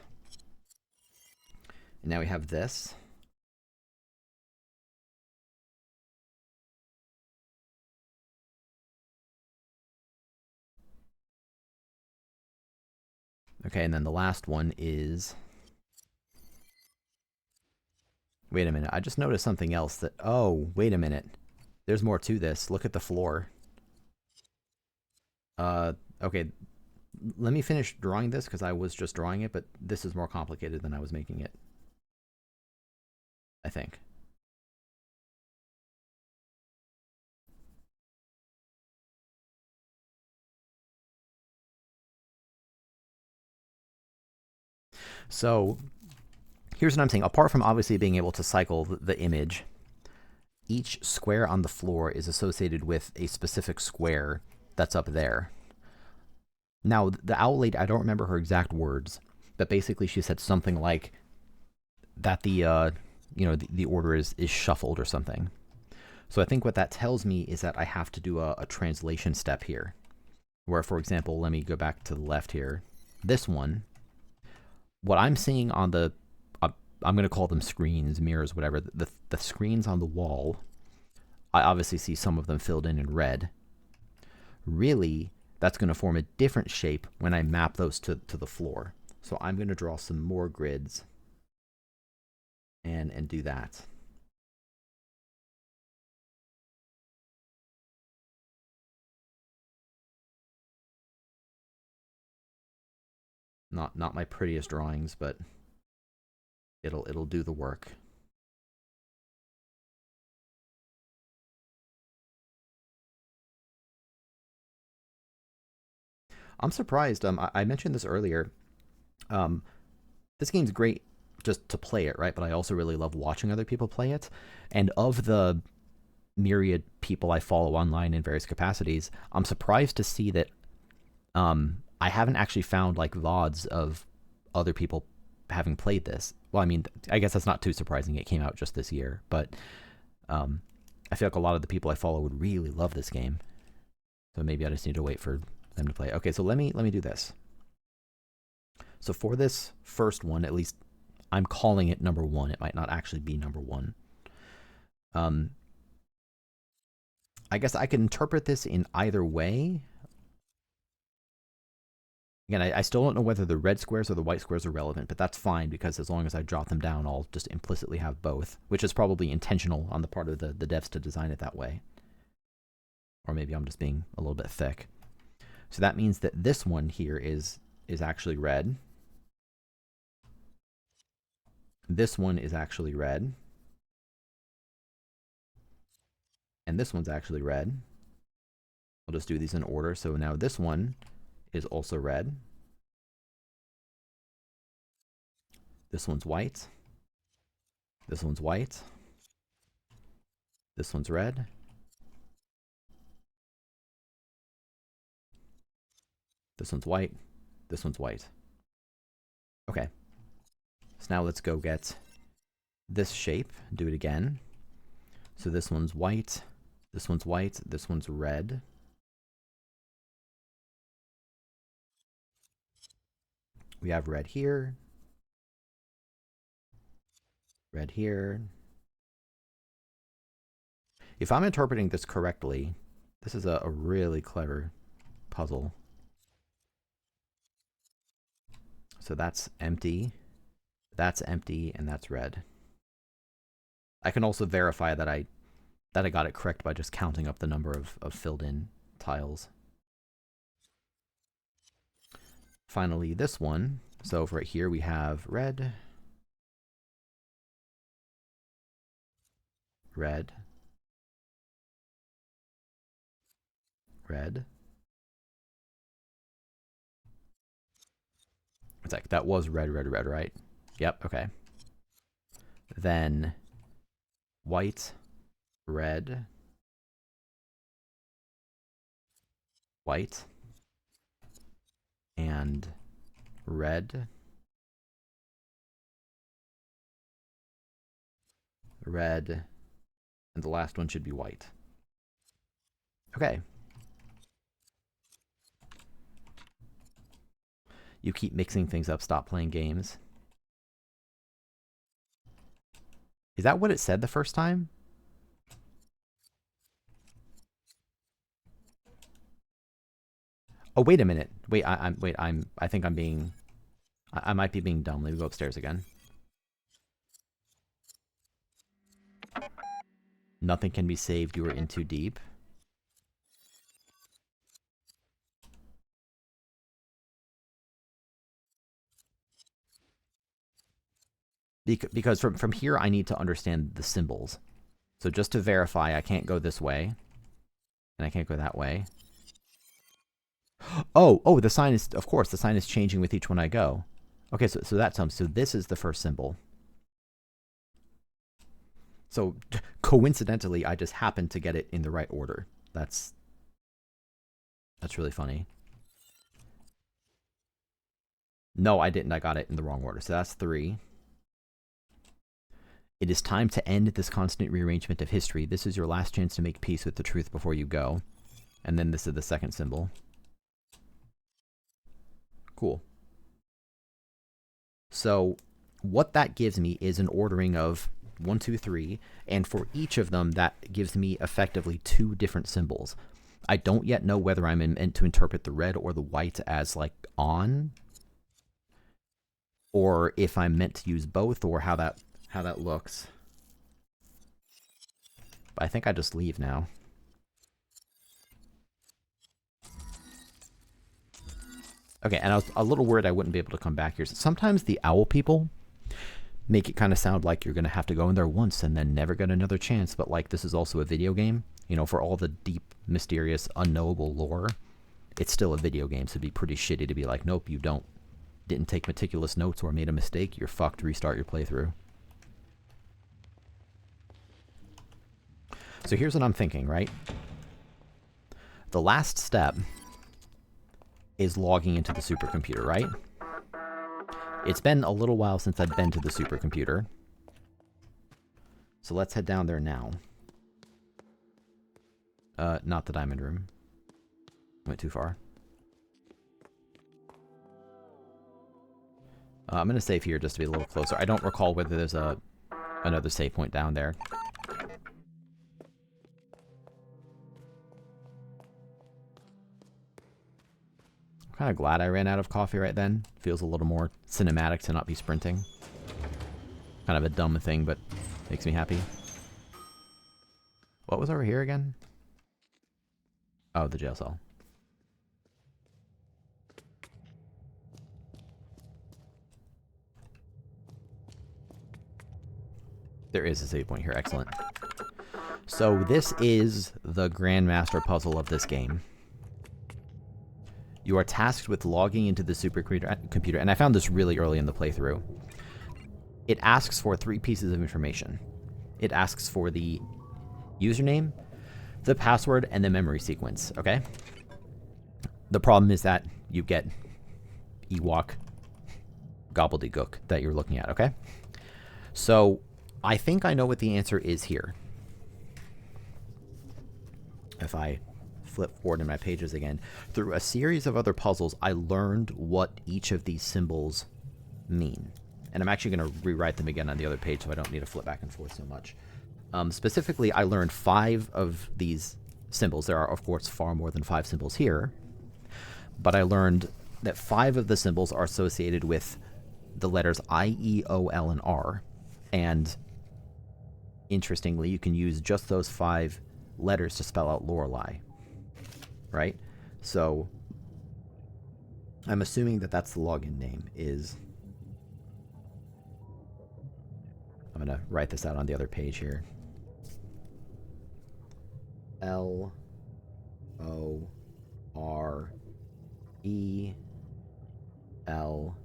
Speaker 1: And now we have this. Okay, and then the last one is... Wait a minute, I just noticed something else that... Oh, wait a minute. There's more to this. Look at the floor. Okay. Let me finish drawing this, because I was just drawing it, but this is more complicated than I was making it. I think. So here's what I'm saying. Apart from obviously being able to cycle the image, each square on the floor is associated with a specific square that's up there. Now, the owl lady, I don't remember her exact words, but basically she said something like that the order is shuffled or something. So I think what that tells me is that I have to do a translation step here, where, for example, let me go back to the left here. This one, what I'm seeing on the, I'm going to call them screens, mirrors, whatever, the screens on the wall, I obviously see some of them filled in red. Really, that's going to form a different shape when I map those to the floor. So I'm going to draw some more grids and do that. Not my prettiest drawings, but it'll do the work. I'm surprised. I mentioned this earlier. This game's great just to play it, right? But I also really love watching other people play it. And of the myriad people I follow online in various capacities, I'm surprised to see that I haven't actually found like VODs of other people having played this. Well, I mean, I guess that's not too surprising. It came out just this year, but I feel like a lot of the people I follow would really love this game. So maybe I just need to wait for them to play. Okay, so let me do this. So for this first one, at least I'm calling it number 1. It might not actually be number 1. I guess I can interpret this in either way. Again, I still don't know whether the red squares or the white squares are relevant, but that's fine, because as long as I jot them down, I'll just implicitly have both, which is probably intentional on the part of the devs to design it that way. Or maybe I'm just being a little bit thick. So that means that this one here is actually red. This one is actually red. And this one's actually red. I'll just do these in order. So now this one is also red. This one's white. This one's white. This one's red. This one's white. This one's white. Okay. So now let's go get this shape. Do it again. So this one's white. This one's white. This one's red. We have red here. Red here. If I'm interpreting this correctly, this is a really clever puzzle. So that's empty, and that's red. I can also verify that I got it correct by just counting up the number of filled in tiles. Finally, this one. So right here we have red, red, red. It's like, that was red, red, red, right? Yep, okay. Then white, red, white, and red, red, and the last one should be white. Okay. You keep mixing things up, stop playing games. Is that what it said the first time? Oh, wait a minute. Wait, I think I'm being, I might be being dumb. Let me go upstairs again. Nothing can be saved. You are in too deep. Because from here, I need to understand the symbols. So just to verify, I can't go this way. And I can't go that way. Oh, the sign is, of course, the sign is changing with each one I go. Okay, so that's so this is the first symbol. So coincidentally, I just happened to get it in the right order. That's really funny. No, I didn't. I got it in the wrong order. So that's 3. It is time to end this constant rearrangement of history. This is your last chance to make peace with the truth before you go. And then this is the second symbol. Cool. So what that gives me is an ordering of 1, 2, 3, and for each of them, that gives me effectively 2 different symbols. I don't yet know whether I'm meant to interpret the red or the white as like on, or if I'm meant to use both, or how that looks. But I think I just leave now. Okay, and I was a little worried I wouldn't be able to come back here. Sometimes the owl people make it kind of sound like you're going to have to go in there once and then never get another chance, but like this is also a video game. You know, for all the deep, mysterious, unknowable lore, it's still a video game, so it'd be pretty shitty to be like, nope, you didn't take meticulous notes or made a mistake, you're fucked, restart your playthrough. So here's what I'm thinking, right? The last step is logging into the supercomputer, right? It's been a little while since I've been to the supercomputer. So let's head down there now. Not the diamond room. Went too far. I'm going to save here just to be a little closer. I don't recall whether there's another save point down there. I'm kind of glad I ran out of coffee right then. Feels a little more cinematic to not be sprinting. Kind of a dumb thing, but makes me happy. What was over here again? Oh, the jail cell. There is a save point here. Excellent. So this is the Grandmaster puzzle of this game. You are tasked with logging into the supercomputer, and I found this really early in the playthrough. It asks for 3 pieces of information. It asks for the username, the password, and the memory sequence, okay? The problem is that you get Ewok gobbledygook that you're looking at, okay? So I think I know what the answer is here. If I flip forward in my pages again, through a series of other puzzles, I learned what each of these symbols mean. And I'm actually going to rewrite them again on the other page so I don't need to flip back and forth so much. Specifically, I learned 5 of these symbols. There are, of course, far more than 5 symbols here. But I learned that 5 of the symbols are associated with the letters I, E, O, L, and R. And interestingly, you can use just those 5 letters to spell out Lorelei. Right? So I'm assuming that that's the login name is... I'm going to write this out on the other page here. L-O-R-E-I. R E L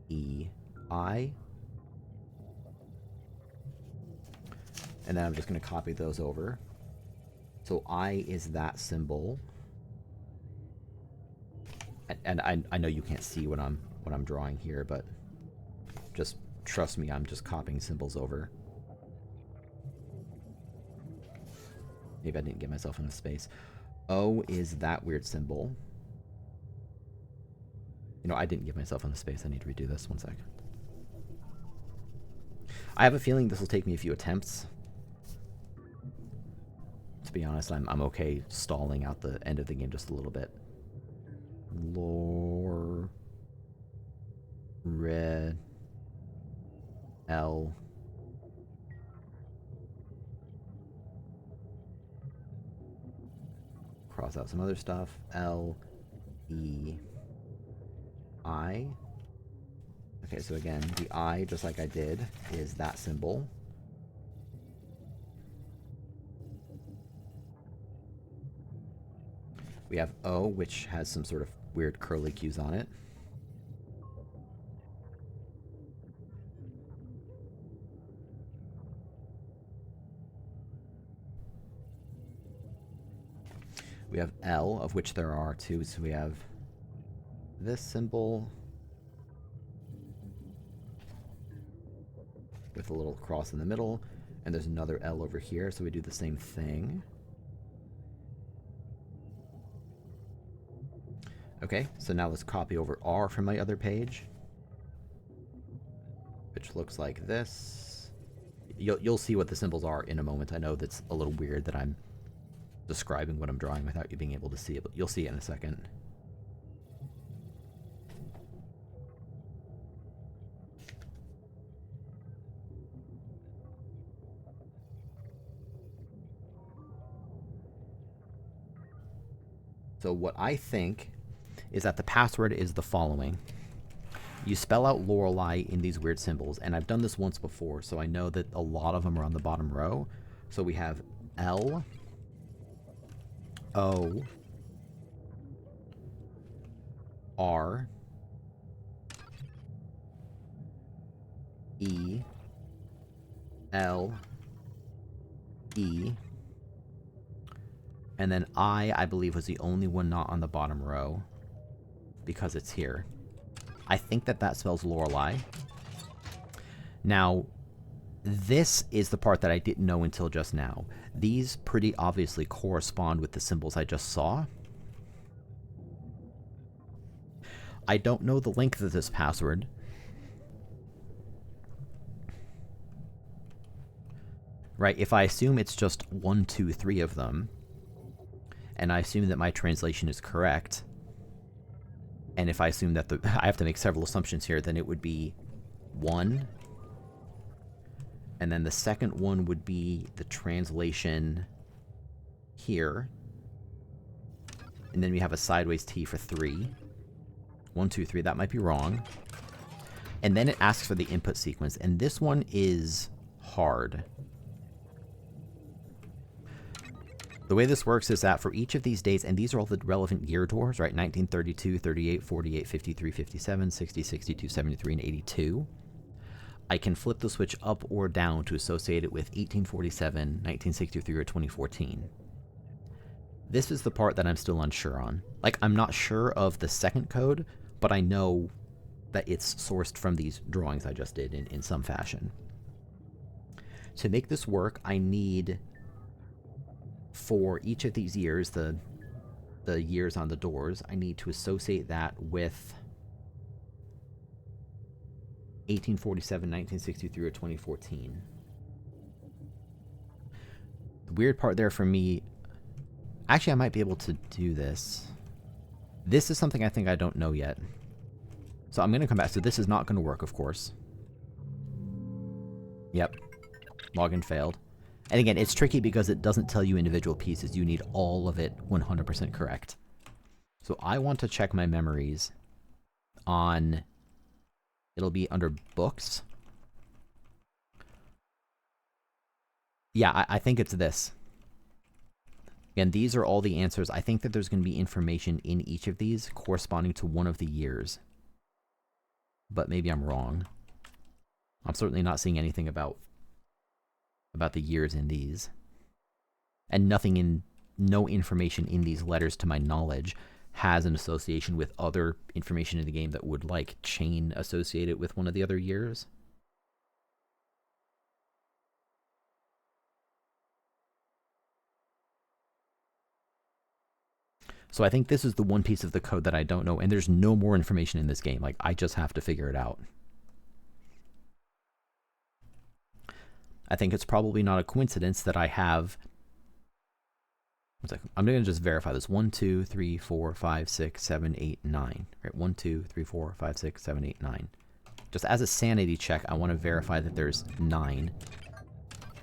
Speaker 1: E I. And then I'm just going to copy those over. So I is that symbol. And I know you can't see what I'm drawing here, but just trust me, I'm just copying symbols over. Maybe I didn't get myself in the space. O is that weird symbol. You know, I didn't give myself in the space. I need to redo this. 1 second. I have a feeling this will take me a few attempts. To be honest, I'm okay stalling out the end of the game just a little bit. L. Cross out some other stuff. L E I. Okay, so again, the I, just like I did, is that symbol. We have O, which has some sort of weird curly cues on it. We have L, of which there are two. So we have this symbol with a little cross in the middle, and there's another L over here, so we do the same thing. Okay, so now let's copy over R from my other page, which looks like this. You'll see what the symbols are in a moment. I know that's a little weird that I'm describing what I'm drawing without you being able to see it, but you'll see it in a second. So what I think is that the password is the following. You spell out Lorelei in these weird symbols, and I've done this once before, so I know that a lot of them are on the bottom row. So we have L, O, R, E, L, E, and then I believe, was the only one not on the bottom row because it's here. I think that spells Lorelei. Now, this is the part that I didn't know until just now. These pretty obviously correspond with the symbols I just saw. I don't know the length of this password. Right, if I assume it's just 1, 2, 3 of them, and I assume that my translation is correct, and if I assume that I have to make several assumptions here, then it would be 1, and then the second one would be the translation here, and then we have a sideways T for 3. 1, 2, 3, that might be wrong. And then it asks for the input sequence, and this one is hard. The way this works is that for each of these dates, and these are all the relevant year doors, right? 1932, 38, 48, 53, 57, 60, 62, 73, and 82. I can flip the switch up or down to associate it with 1847, 1963, or 2014. This is the part that I'm still unsure on. Like, I'm not sure of the second code, but I know that it's sourced from these drawings I just did in some fashion. To make this work, I need, for each of these years, the years on the doors, I need to associate that with 1847, 1963, or 2014. The weird part there for me, actually I might be able to do this. This is something I think I don't know yet. So I'm going to come back. So this is not going to work, of course. Yep. Login failed. And again, it's tricky because it doesn't tell you individual pieces. You need all of it 100% correct. So I want to check my memories on, it'll be under books. Yeah, I think it's this. And these are all the answers. I think that there's going to be information in each of these corresponding to one of the years. But maybe I'm wrong. I'm certainly not seeing anything about the years in these. And no information in these letters, to my knowledge, has an association with other information in the game that would, like, chain associate it with one of the other years. So I think this is the one piece of the code that I don't know, and there's no more information in this game. Like, I just have to figure it out. I think it's probably not a coincidence that I have... One second. I'm going to just verify this. 1, 2, 3, 4, 5, 6, 7, 8, 9. Right? 1, 2, 3, 4, 5, 6, 7, 8, 9. Just as a sanity check, I want to verify that there's 9.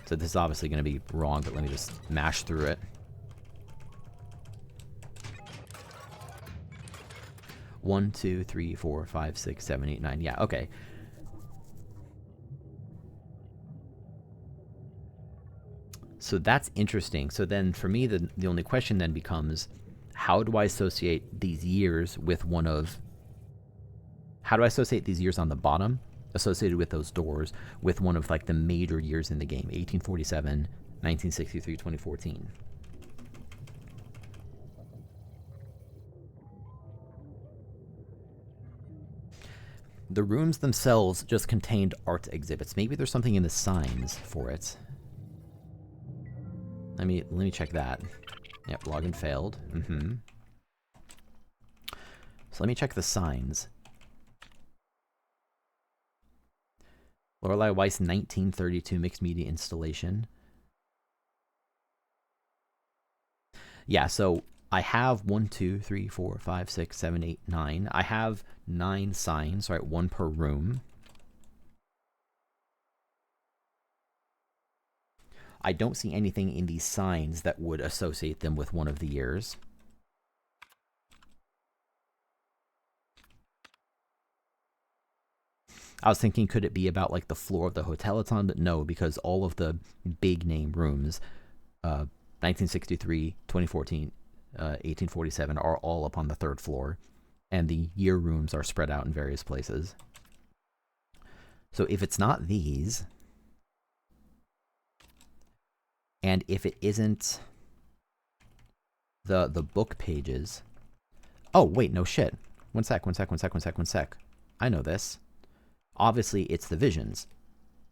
Speaker 1: So this is obviously going to be wrong, but let me just mash through it. 1, 2, 3, 4, 5, 6, 7, 8, 9. Yeah, okay. So that's interesting. So then for me, the only question then becomes, how do I associate these years with one of... How do I associate these years on the bottom, associated with those doors, with one of, like, the major years in the game? 1847, 1963, 2014. The rooms themselves just contained art exhibits. Maybe there's something in the signs for it. Let me check that. Yep, login failed. So let me check the signs. Lorelei Weiss 1932 mixed media installation. Yeah, so I have 1, 2, 3, 4, 5, 6, 7, 8, 9. I have 9 signs, right? 1 per room. I don't see anything in these signs that would associate them with one of the years. I was thinking, could it be about, like, the floor of the hotel it's on? But no, because all of the big name rooms, 1963, 2014, 1847, are all up on the 3rd floor. And the year rooms are spread out in various places. So if it's not these, and if it isn't the book pages... Oh, wait, no shit. One sec. I know this. Obviously, it's the visions.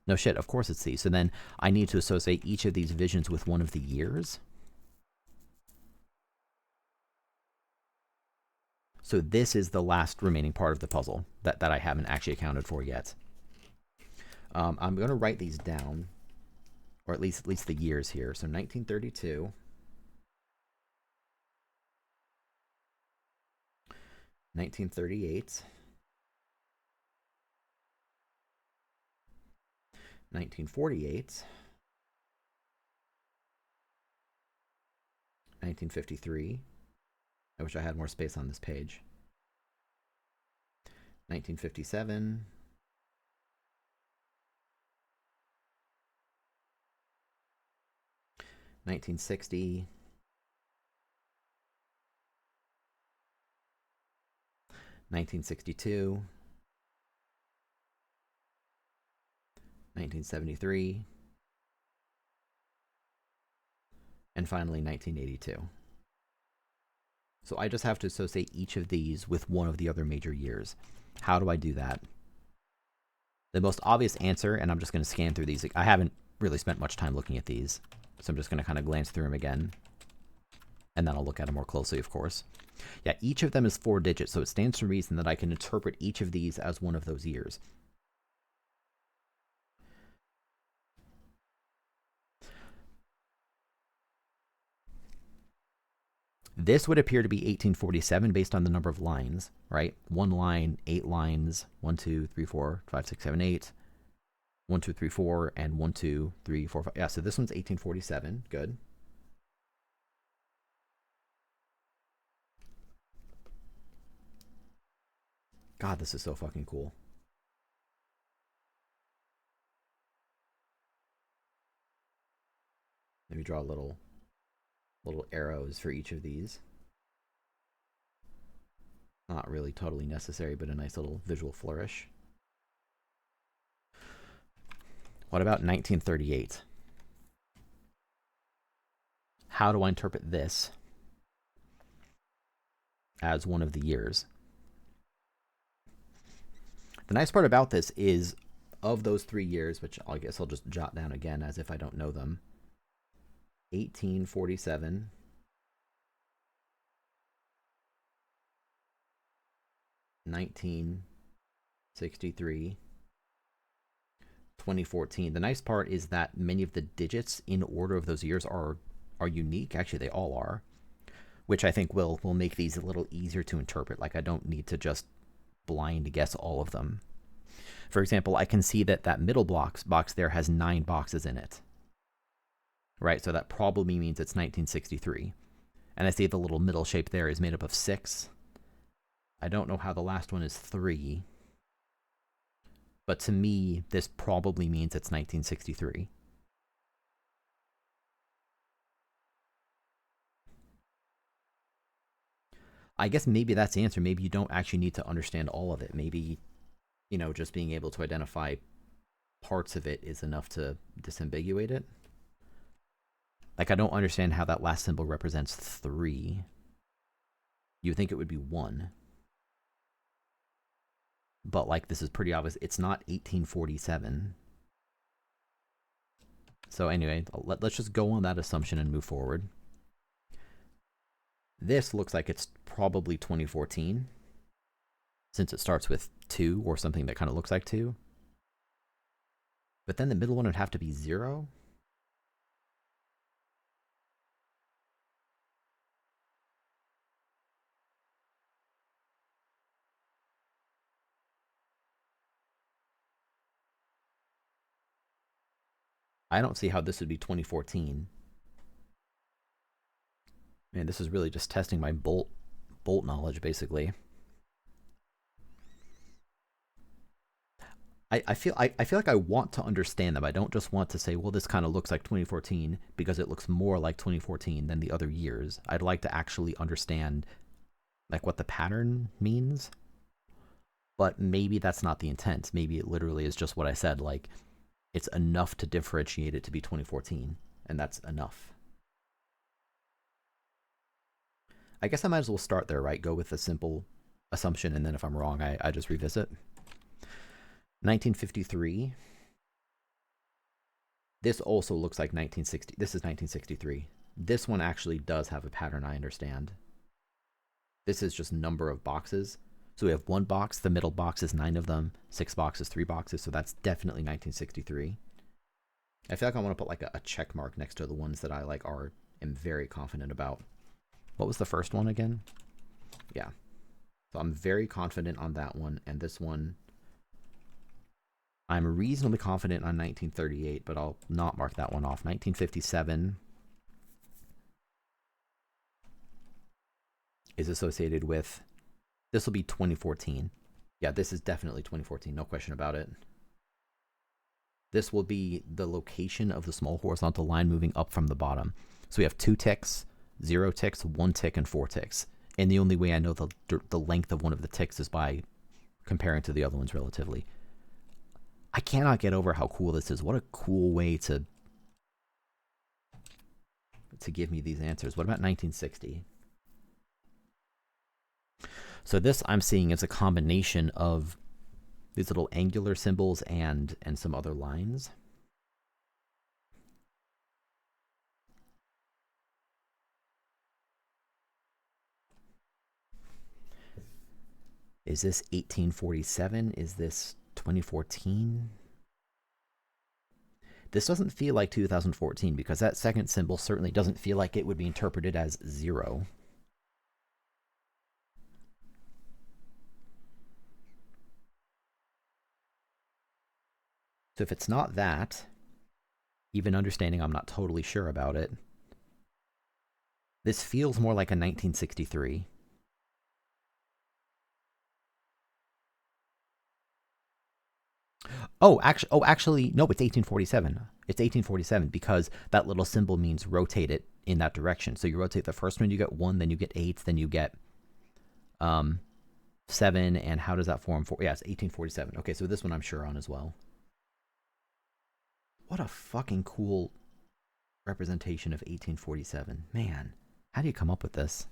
Speaker 1: No shit, of course it's these. So then I need to associate each of these visions with one of the years. So this is the last remaining part of the puzzle that I haven't actually accounted for yet. I'm going to write these down, or at least the years here. So 1932. 1938. 1948, 1953. I wish I had more space on this page. 1957, 1960, 1962, 1973, and finally 1982. So I just have to associate each of these with one of the other major years. How do I do that? The most obvious answer, and I'm just going to scan through these. I haven't really spent much time looking at these, so I'm just going to kind of glance through them again. And then I'll look at them more closely, of course. Yeah, each of them is 4 digits, so it stands to reason that I can interpret each of these as one of those years. This would appear to be 1847 based on the number of lines, right? 1 line, 8 lines, 1, 2, 3, 4, 5, 6, 7, 8, 1, 2, 3, 4, and 1, 2, 3, 4, 5. Yeah, so this one's 1847. Good. God, this is so fucking cool. Let me draw a little little arrows for each of these. Not really totally necessary, but a nice little visual flourish. What about 1938? How do I interpret this as one of the years? The nice part about this is, of those 3 years, which I guess I'll just jot down again as if I don't know them, 1847, 1963, 2014. The nice part is that many of the digits in order of those years are unique. Actually, they all are, which I think will make these a little easier to interpret. Like, I don't need to just blind guess all of them. For example, I can see that middle box there has 9 boxes in it. Right, so that probably means it's 1963. And I see the little middle shape there is made up of 6. I don't know how the last one is 3. But to me, this probably means it's 1963. I guess maybe that's the answer. Maybe you don't actually need to understand all of it. Maybe, just being able to identify parts of it is enough to disambiguate it. Like, I don't understand how that last symbol represents 3. You would think it would be 1. But, like, this is pretty obvious. It's not 1847. So anyway, let's just go on that assumption and move forward. This looks like it's probably 2014, since it starts with 2 or something that kind of looks like 2. But then the middle one would have to be 0. I don't see how this would be 2014. Man, this is really just testing my bolt knowledge, basically. I feel like I want to understand them. I don't just want to say, well, this kind of looks like 2014 because it looks more like 2014 than the other years. I'd like to actually understand, like, what the pattern means. But maybe that's not the intent. Maybe it literally is just what I said. Like, it's enough to differentiate it to be 2014, and that's enough. I guess I might as well start there, right? Go with a simple assumption, and then if I'm wrong, I just revisit. 1953. This also looks like 1960. This is 1963. This one actually does have a pattern, I understand. This is just number of boxes. So we have 1 box, the middle box is 9 of them, 6 boxes, 3 boxes, so that's definitely 1963. I feel like I want to put like a check mark next to the ones that I am very confident about. What was the first one again? Yeah. So I'm very confident on that one, and this one I'm reasonably confident on 1938, but I'll not mark that one off. 1957 is associated with, this will be 2014. Yeah, this is definitely 2014, no question about it. This will be the location of the small horizontal line moving up from the bottom. So we have 2 ticks, 0 ticks, 1 tick, and 4 ticks. And the only way I know the length of one of the ticks is by comparing to the other ones relatively. I cannot get over how cool this is. What a cool way to give me these answers. What about 1960? So this I'm seeing is a combination of these little angular symbols and some other lines. Is this 1847? Is this 2014? This doesn't feel like 2014 because that second symbol certainly doesn't feel like it would be interpreted as 0. So if it's not that, even understanding I'm not totally sure about it, this feels more like a 1963. Actually, no, it's 1847. It's 1847 because that little symbol means rotate it in that direction. So you rotate the first one, you get 1, then you get 8, then you get 7, and how does that form? Yeah, it's 1847. Okay, so this one I'm sure on as well. What a fucking cool representation of 1847. Man, how do you come up with this?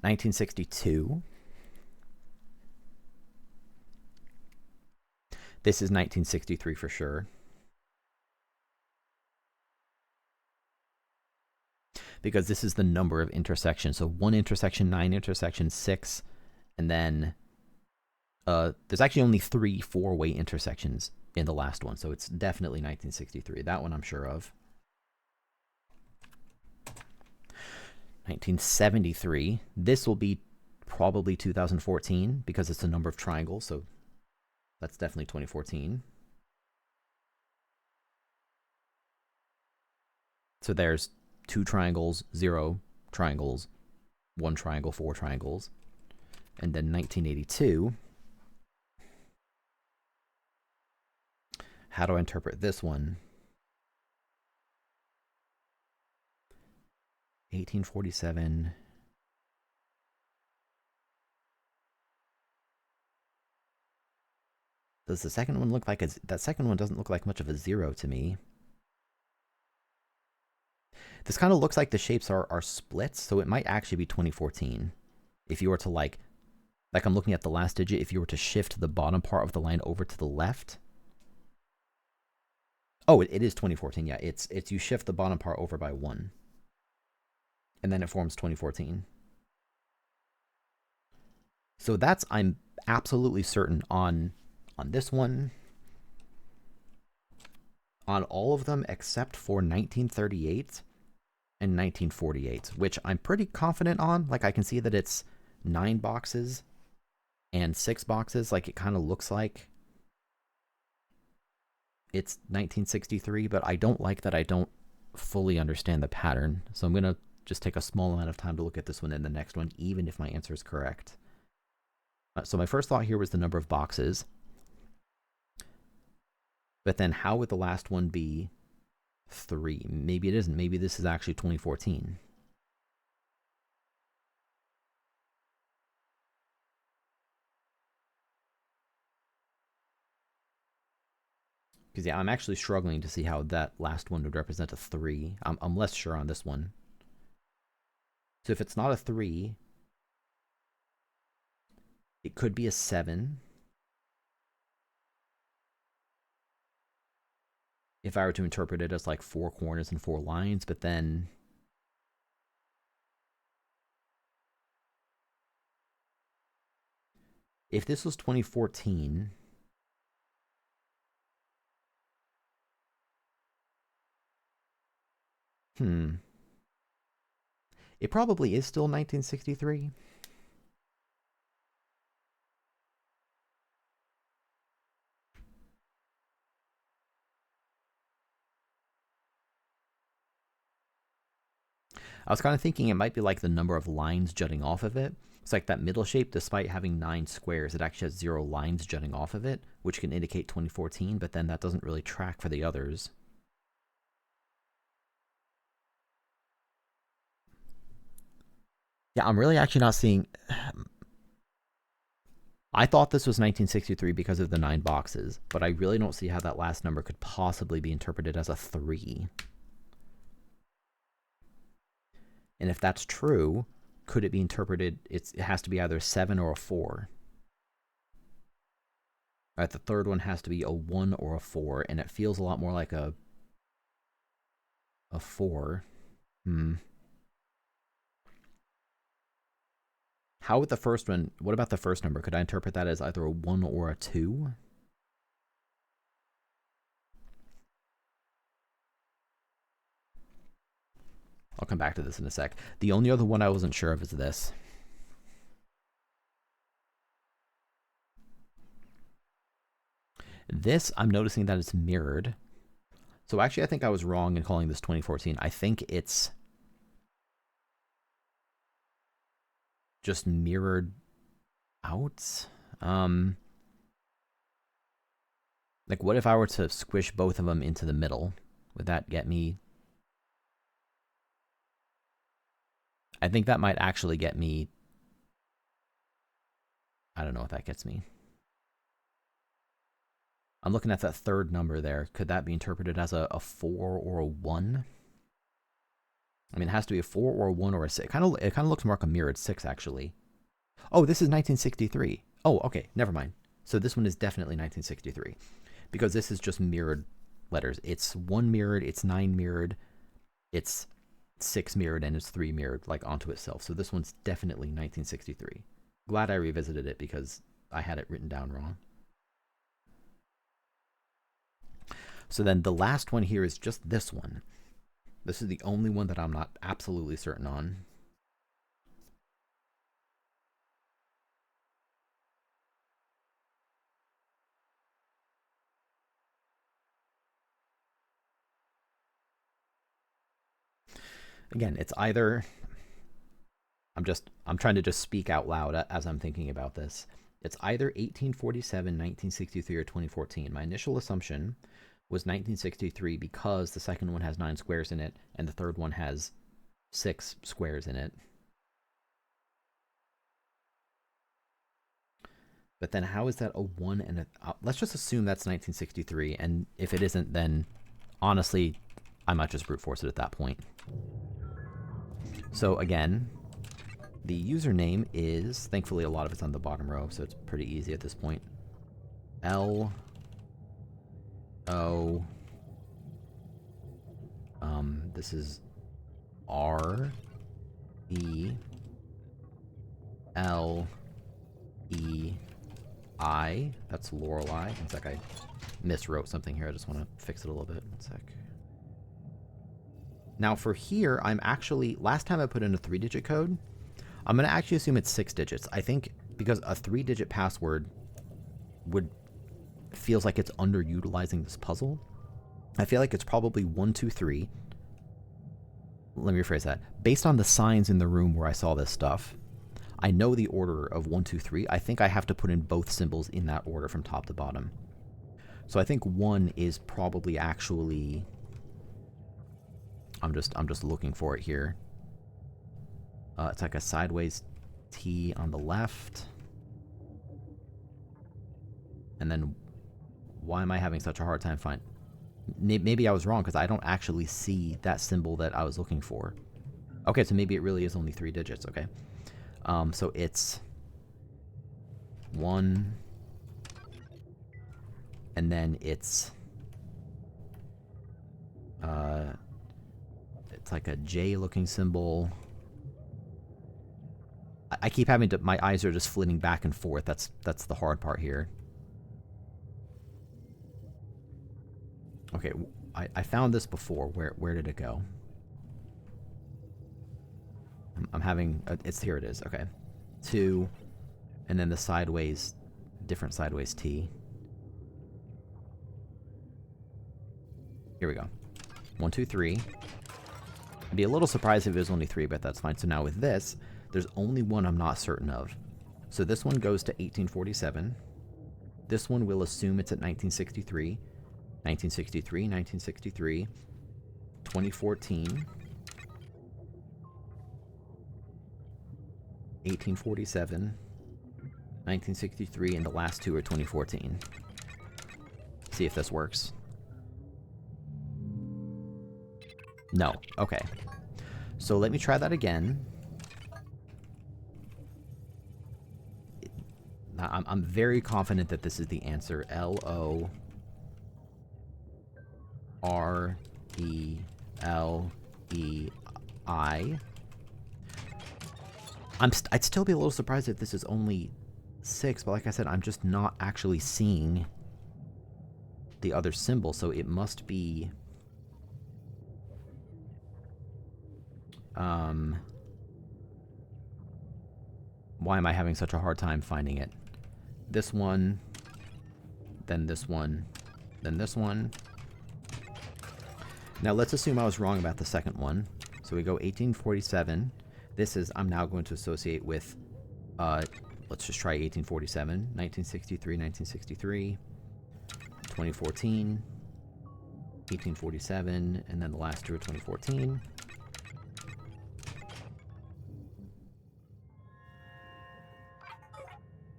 Speaker 1: 1962. This is 1963 for sure. Because this is the number of intersections. So 1 intersection, 9 intersections, 6, and then there's actually only 3 4-way intersections in the last one. So it's definitely 1963. That one I'm sure of. 1973. This will be probably 2014 because it's a number of triangles. So that's definitely 2014. So there's 2 triangles, 0 triangles, 1 triangle, 4 triangles. And then 1982. How do I interpret this one? 1847. Does the second one look like a... That second one doesn't look like much of a 0 to me. This kind of looks like the shapes are splits, so it might actually be 2014. If you were to like I'm looking at the last digit, if you were to shift the bottom part of the line over to the left. Oh, it is 2014. Yeah, it's you shift the bottom part over by 1. And then it forms 2014. So that's, I'm absolutely certain on this one, on all of them except for 1938 and 1948, which I'm pretty confident on. Like I can see that it's 9 boxes and 6 boxes. Like it kind of looks like it's 1963, but I don't like that I don't fully understand the pattern. So I'm going to just take a small amount of time to look at this one and the next one, even if my answer is correct. So my first thought here was the number of boxes. But then how would the last one be 3? Maybe it isn't. Maybe this is actually 2014. Because yeah, I'm actually struggling to see how that last one would represent a 3. I'm less sure on this one. So if it's not a 3, it could be a 7. If I were to interpret it as like 4 corners and 4 lines, but then if this was 2014, it probably is still 1963. I was kind of thinking it might be like the number of lines jutting off of it. It's like that middle shape, despite having 9 squares, it actually has 0 lines jutting off of it, which can indicate 2014, but then that doesn't really track for the others. Yeah, I'm really actually not seeing... I thought this was 1963 because of the 9 boxes, but I really don't see how that last number could possibly be interpreted as a 3. And if that's true, could it be interpreted, it has to be either a 7 or a 4. All right, the third one has to be a 1 or a 4, and it feels a lot more like a 4. How would the first one, what about the first number? Could I interpret that as either a 1 or a 2? I'll come back to this in a sec. The only other one I wasn't sure of is this. This, I'm noticing that it's mirrored. So actually, I think I was wrong in calling this 2014. I think it's just mirrored out. Like, what if I were to squish both of them into the middle? Would that get me? I think that might actually get me. I don't know what that gets me. I'm looking at that third number there. Could that be interpreted as a 4 or a 1? I mean, it has to be a 4 or a 1 or a 6. It kind of looks more like a mirrored 6, actually. Oh, this is 1963. Oh, okay, never mind. So this one is definitely 1963 because this is just mirrored letters. It's 1 mirrored, it's 9 mirrored, it's 6 mirrored, and it's 3 mirrored, like onto itself. So this one's definitely 1963. Glad I revisited it because I had it written down wrong. So then the last one here is just this one. This is the only one that I'm not absolutely certain on. Again, it's either I'm trying to just speak out loud as I'm thinking about this. It's either 1847, 1963, or 2014. My initial assumption was 1963 because the second one has 9 squares in it and the third one has 6 squares in it. But then how is that a 1 and a... let's just assume that's 1963, and if it isn't, then honestly, I might just brute force it at that point. So again, the username is, thankfully a lot of it's on the bottom row, so it's pretty easy at this point. L O this is R E L E I. That's Lorelei. It's like I miswrote something here. I just want to fix it a little bit. 1 sec. Now for here, I'm actually, last time I put in a 3-digit code, I'm going to actually assume it's 6 digits. I think because a 3-digit password feels like it's underutilizing this puzzle. I feel like it's probably 1, 2, 3. Let me rephrase that. Based on the signs in the room where I saw this stuff, I know the order of 1, 2, 3. I think I have to put in both symbols in that order from top to bottom. So I think 1 is probably actually... I'm just looking for it here. It's like a sideways T on the left. And then why am I having such a hard time finding... Maybe I was wrong because I don't actually see that symbol that I was looking for. Okay, so maybe it really is only 3 digits. Okay. So it's 1, and then it's like a J-looking symbol. I keep having to, my eyes are just flitting back and forth. That's the hard part here. Okay, I found this before. Where did it go? I'm having, here it is, okay. 2, and then the sideways, different sideways T. Here we go. 1, 2, 3. I'd be a little surprised if it was only 3, but that's fine. So now with this, there's only one I'm not certain of. So this one goes to 1847. This one will assume it's at 1963. 1963, 1963, 2014, 1847, 1963, and the last two are 2014. See if this works. No. Okay. So let me try that again. I'm very confident that this is the answer. L-O-R-E-L-E-I. I'd still be a little surprised if this is only 6, but like I said, I'm just not actually seeing the other symbol, so it must be... why am I having such a hard time finding it? This one, then this one, then this one. Now let's assume I was wrong about the second one. So we go 1847. This is, I'm now going to associate with, let's just try 1847, 1963, 1963, 2014, 1847, and then the last two are 2014.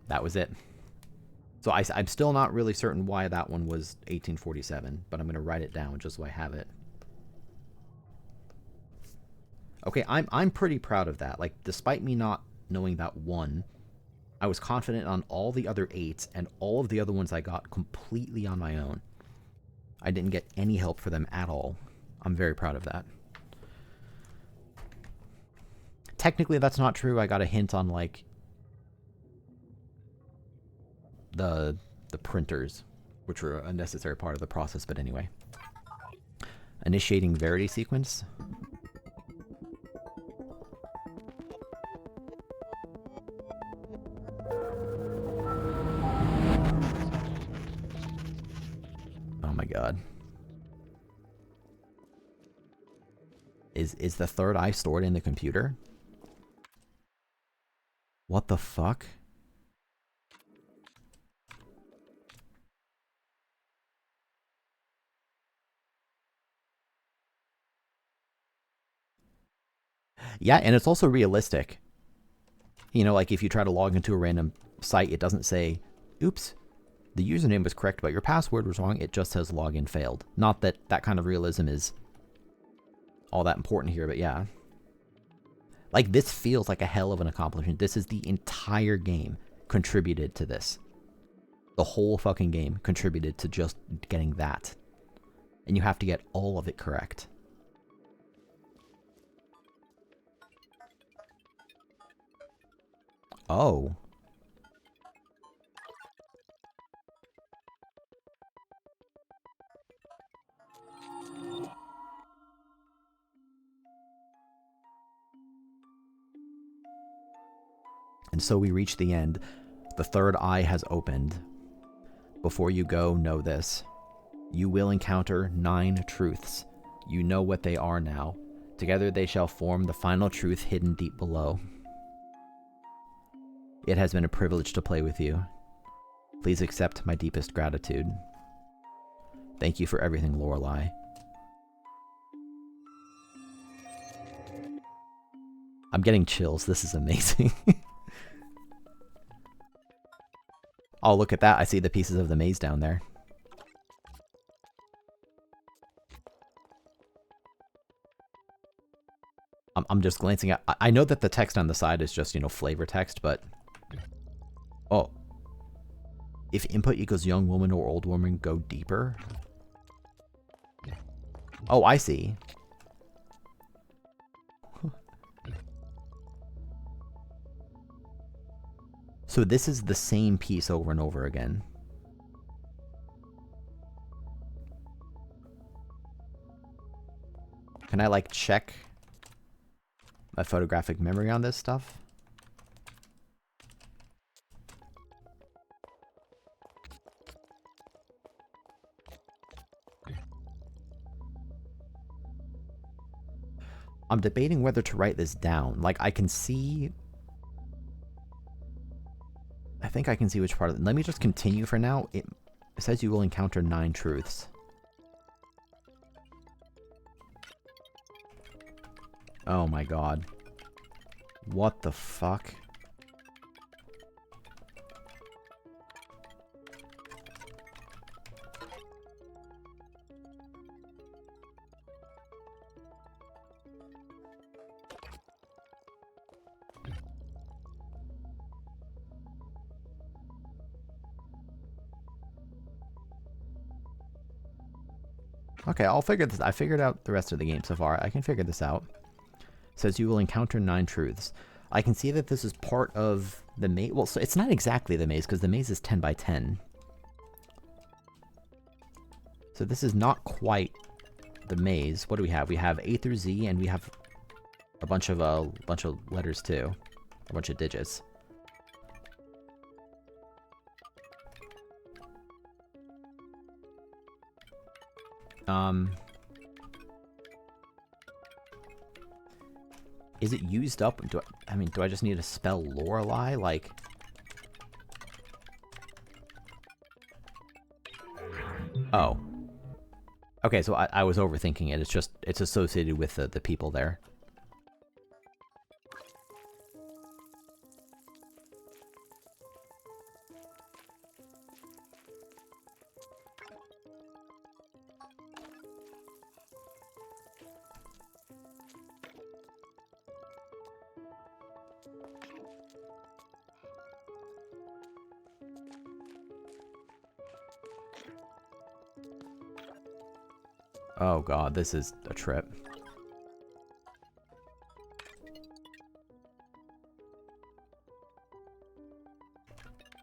Speaker 1: That was it. So I'm still not really certain why that one was 1847, but I'm going to write it down just so I have it. Okay, I'm pretty proud of that. Like, despite me not knowing that one, I was confident on all the other 8s, and all of the other ones I got completely on my own. I didn't get any help for them at all. I'm very proud of that. Technically, that's not true. I got a hint on, like, the printers, which were a necessary part of the process, but anyway. Initiating Verity sequence. Oh my god. Is the third eye stored in the computer? What the fuck? Yeah, and it's also realistic. You know, like if you try to log into a random site, it doesn't say, oops, the username was correct, but your password was wrong. It just says login failed. Not that that kind of realism is all that important here, but yeah. Like, this feels like a hell of an accomplishment. This is the entire game contributed to this. The whole fucking game contributed to just getting that. And you have to get all of it correct. Oh. And so we reach the end. The third eye has opened. Before you go, know this. You will encounter 9 truths. You know what they are now. Together they shall form the final truth hidden deep below. It has been a privilege to play with you. Please accept my deepest gratitude. Thank you for everything, Lorelei. I'm getting chills. This is amazing. Oh, look at that. I see the pieces of the maze down there. I'm just glancing at... I know that the text on the side is just, you know, flavor text, but... Oh. If input equals young woman or old woman, go deeper. Oh, I see. So this is the same piece over and over again. Can I, like, check my photographic memory on this stuff? I'm debating whether to write this down. Like, I can see... I think I can see which part of it. Let me just continue for now. It says you will encounter 9 truths. Oh my god. What the fuck? Okay, I'll figure this. I figured out the rest of the game so far. I can figure this out. It says you will encounter 9 truths. I can see that this is part of the maze. Well, so it's not exactly the maze because the maze is 10 by 10. So this is not quite the maze. What do we have? We have A through Z, and we have a bunch of letters too, a bunch of digits. Is it used up? I mean, do I just need to spell Lorelei? Like... Oh. Okay, so I was overthinking it. It's just, it's associated with the people there. Oh god, this is a trip.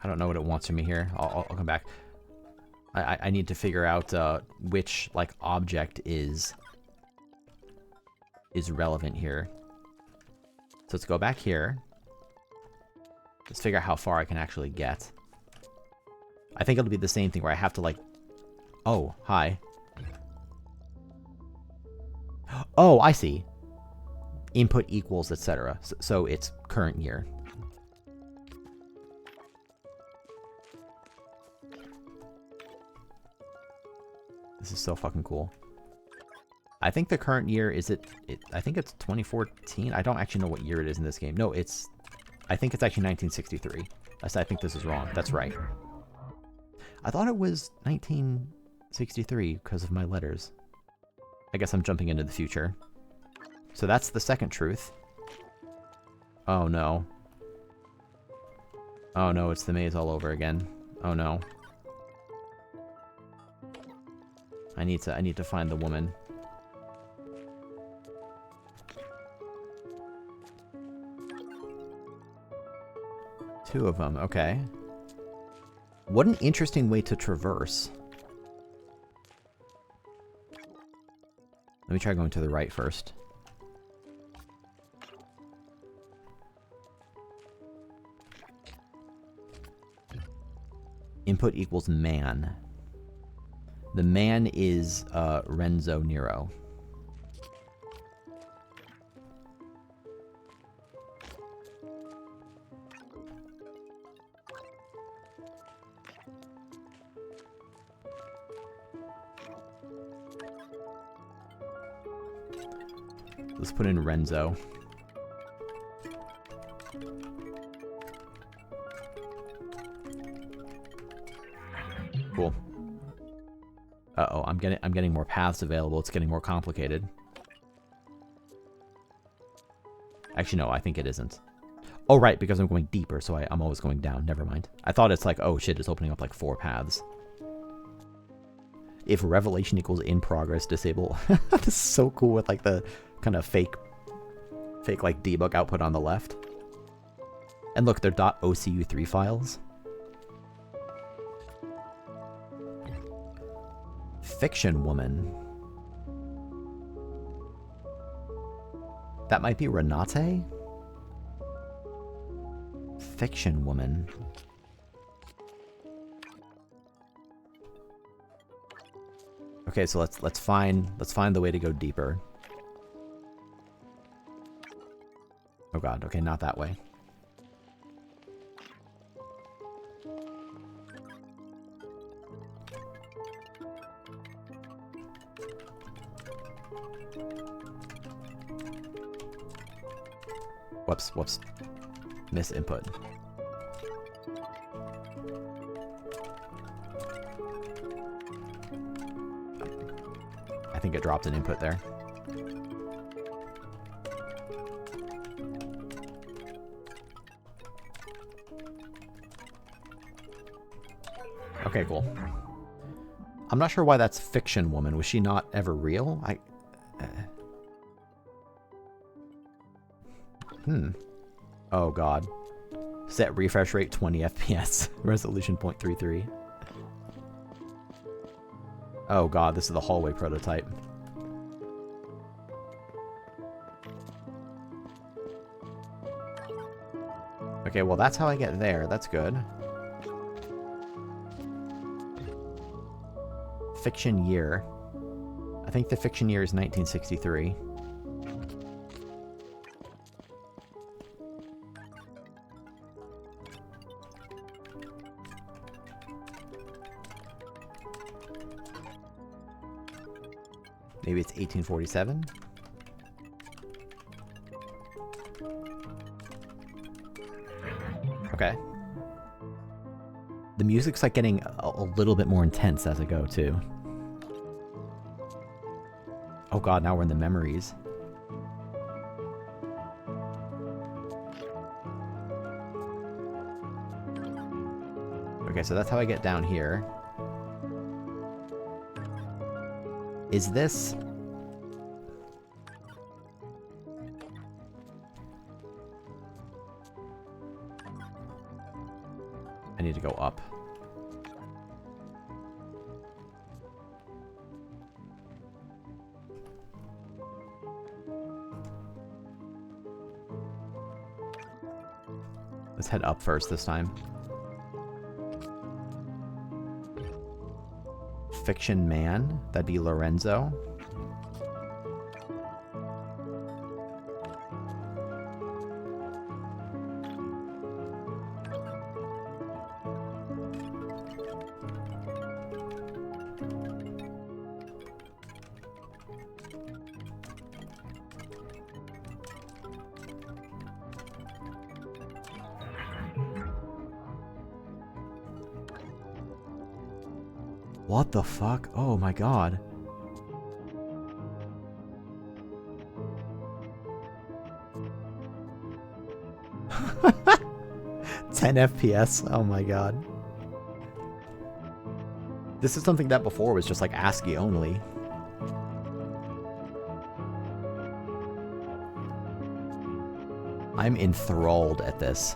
Speaker 1: I don't know what it wants from me here. I'll come back. I need to figure out which like object is relevant here. So let's go back here. Let's figure out how far I can actually get. I think it'll be the same thing where I have to like... Oh, hi. Oh, I see. Input equals, etc. So it's current year. This is so fucking cool. I think the current year is I think it's 2014. I don't actually know what year it is in this game. No, I think it's actually 1963. I think this is wrong. That's right. I thought it was 1963 because of my letters. I guess I'm jumping into the future. So that's the second truth. Oh no. Oh no, it's the maze all over again. Oh no. I need to find the woman. Two of them, okay. What an interesting way to traverse. Let me try going to the right first. Input equals man. The man is Renzo Nero. Let's put in Renzo. Cool. Uh-oh, I'm getting more paths available. It's getting more complicated. Actually, no, I think it isn't. Oh, right, because I'm going deeper, so I'm always going down. Never mind. I thought it's like, oh shit, it's opening up like 4 paths. If revelation equals in progress, disable. This is so cool with like the kind of fake like debug output on the left. And look, they're .ocu3 files. Fiction woman. That might be Renate? Fiction woman. Okay, so let's find the way to go deeper. Oh god, okay, not that way. Whoops. Miss input. I think it dropped an input there. Okay, cool. I'm not sure why that's fiction woman. Was she not ever real? Oh god. Set refresh rate 20 FPS. Resolution 0.33. Oh god, this is the hallway prototype. Okay, well that's how I get there. That's good. Fiction year. I think the fiction year is 1963. Maybe it's 1847? Okay. The music's like getting a little bit more intense as I go too. Oh god, now we're in the memories. Okay, so that's how I get down here. Is this... I need to go up. Let's head up first this time. Fiction man? That'd be Lorenzo. What the fuck? Oh my god. $10 FPS? Oh my god. This is something that before was just like ASCII only. I'm enthralled at this.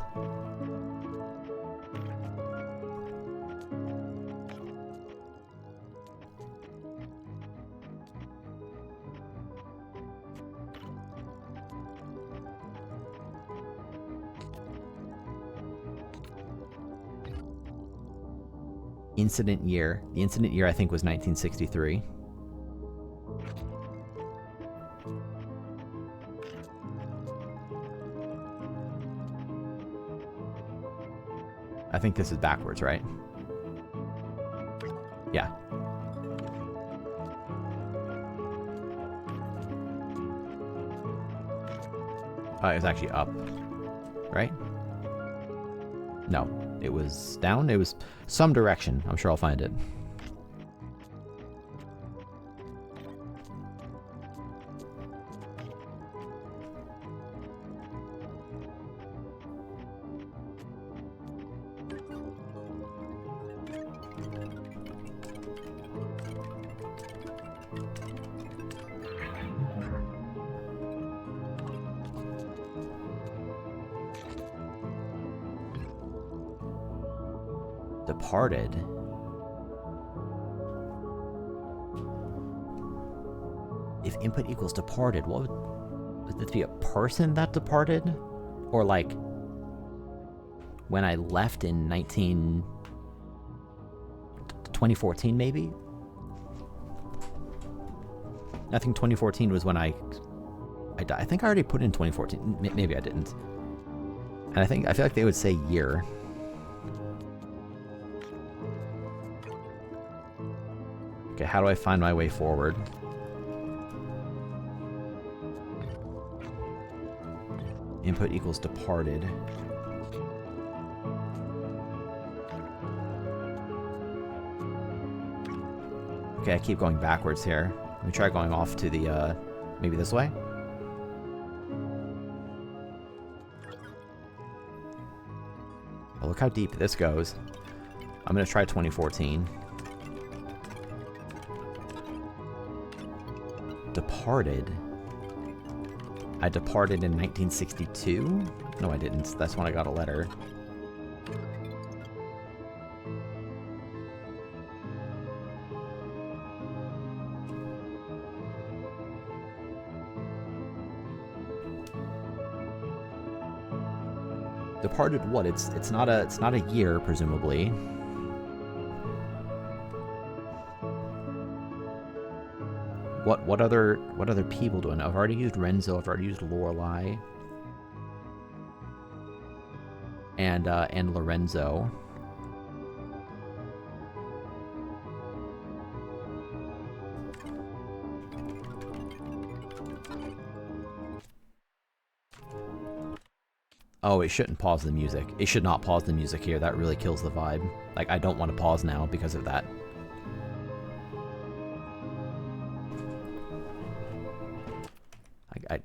Speaker 1: Incident year. The incident year I think was 1963. I think this is backwards, right? Yeah. It was actually up, right? No, it was down. It was some direction. I'm sure I'll find it. Departed. If input equals departed, what would this be, a person that departed? Or like when I left in 2014 maybe? I think 2014 was when I died. I think I already put in 2014. Maybe I didn't. And I feel like they would say year. Okay, how do I find my way forward? Input equals departed. Okay, I keep going backwards here. Let me try going off to the, maybe this way? Oh, look how deep this goes. I'm gonna try 2014. Departed. I departed in 1962? No, I didn't. That's when I got a letter. Departed what? It's not a year, presumably. What other people do I know? I've already used Renzo. I've already used Lorelei. And Lorenzo. Oh, it shouldn't pause the music. It should not pause the music here. That really kills the vibe. Like, I don't want to pause now because of that.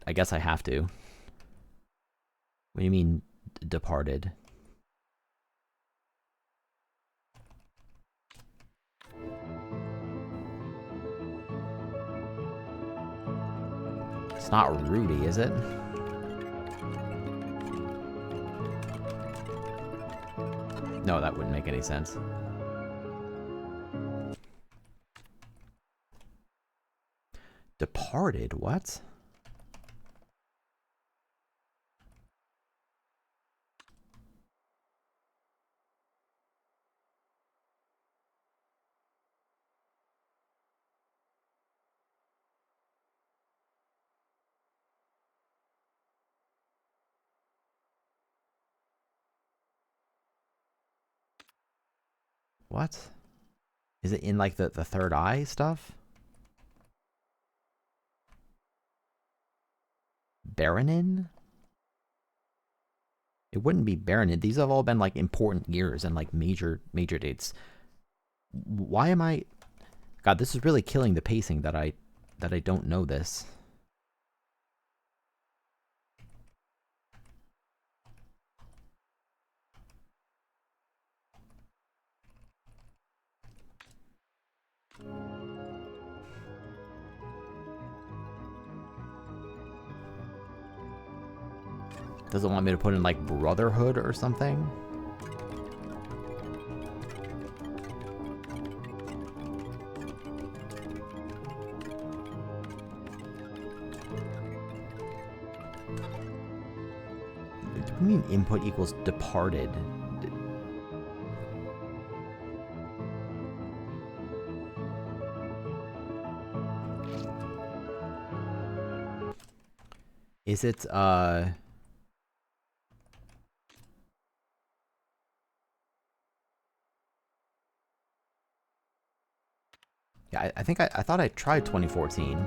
Speaker 1: I guess I have to. What do you mean, departed? It's not Rudy, is it? No, that wouldn't make any sense. Departed? What? What? Is it in, like, the third eye stuff? Baronin? It wouldn't be Baronin. These have all been, like, important years and, like, major dates. Why am I... God, this is really killing the pacing that I don't know this. Doesn't want me to put in, like, Brotherhood or something? What do you mean input equals departed? Is it, Yeah, I think I thought I tried 2014.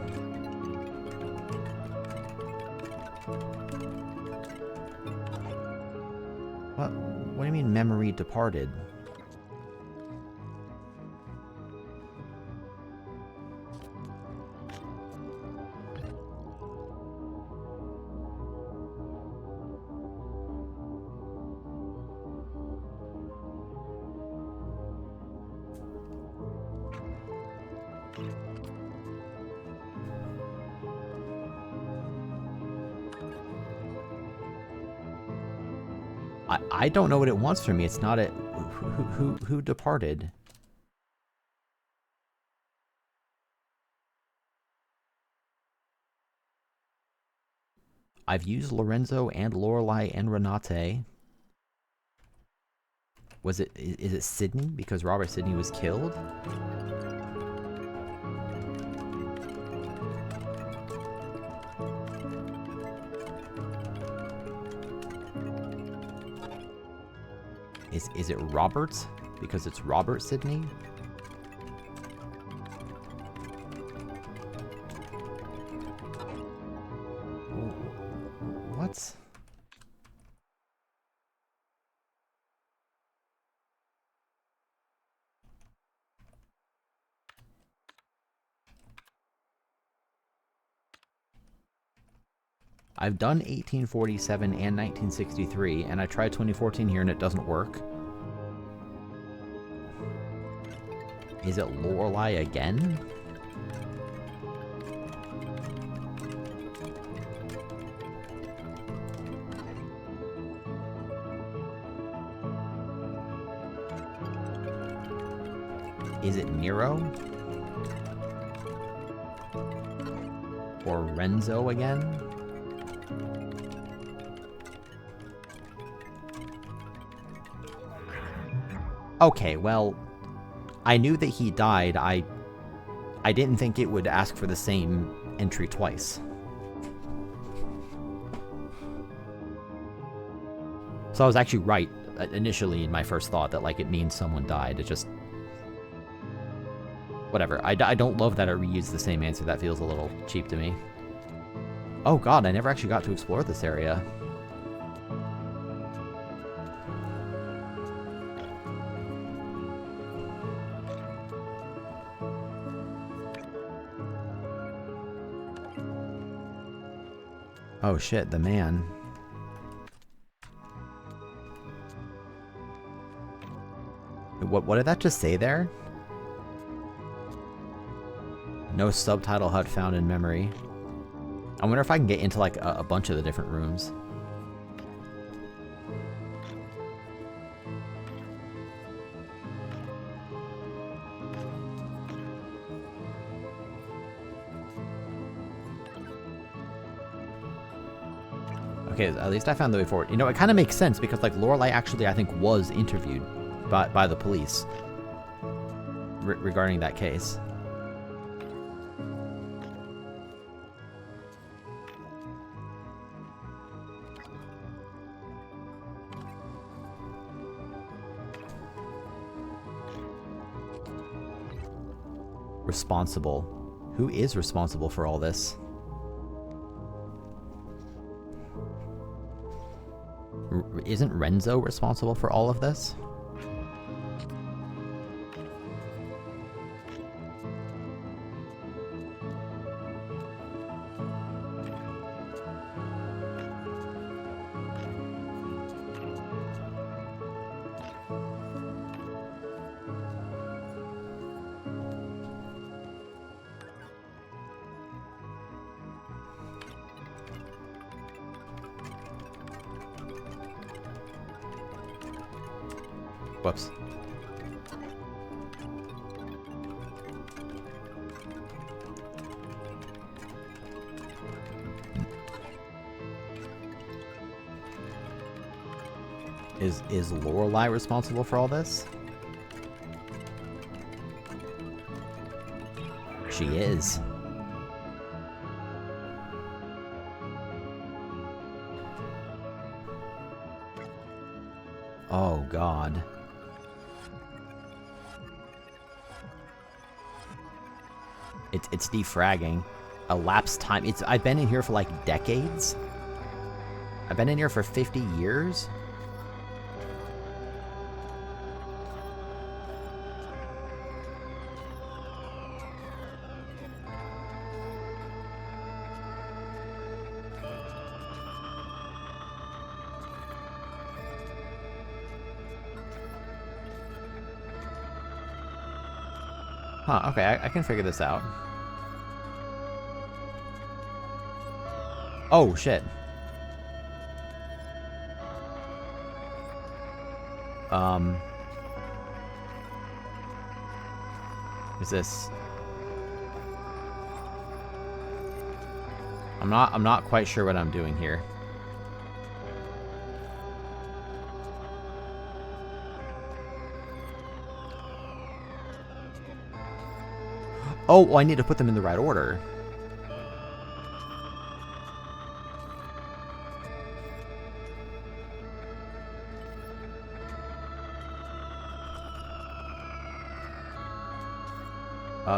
Speaker 1: What do you mean memory departed? I don't know what it wants from me. It's not a... Who departed? I've used Lorenzo and Lorelei and Renate. Is it Sydney? Because Robert Sydney was killed? Is it Robert? Because it's Robert Sydney? What? I've done 1847 and 1963, and I tried 2014 here and it doesn't work. Is it Lorelei again? Is it Nero? Or Renzo again? Okay, well, I knew that he died. I didn't think it would ask for the same entry twice. So I was actually right initially in my first thought that, like, it means someone died. It just... Whatever. I don't love that I reused the same answer. That feels a little cheap to me. Oh god, I never actually got to explore this area. Oh shit, the man. What did that just say there? No subtitle HUD found in memory. I wonder if I can get into like a bunch of the different rooms. Okay, at least I found the way forward. You know, it kind of makes sense because like Lorelei actually, I think, was interviewed by the police regarding that case. Responsible. Who is responsible for all this? Isn't Renzo responsible for all of this? Whoops. Is Lorelei responsible for all this? She is. Oh god. It's defragging. Elapsed time. I've been in here for like decades. I've been in here for 50 years. Huh, okay, I can figure this out. Oh, shit. Is this... I'm not quite sure what I'm doing here. Oh, well, I need to put them in the right order.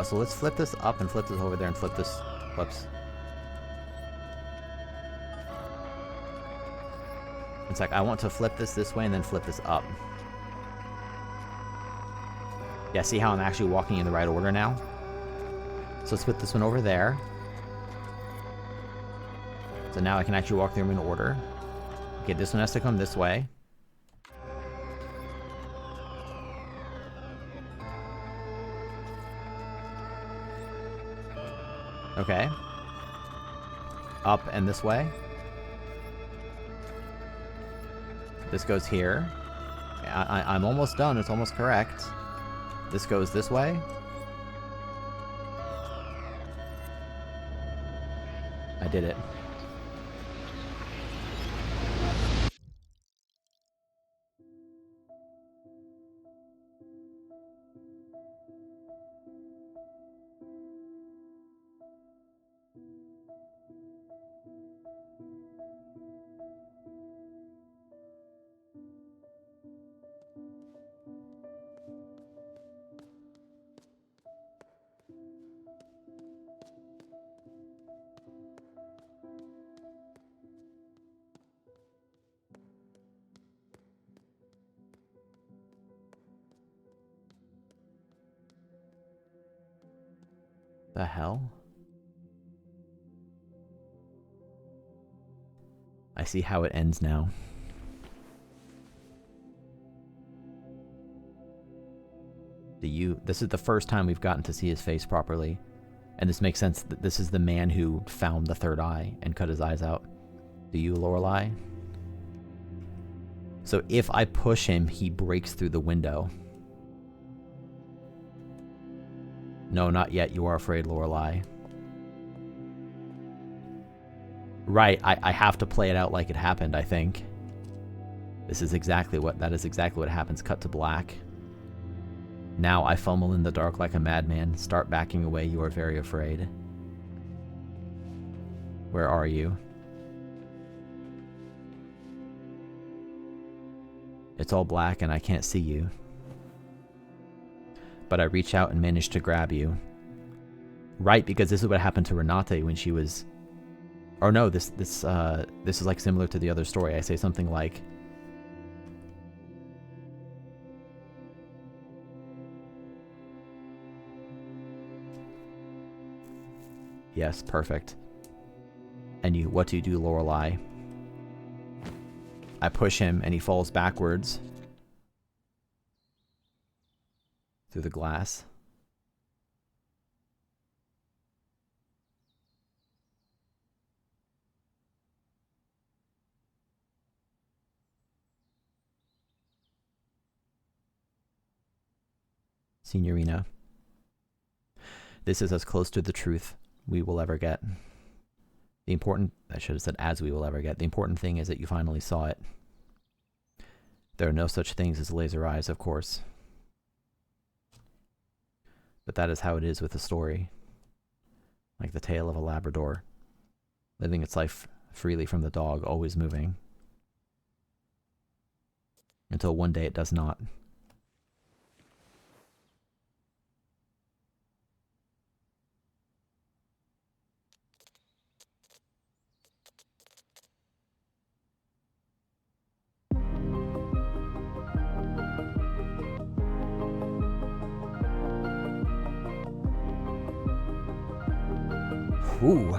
Speaker 1: So let's flip this up and flip this over there and flip this... Whoops. It's like I want to flip this way and then flip this up. Yeah, see how I'm actually walking in the right order now? So let's put this one over there. So now I can actually walk through them in order. Okay, this one has to come this way. Okay. Up and this way. This goes here. I'm almost done. It's almost correct. This goes this way. I did it. The hell? I see how it ends now. This is the first time we've gotten to see his face properly. And this makes sense that this is the man who found the third eye and cut his eyes out. Do you, Lorelei? So if I push him, he breaks through the window. No, not yet. You are afraid, Lorelei. Right, I have to play it out like it happened, I think. That is exactly what happens. Cut to black. Now I fumble in the dark like a madman. Start backing away, you are very afraid. Where are you? It's all black and I can't see you. But I reach out and manage to grab you. Right, because this is what happened to Renate when she was... Or no, this is like similar to the other story. I say something like... Yes, perfect. And what do you do, Lorelei? I push him and he falls backwards through the glass. Signorina, this is as close to the truth we will ever get. I should have said as we will ever get. The important thing is that you finally saw it. There are no such things as laser eyes, of course. But that is how it is with a story. Like the tale of a Labrador, living its life freely from the dog, always moving. Until one day it does not. Ooh.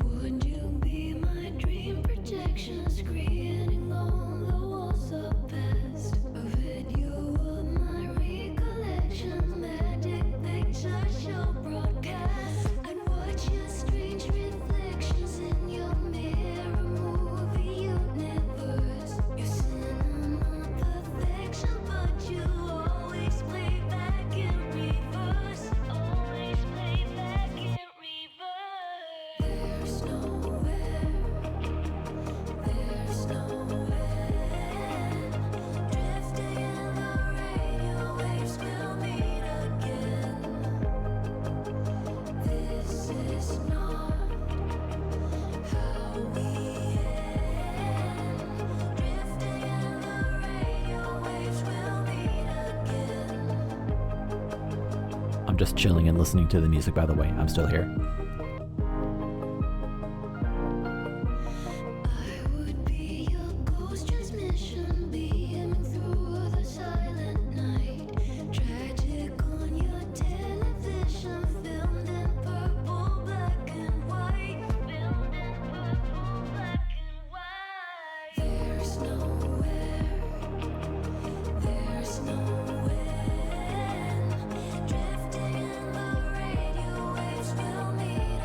Speaker 2: Would you be my dream protection, screening all the walls of past? A video of my recollections, magic picture show broadcast. I'd watch your strange reflections in your mirror movie universe. Your cinema perfection, but you always play back in reverse. Always play back in reverse. There's nowhere, drifting in the radio waves, we'll meet again. This is not how we end. Drifting in the radio waves, we'll meet again.
Speaker 1: I'm just chilling and listening to the music, by the way. I'm still here.
Speaker 2: I would be your ghost transmission, beaming through the silent night. Tragic on your television, filmed in purple, black and white. Filmed in purple, black and white. There's nowhere, drifting in the radio waves, we'll meet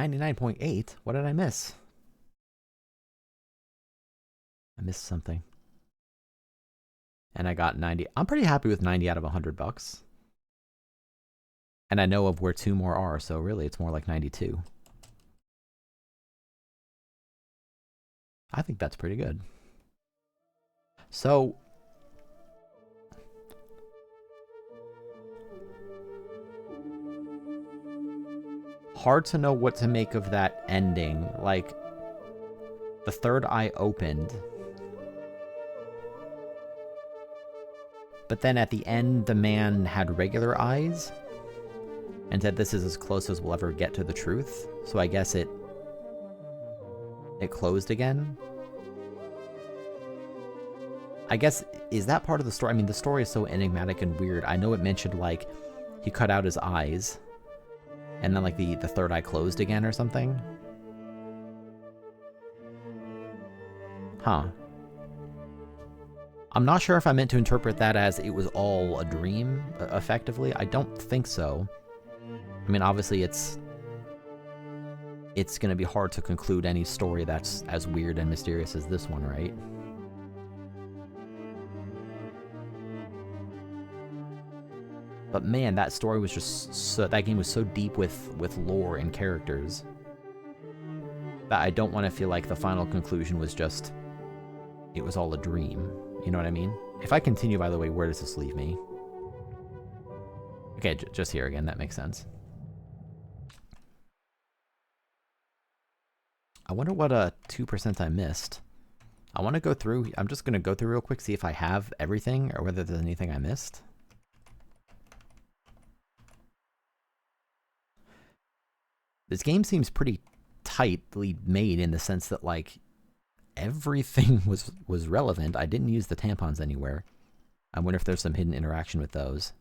Speaker 1: 99.8? What did I miss? I missed something. And I got 90. I'm pretty happy with 90 out of $100. And I know of where 2 more are, so really it's more like 92. I think that's pretty good. So hard to know what to make of that ending. Like, the third eye opened, but then at the end the man had regular eyes and said this is as close as we'll ever get to the truth. So I guess it closed again. I guess, is that part of the story? I mean, the story is so enigmatic and weird. I know it mentioned, like, he cut out his eyes, and then, like, the third eye closed again or something. Huh. I'm not sure if I meant to interpret that as it was all a dream, effectively. I don't think so. I mean, obviously it's going to be hard to conclude any story that's as weird and mysterious as this one, right? But man, that story was just so, that game was so deep with lore and characters that I don't want to feel like the final conclusion was just, it was all a dream. You know what I mean? If I continue, by the way, where does this leave me? Okay, just here again, that makes sense. I wonder what 2% I missed. I want to go through, I'm just going to go through real quick, see if I have everything or whether there's anything I missed. This game seems pretty tightly made in the sense that, like, everything was relevant. I didn't use the tampons anywhere. I wonder if there's some hidden interaction with those.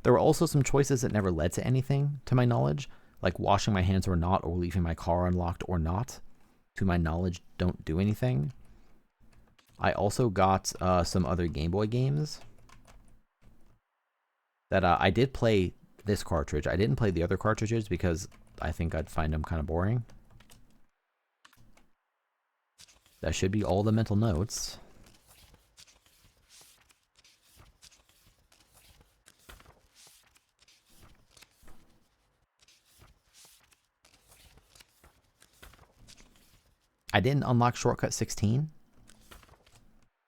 Speaker 1: There were also some choices that never led to anything, to my knowledge, like washing my hands or not, or leaving my car unlocked or not. To my knowledge, don't do anything. I also got some other Game Boy games that I did play this cartridge. I didn't play the other cartridges because I think I'd find them kind of boring. That should be all the mental notes. I didn't unlock shortcut 16.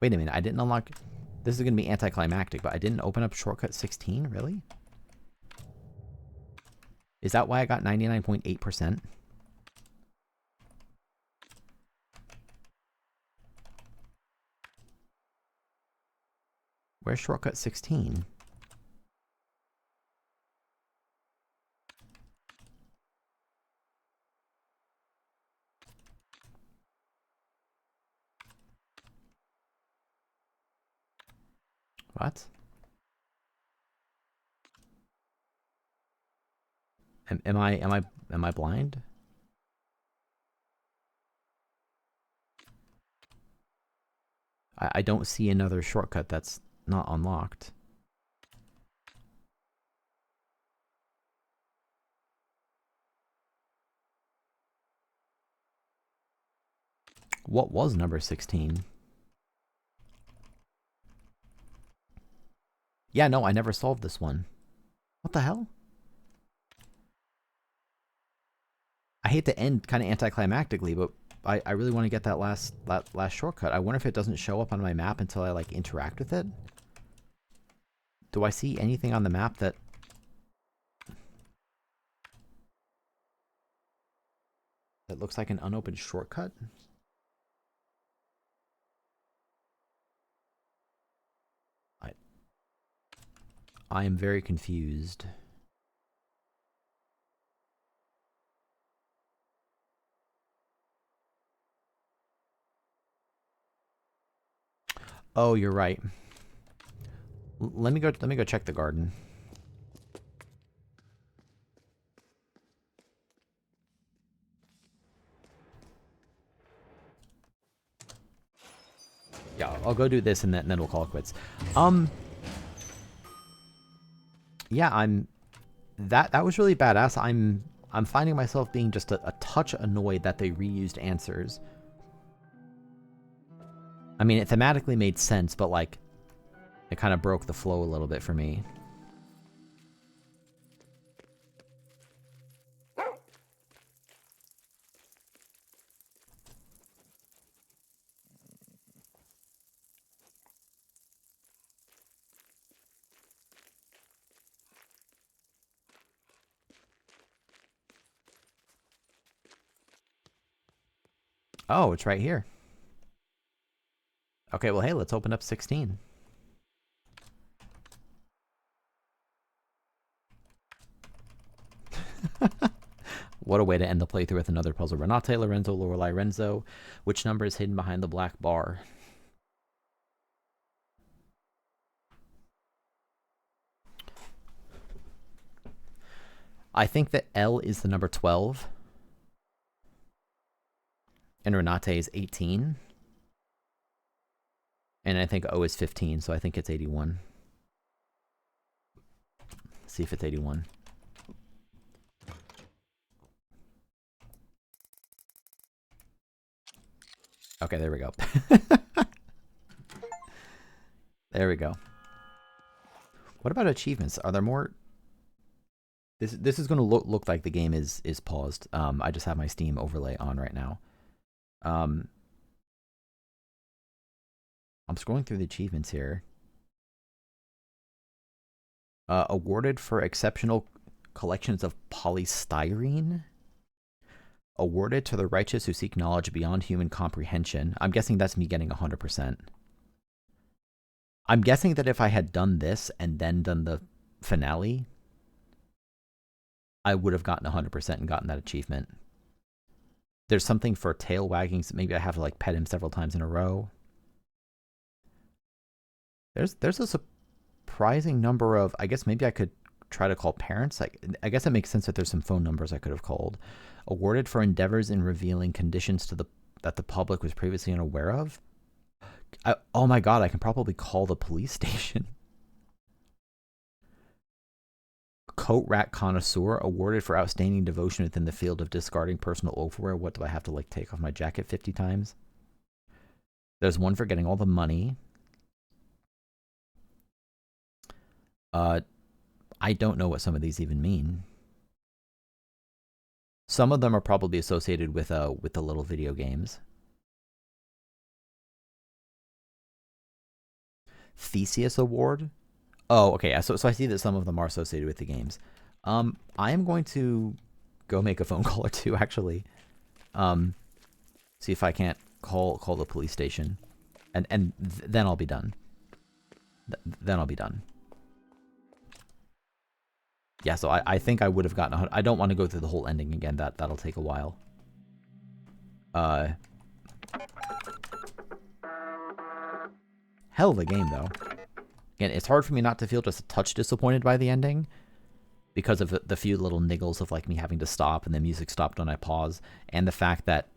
Speaker 1: Wait a minute, I didn't unlock... This is going to be anticlimactic, but I didn't open up shortcut 16? Really? Is that why I got 99.8%? Where's shortcut 16? What? Am I blind? I don't see another shortcut that's not unlocked. What was number 16? Yeah, no, I never solved this one. What the hell? I hate to end kind of anticlimactically, but I really want to get that last shortcut. I wonder if it doesn't show up on my map until I, like, interact with it. Do I see anything on the map that... that looks like an unopened shortcut? I am very confused. Oh, you're right. Let me go check the garden. Yeah, I'll go do this and then we'll call it quits. Yeah, that was really badass. I'm finding myself being just a touch annoyed that they reused answers. I mean, it thematically made sense, but like, it kind of broke the flow a little bit for me. Oh, it's right here. Okay, well, hey, let's open up 16. What a way to end the playthrough with another puzzle. Renate, Lorenzo, Lorelei, Renzo. Which number is hidden behind the black bar? I think that L is the number 12. And Renate is 18. And I think O is 15, so I think it's 81. Let's see if it's 81. Okay, there we go. There we go. What about achievements? Are there more? This is going to look like the game is paused. I just have my Steam overlay on right now. I'm scrolling through the achievements here. Awarded for exceptional collections of polystyrene. Awarded to the righteous who seek knowledge beyond human comprehension. I'm guessing that's me getting 100%. I'm guessing that if I had done this and then done the finale, I would have gotten 100% and gotten that achievement. There's something for tail wagging, so maybe I have to like pet him several times in a row. There's a surprising number of, I guess maybe I could try to call parents. I guess it makes sense that there's some phone numbers I could have called. Awarded for endeavors in revealing conditions that the public was previously unaware of. Oh my god, I can probably call the police station. Coat rack connoisseur, awarded for outstanding devotion within the field of discarding personal overwear. What do I have to like take off my jacket 50 times? There's one for getting all the money. I don't know what some of these even mean. Some of them are probably associated with the little video games. Theseus Award. Oh, okay. So I see that some of them are associated with the games. I am going to go make a phone call or two, actually. See if I can't call the police station, and then I'll be done. Then I'll be done. Yeah, so I think I would have gotten 100. I don't want to go through the whole ending again. That'll take a while. Hell of a game, though. Again, it's hard for me not to feel just a touch disappointed by the ending because of the few little niggles of like me having to stop and the music stopped when I pause, and the fact that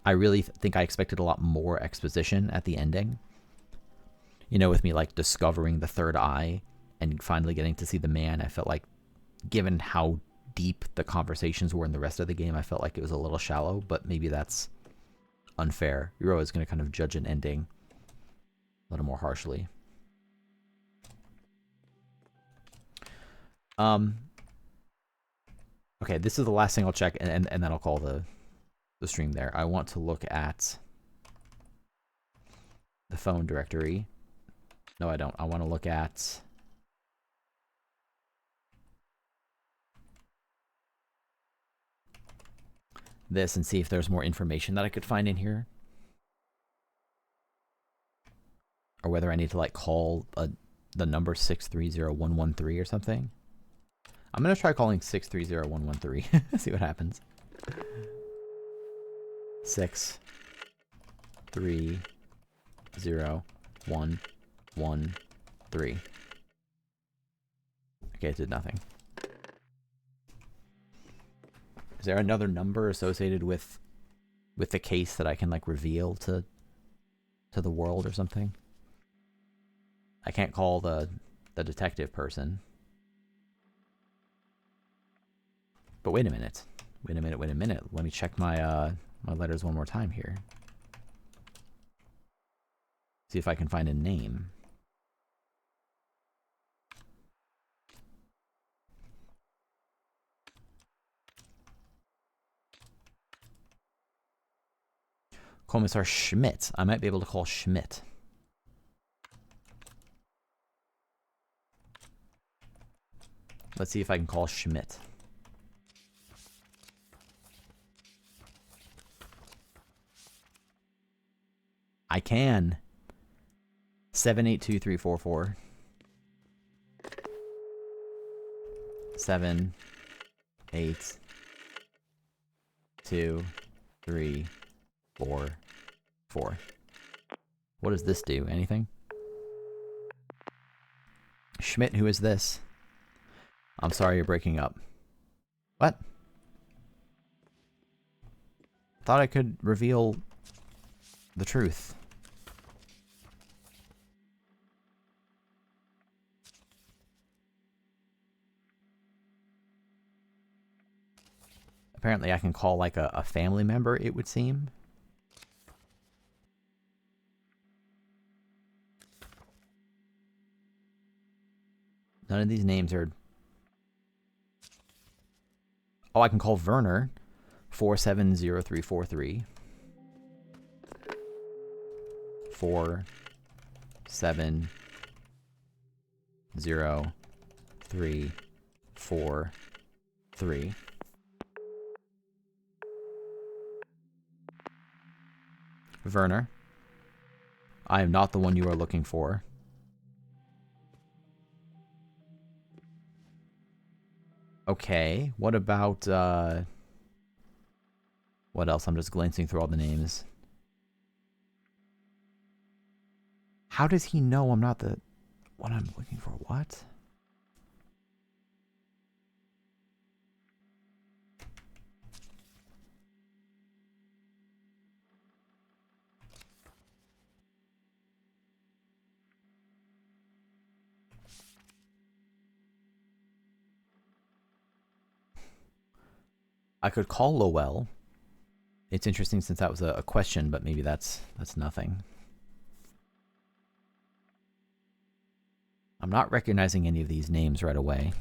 Speaker 1: I really think I expected a lot more exposition at the ending. You know, with me like discovering the third eye and finally getting to see the man, I felt like, given how deep the conversations were in the rest of the game, I felt like it was a little shallow, but maybe that's unfair. You're always going to kind of judge an ending a little more harshly. Okay, this is the last thing I'll check, and then I'll call the stream there. I want to look at the phone directory. No, I don't. I want to look at this and see if there's more information that I could find in here. Or whether I need to like call the number 630113 or something. I'm going to try calling 630113. See what happens. 630113. Okay, it did nothing. Is there another number associated with the case that I can like reveal to the world or something? I can't call the detective person. But wait a minute. Wait a minute, wait a minute. Let me check my my letters one more time here. See if I can find a name. Commissar Schmidt. I might be able to call Schmidt. Let's see if I can call Schmidt. I can. 782344. 7, 8, 2, 3, 4, 4. What does this do? Anything? Schmidt, who is this? I'm sorry you're breaking up. What? Thought I could reveal the truth. Apparently I can call like a family member, it would seem. None of these names are... Oh, I can call Werner. 470343. 470343. Werner, I am not the one you are looking for. Okay, what about, what else? I'm just glancing through all the names. How does he know I'm not the one I'm looking for? What? I could call Lowell. It's interesting since that was a question, but maybe that's nothing. I'm not recognizing any of these names right away.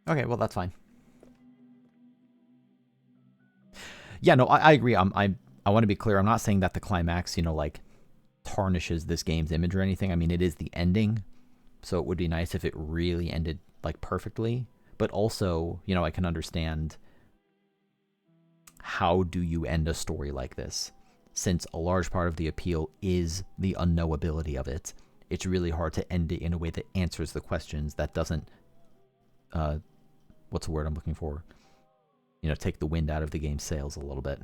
Speaker 1: Okay, well that's fine. Yeah, no, I agree. I want to be clear. I'm not saying that the climax, you know, like tarnishes this game's image or anything. I mean, it is the ending, so it would be nice if it really ended like perfectly. But also, you know, I can understand how do you end a story like this, since a large part of the appeal is the unknowability of it. It's really hard to end it in a way that answers the questions, that doesn't, what's the word I'm looking for? You know, take the wind out of the game's sails a little bit.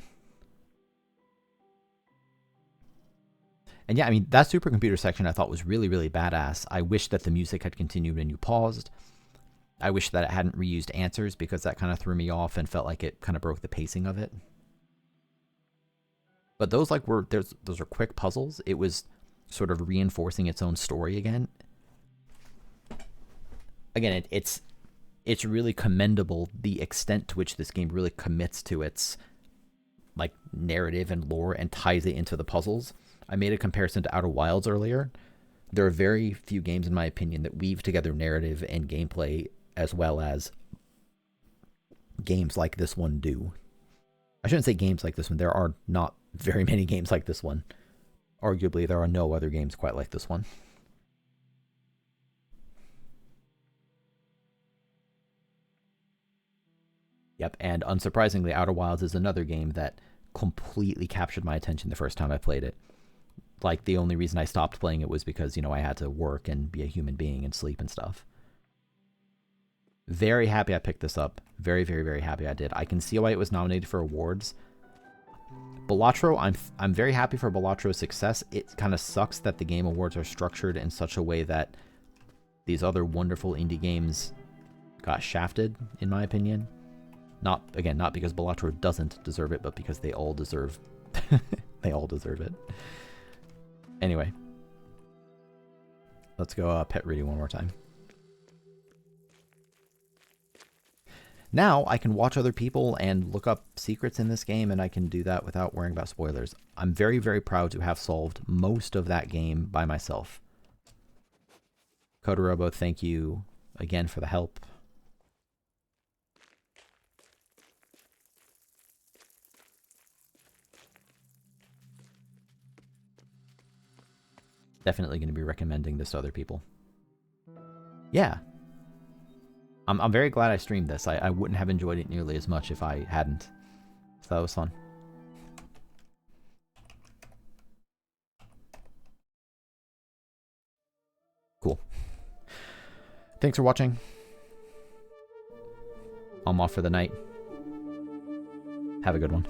Speaker 1: And yeah, I mean, that supercomputer section I thought was really, really badass. I wish that the music had continued when you paused. I wish that it hadn't reused answers, because that kind of threw me off and felt like it kind of broke the pacing of it. But those like those are quick puzzles. It was sort of reinforcing its own story again. Again, it's really commendable the extent to which this game really commits to its like narrative and lore and ties it into the puzzles. I made a comparison to Outer Wilds earlier. There are very few games, in my opinion, that weave together narrative and gameplay as well as games like this one do. I shouldn't say games like this one. There are not very many games like this one. Arguably, there are no other games quite like this one. Yep, and unsurprisingly, Outer Wilds is another game that completely captured my attention the first time I played it. Like, the only reason I stopped playing it was because, you know, I had to work and be a human being and sleep and stuff. Very happy I picked this up. Very, very, very happy I did. I can see why it was nominated for awards. Balatro, I'm very happy for Balatro's success. It kind of sucks that the Game Awards are structured in such a way that these other wonderful indie games got shafted, in my opinion. Not because Balatro doesn't deserve it, but because they all deserve they all deserve it. Anyway, let's go pet Rudy one more time. Now I can watch other people and look up secrets in this game, and I can do that without worrying about spoilers. I'm very, very proud to have solved most of that game by myself. Kodorobo, thank you again for the help. Definitely going to be recommending this to other people. Yeah. I'm very glad I streamed this. I wouldn't have enjoyed it nearly as much if I hadn't. So that was fun. Cool. Thanks for watching. I'm off for the night. Have a good one.